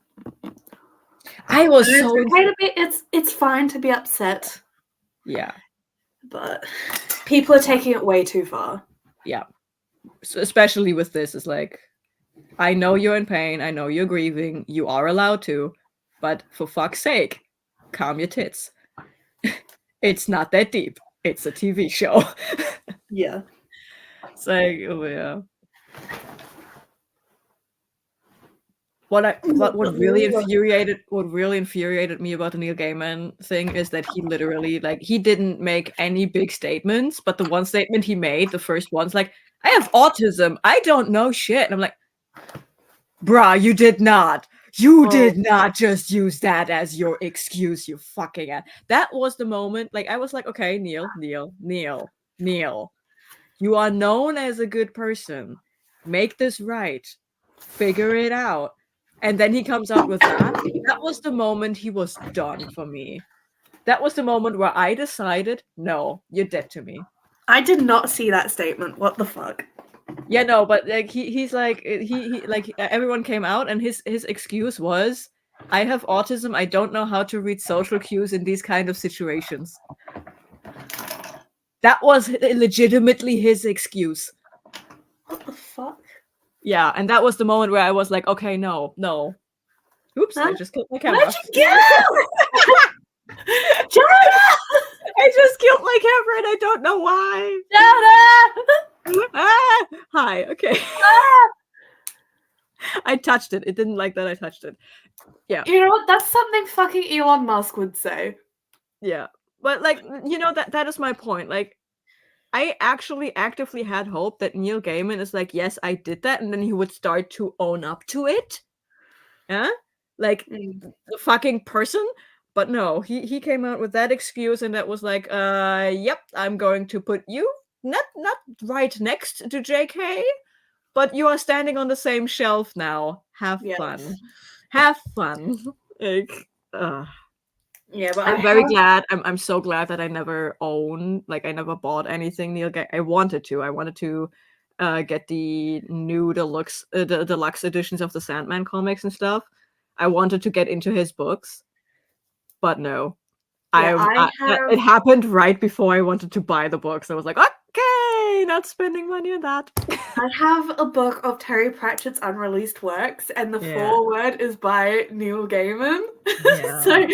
I was it's fine to be upset. Yeah. But people are taking it way too far. Yeah. So especially with this, it's like, I know you're in pain. I know you're grieving. You are allowed to. But for fuck's sake, calm your tits. It's not that deep. It's a TV show. Yeah. It's like, oh yeah. What really infuriated me about the Neil Gaiman thing is that he literally, like, he didn't make any big statements, but the one statement he made, the first one's like, I have autism. I don't know shit. And I'm like, bruh, you did not. You did not just use that as your excuse, you fucking ass. That was the moment, like, I was like, okay, Neil. You are known as a good person. Make this right. Figure it out. And then he comes out with that. That was the moment he was done for me. That was the moment where I decided, no, you're dead to me. I did not see that statement. What the fuck? Yeah, no, but like he's like he like everyone came out and his excuse was, I have autism. I don't know how to read social cues in these kind of situations. That was legitimately his excuse. What the fuck? Yeah, and that was the moment where I was like, okay, no. Oops, I just killed my camera. Where'd you go? Jonah! I just killed my camera and I don't know why. Jonah! Hi, okay. I touched it. It didn't like that I touched it. Yeah. You know what? That's something fucking Elon Musk would say. Yeah. But like, you know, that is my point. Like, I actually actively had hope that Neil Gaiman is like, yes, I did that, and then he would start to own up to it. Yeah? Like the fucking person. But no, he came out with that excuse, and that was like, yep, I'm going to put you not right next to JK, but you are standing on the same shelf now. Have fun. Have fun. Like, yeah, but I'm very glad. I'm so glad that I never owned, like, I never bought anything Neil Gaiman. I wanted to get the new deluxe editions of the Sandman comics and stuff. I wanted to get into his books, but no. It happened right before I wanted to buy the books. I was like, okay, not spending money on that. I have a book of Terry Pratchett's unreleased works, and the foreword is by Neil Gaiman. Yeah. So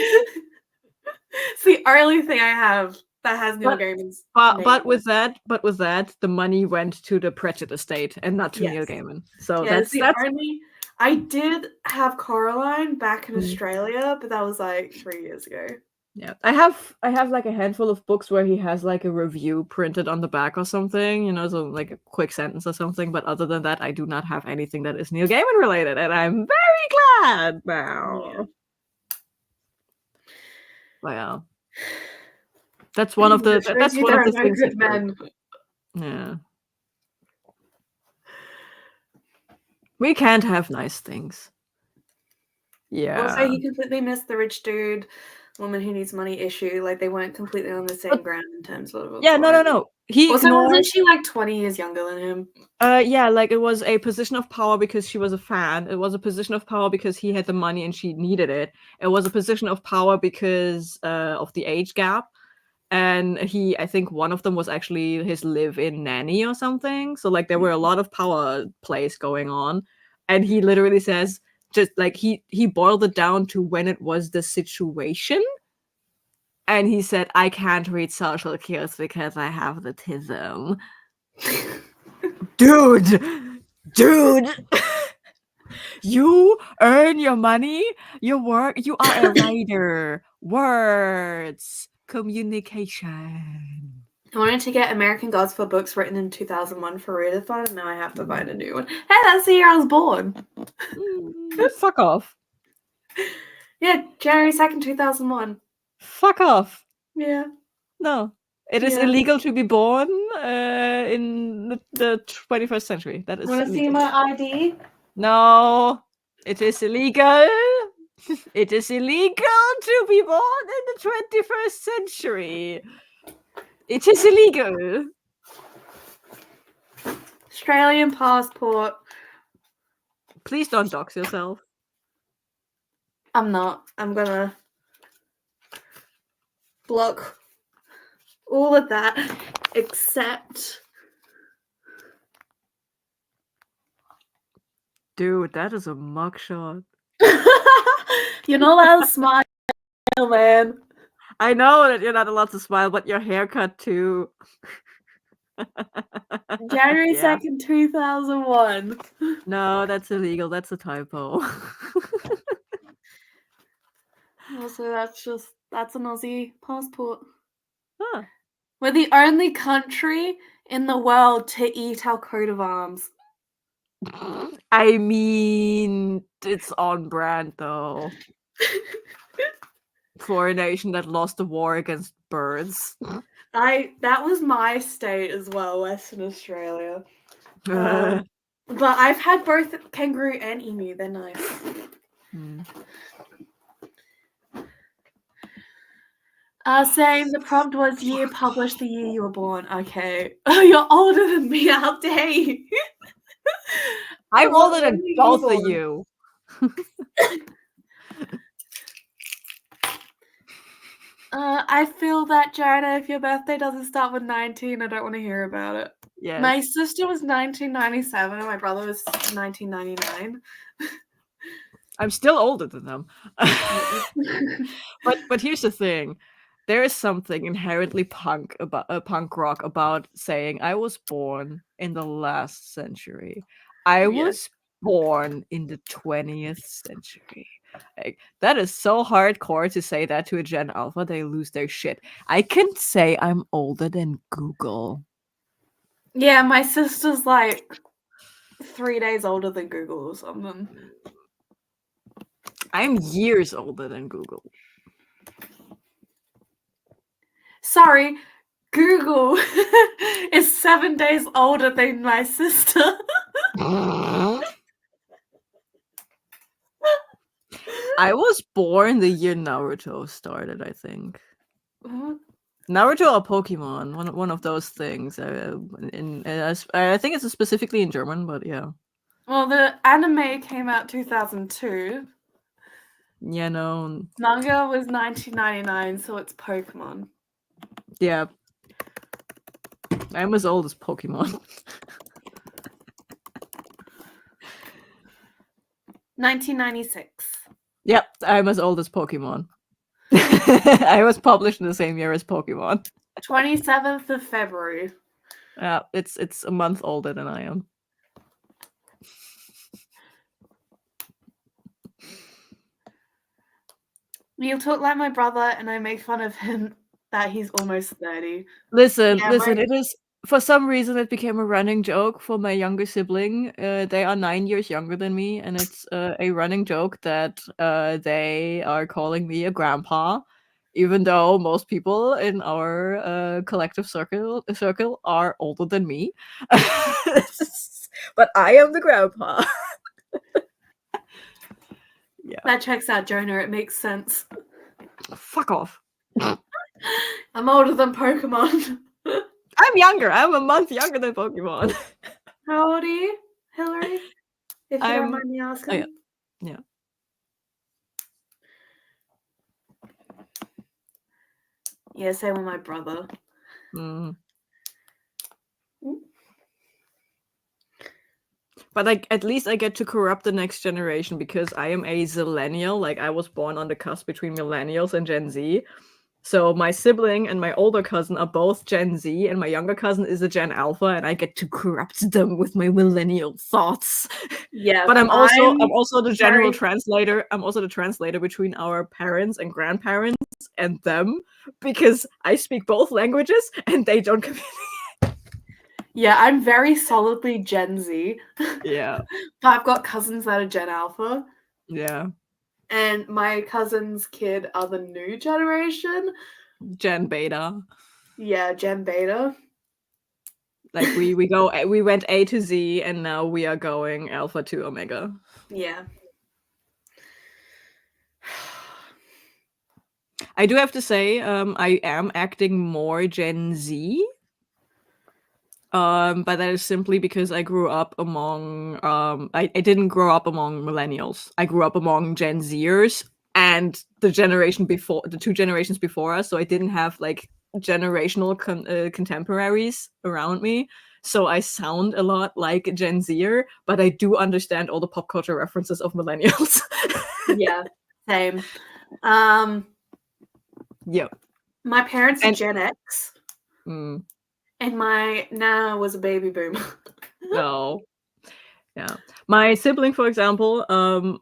it's the only thing I have that has Neil Gaiman's name. But with that, the money went to the Pratchett estate and not to Neil Gaiman. So that's only. I did have Coraline back in Australia, but that was like 3 years ago. Yeah, I have like a handful of books where he has like a review printed on the back or something, you know, so like a quick sentence or something. But other than that, I do not have anything that is Neil Gaiman related, and I'm very glad now. Yeah. Well, that's one of the things. Good men. Yeah, we can't have nice things. Yeah. Also, he completely missed the rich dude, woman who needs money issue. Like, they weren't completely on the same ground in terms of. Yeah, no. Wasn't she like 20 years younger than him? Yeah, like it was a position of power because she was a fan. It was a position of power because he had the money and she needed it. It was a position of power because of the age gap. And I think one of them was actually his live-in nanny or something. So like there were a lot of power plays going on. And he literally says, just like he boiled it down to when it was the situation. And he said, I can't read social cues because I have the tism. Dude, you earn your money, you work, you are a writer. Words, communication. I wanted to get American Gods for books written in 2001 for readathon, and now I have to find a new one. Hey, that's the year I was born. Fuck off. Yeah, January 2nd, 2001. Fuck off. Yeah. No. It is illegal to be born in the 21st century. That is. Want to see my ID? No. It is illegal. It is illegal to be born in the 21st century. It is illegal. Australian passport. Please don't dox yourself. I'm not. I'm gonna block all of that except. Dude, that is a mugshot. You're not allowed to smile, man. I know that you're not allowed to smile, but your haircut too. January 2nd, 2001. No, that's illegal. That's a typo. Also, that's an Aussie passport. Huh. We're the only country in the world to eat our coat of arms. I mean, it's on brand though. For a nation that lost the war against birds. That was my state as well, Western Australia. But I've had both kangaroo and emu. They're nice. Saying the prompt was year published the year you were born. Okay. Oh, you're older than me. How dare you? I'm older than both of you. I feel that, Joanna, if your birthday doesn't start with 19, I don't want to hear about it. Yes. My sister was 1997 and my brother was 1999. I'm still older than them. But here's the thing. There is something inherently punk rock about saying I was born in the last century. I was born in the 20th century. Like, that is so hardcore to say that to a Gen Alpha. They lose their shit. I can say I'm older than Google. Yeah, my sister's like 3 days older than Google or something. I'm years older than Google. Sorry, Google is 7 days older than my sister. I was born the year Naruto started, I think. Naruto or Pokemon, one of those things. I think it's specifically in German, but yeah. Well, the anime came out 2002. Yeah, no. Manga was 1999, so it's Pokemon. Yeah. I'm as old as Pokemon. 1996. Yep, I'm as old as Pokemon. I was published in the same year as Pokemon. 27th of February. Yeah, it's a month older than I am. You talk like my brother, and I make fun of him that he's almost 30. Listen, it is, for some reason, it became a running joke for my younger sibling. They are 9 years younger than me, and it's a running joke that they are calling me a grandpa, even though most people in our collective circle are older than me. But I am the grandpa. Yeah. That checks out, Jonah. It makes sense. Fuck off. I'm older than Pokemon. I'm younger. I'm a month younger than Pokemon. How old are you, Hillary? If you don't mind me asking. Oh, yeah. Yeah, same with my brother. But like, at least I get to corrupt the next generation because I am a zillennial. Like, I was born on the cusp between millennials and Gen Z. So my sibling and my older cousin are both Gen Z, and my younger cousin is a Gen Alpha, and I get to corrupt them with my millennial thoughts. Yeah, but I'm also the general translator. I'm also the translator between our parents and grandparents and them, because I speak both languages and they don't communicate. Yeah, I'm very solidly Gen Z. Yeah. But I've got cousins that are Gen Alpha. Yeah. And my cousin's kid are the new generation. Gen Beta. Yeah, Gen Beta. Like we went A to Z, and now we are going Alpha to Omega. Yeah. I do have to say, I am acting more Gen Z. But that is simply because I grew up among I didn't grow up among millennials. I grew up among Gen Zers and the 2 generations before us, so I didn't have like generational contemporaries around me, so I sound a lot like Gen Zer, but I do understand all the pop culture references of millennials. Yeah, same. Yep. My parents are Gen X. Mm. And my Nana was a baby boomer. No. Yeah. My sibling, for example,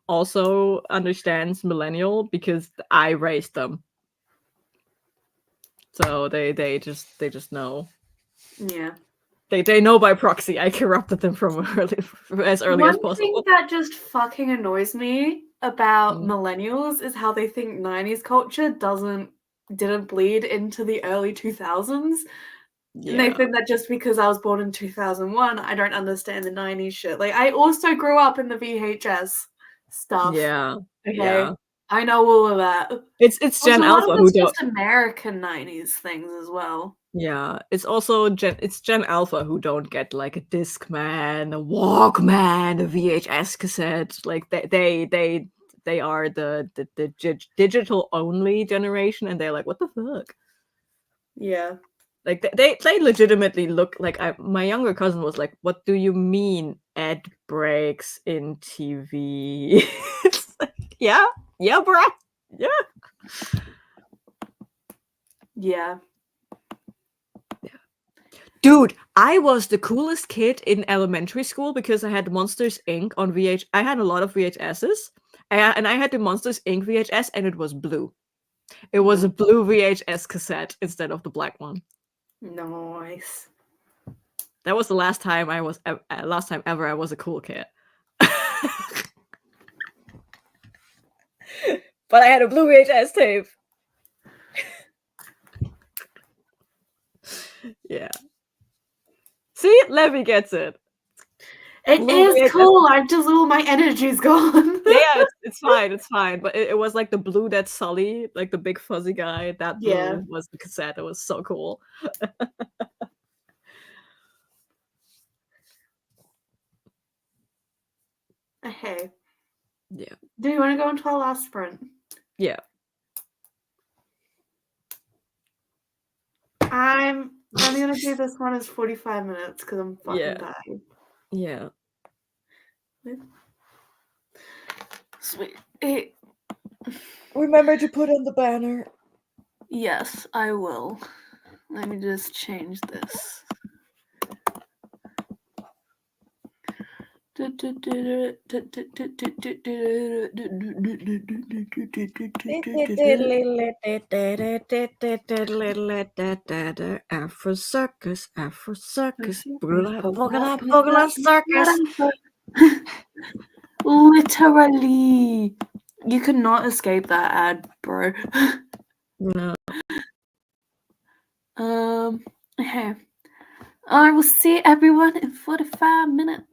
also understands millennial because I raised them. So they just know. Yeah. They know by proxy. I corrupted them from as early as possible. One thing that just fucking annoys me about millennials is how they think 90s culture didn't bleed into the early 2000s. Yeah. And they think that just because I was born in 2001, I don't understand the 90s shit. Like, I also grew up in the VHS stuff. Yeah. Okay. Yeah. I know all of that. It's Gen Alpha who just American 90s things as well. Yeah, it's also Gen Alpha who don't get like a Discman, a Walkman, a VHS cassette. Like they are the digital only generation, and they're like, what the fuck? Yeah. Like they legitimately look like my younger cousin was like, what do you mean ad breaks in TV? It's like, yeah, bruh. Yeah. Yeah. Dude, I was the coolest kid in elementary school because I had Monsters Inc. on VH. I had a lot of VHSs, and I had the Monsters Inc. VHS, and it was blue. It was a blue VHS cassette instead of the black one. Nice. That was the last time ever I was a cool kid. But I had a blue VHS tape. Yeah. See, Levy gets it. It is cool. I just all my energy's gone. Yeah, it's fine. But it was like the blue that Sully, like the big fuzzy guy, that blue was the cassette. It was so cool. Okay. Yeah. Do you want to go into our last sprint? Yeah. I'm only gonna do this one as 45 minutes because I'm fucking tired. Yeah. Sweet. Remember to put in the banner. Yes, I will. Let me just change this. Afro circus, Bogala circus. Literally, you could not escape that ad, bro. No. Okay. I will see everyone in 45 minutes.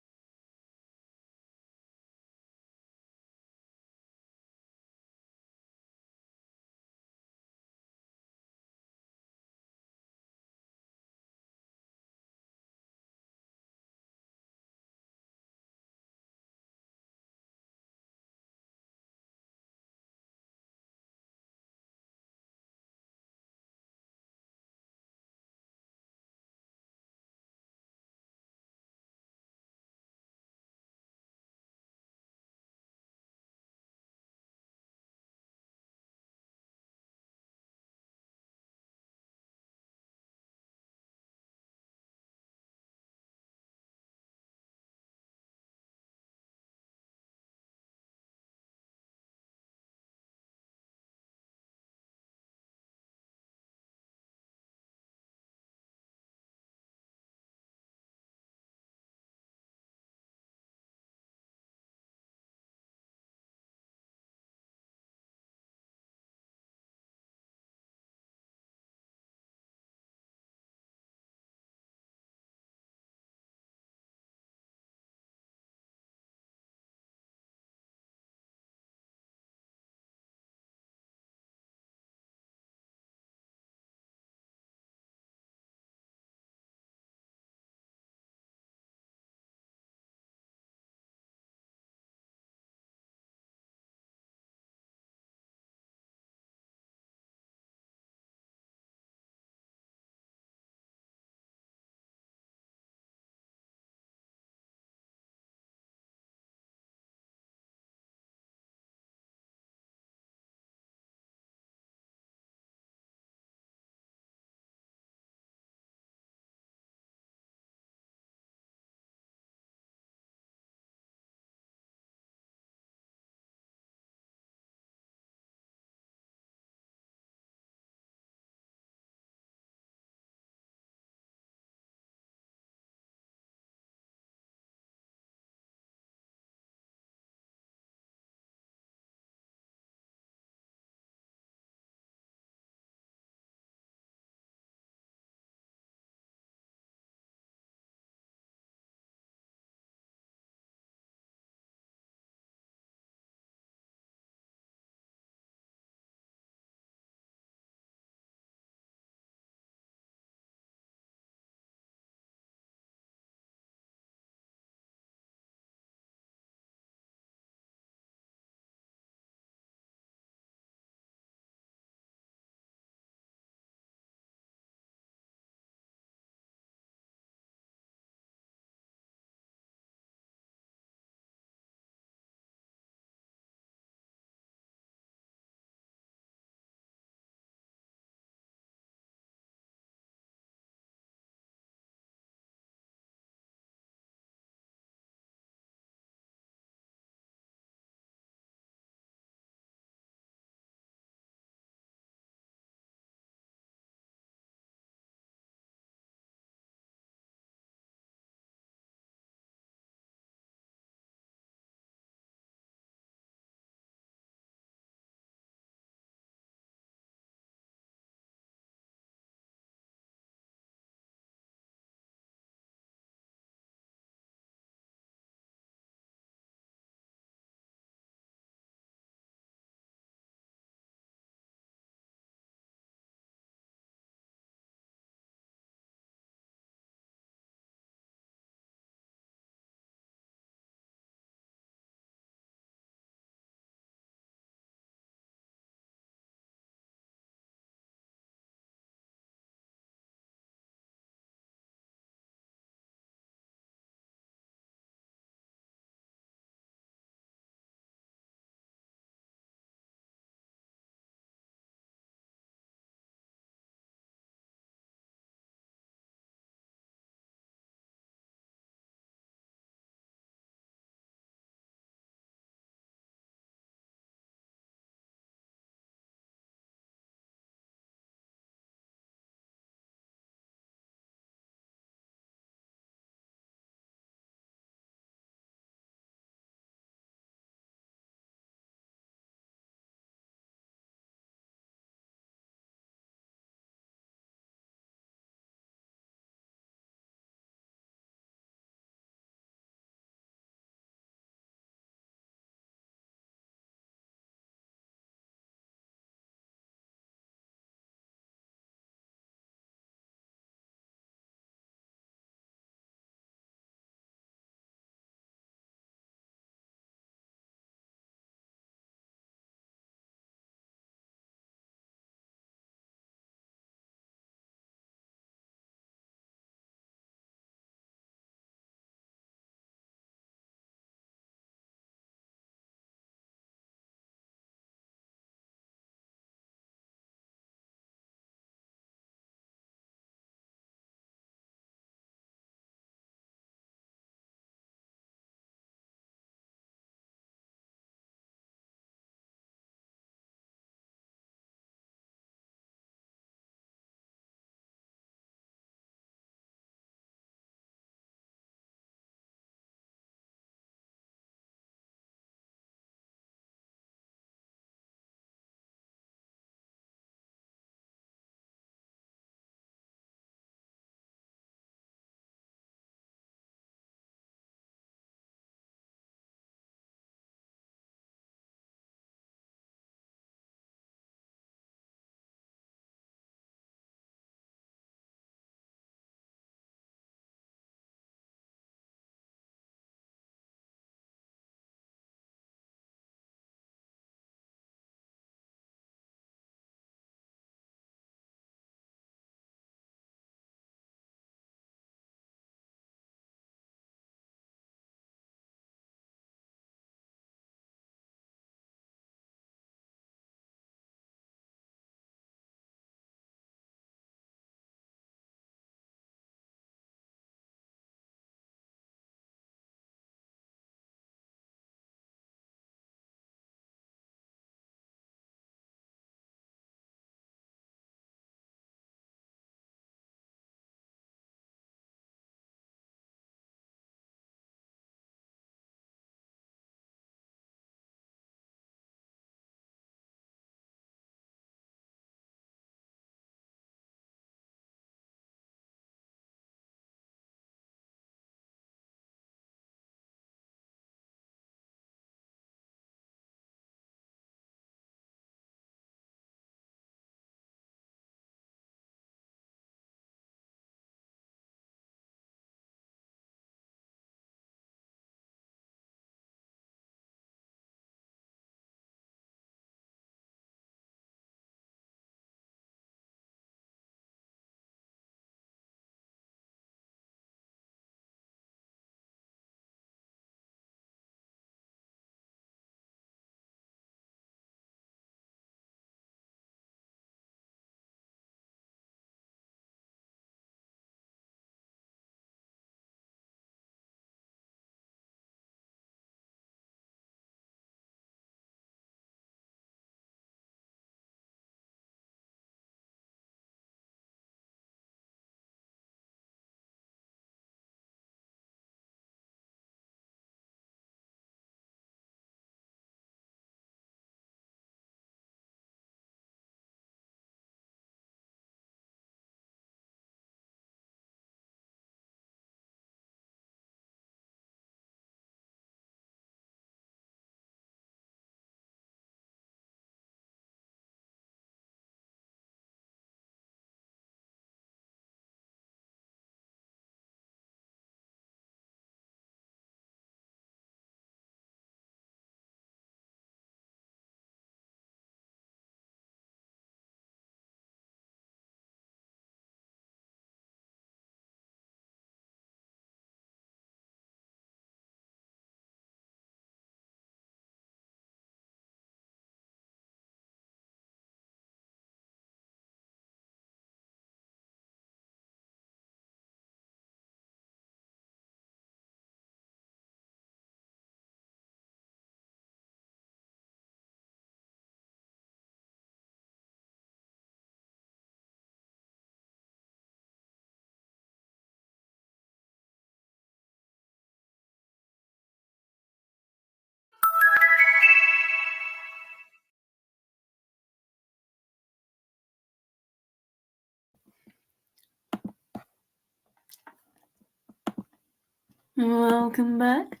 Welcome back.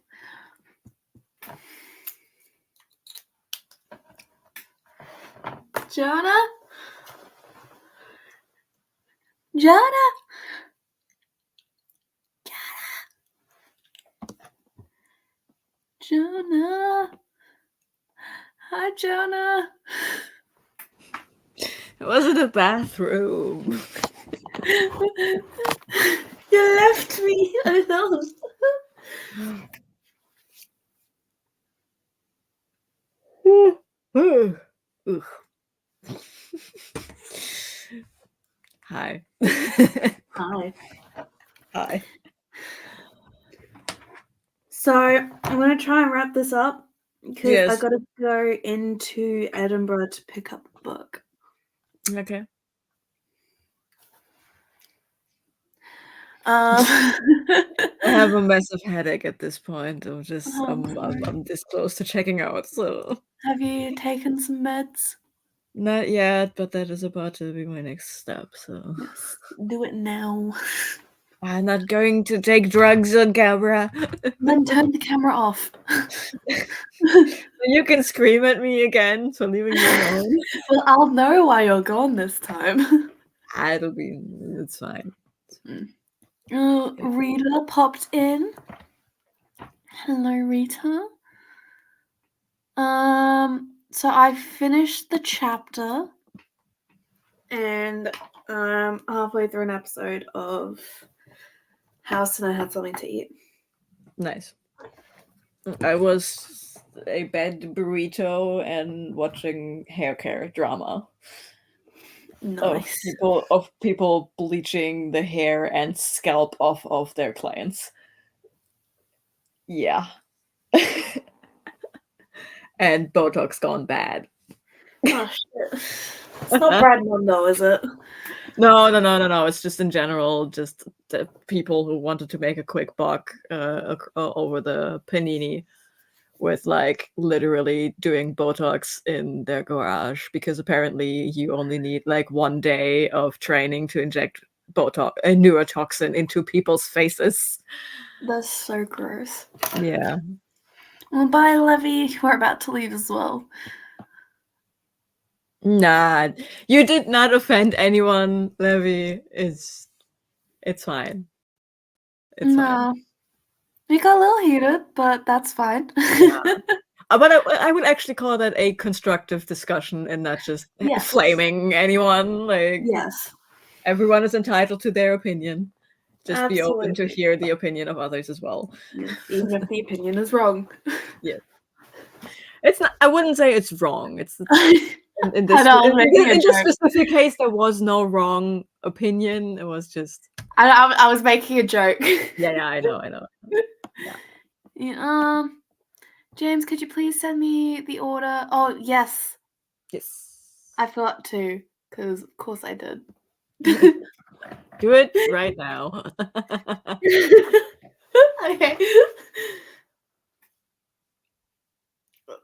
Jonah? Jonah? Jonah? Hi, Jonah. It wasn't a bathroom. You left me alone. Hi. Hi. Hi. So I'm going to try and wrap this up because Yes. I got to go into Edinburgh to pick up a book. Okay. I have a massive headache at this point. I'm this close to checking out. So have you taken some meds? Not yet, but that is about to be my next step. So yes, do it now. I'm not going to take drugs on camera. Then turn the camera off. You can scream at me again for leaving me alone. Well, I'll know why you're gone this time. It's fine. Rita popped in. Hello, Rita. So I finished the chapter, and halfway through an episode of House, and I had something to eat. Nice. I was a bed burrito and watching hair care drama. Nice. Of people bleaching the hair and scalp off of their clients. Yeah. And Botox gone bad. Oh shit. It's not Brad Mondo, is it? No. It's just in general, just the people who wanted to make a quick buck over the panini with like literally doing Botox in their garage, because apparently you only need like 1 day of training to inject Botox, a neurotoxin, into people's faces. That's so gross. Yeah. Well, bye, Levy. We're about to leave as well. Nah, you did not offend anyone, Levy. It's fine. It's fine. We got a little heated, but that's fine. Yeah. But I would actually call that a constructive discussion and not just flaming anyone. Like, yes, everyone is entitled to their opinion. Just Absolutely. be open to hear the opinion of others as well. Yes, even if the opinion is wrong. Yes. It's not. I wouldn't say it's wrong. It's in this specific case, there was no wrong opinion. It was just. I was making a joke. Yeah, I know. Yeah. James, could you please send me the order? Oh, yes. Yes. I forgot to, because of course I did. Do it right now. Okay.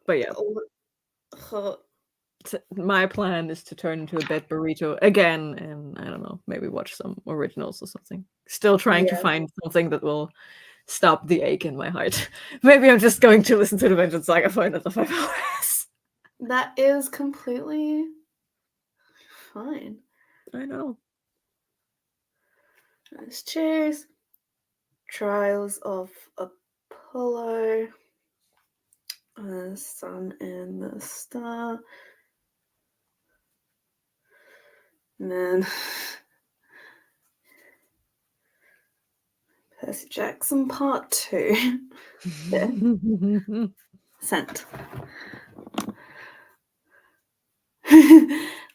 But yeah. My plan is to turn into a bed burrito again, and I don't know, maybe watch some originals or something. Still trying to find something that will stop the ache in my heart. Maybe I'm just going to listen to the Vengeance Saga for another 5 hours. That is completely fine. I know. Nice. Cheers. Trials of Apollo. The Sun and the Star. And then Percy Jackson Part 2. Sent.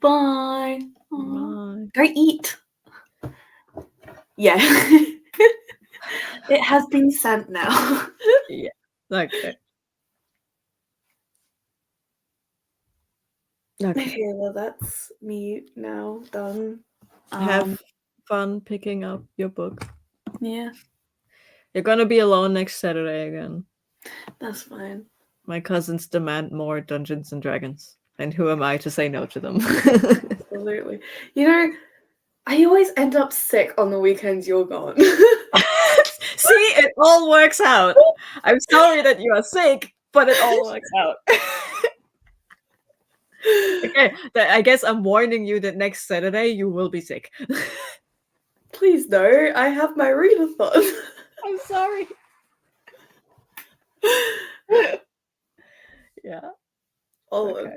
Bye. Bye. Go eat. Yeah. It has been sent now. Yeah. Okay. Okay, well, that's me now done. Have fun picking up your book. Yeah. You're gonna be alone next Saturday again. That's fine. My cousins demand more Dungeons and Dragons, and who am I to say no to them? Absolutely. You know, I always end up sick on the weekends you're gone. See, it all works out. I'm sorry that you are sick, but it all works out. Okay, I guess I'm warning you that next Saturday you will be sick. Please no, I have my readathon. I'm sorry. Yeah. Okay.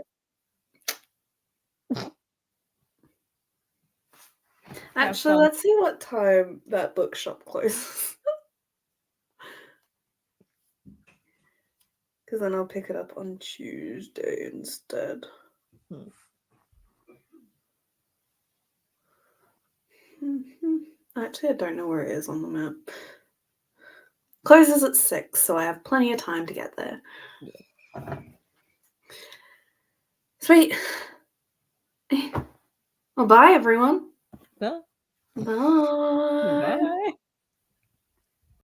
Actually, let's see what time that bookshop closes. Because then I'll pick it up on Tuesday instead. Actually, I don't know where it is on the map. Closes at 6, so I have plenty of time to get there. Yeah. Sweet. Well, bye, everyone. Bye. Bye. Bye.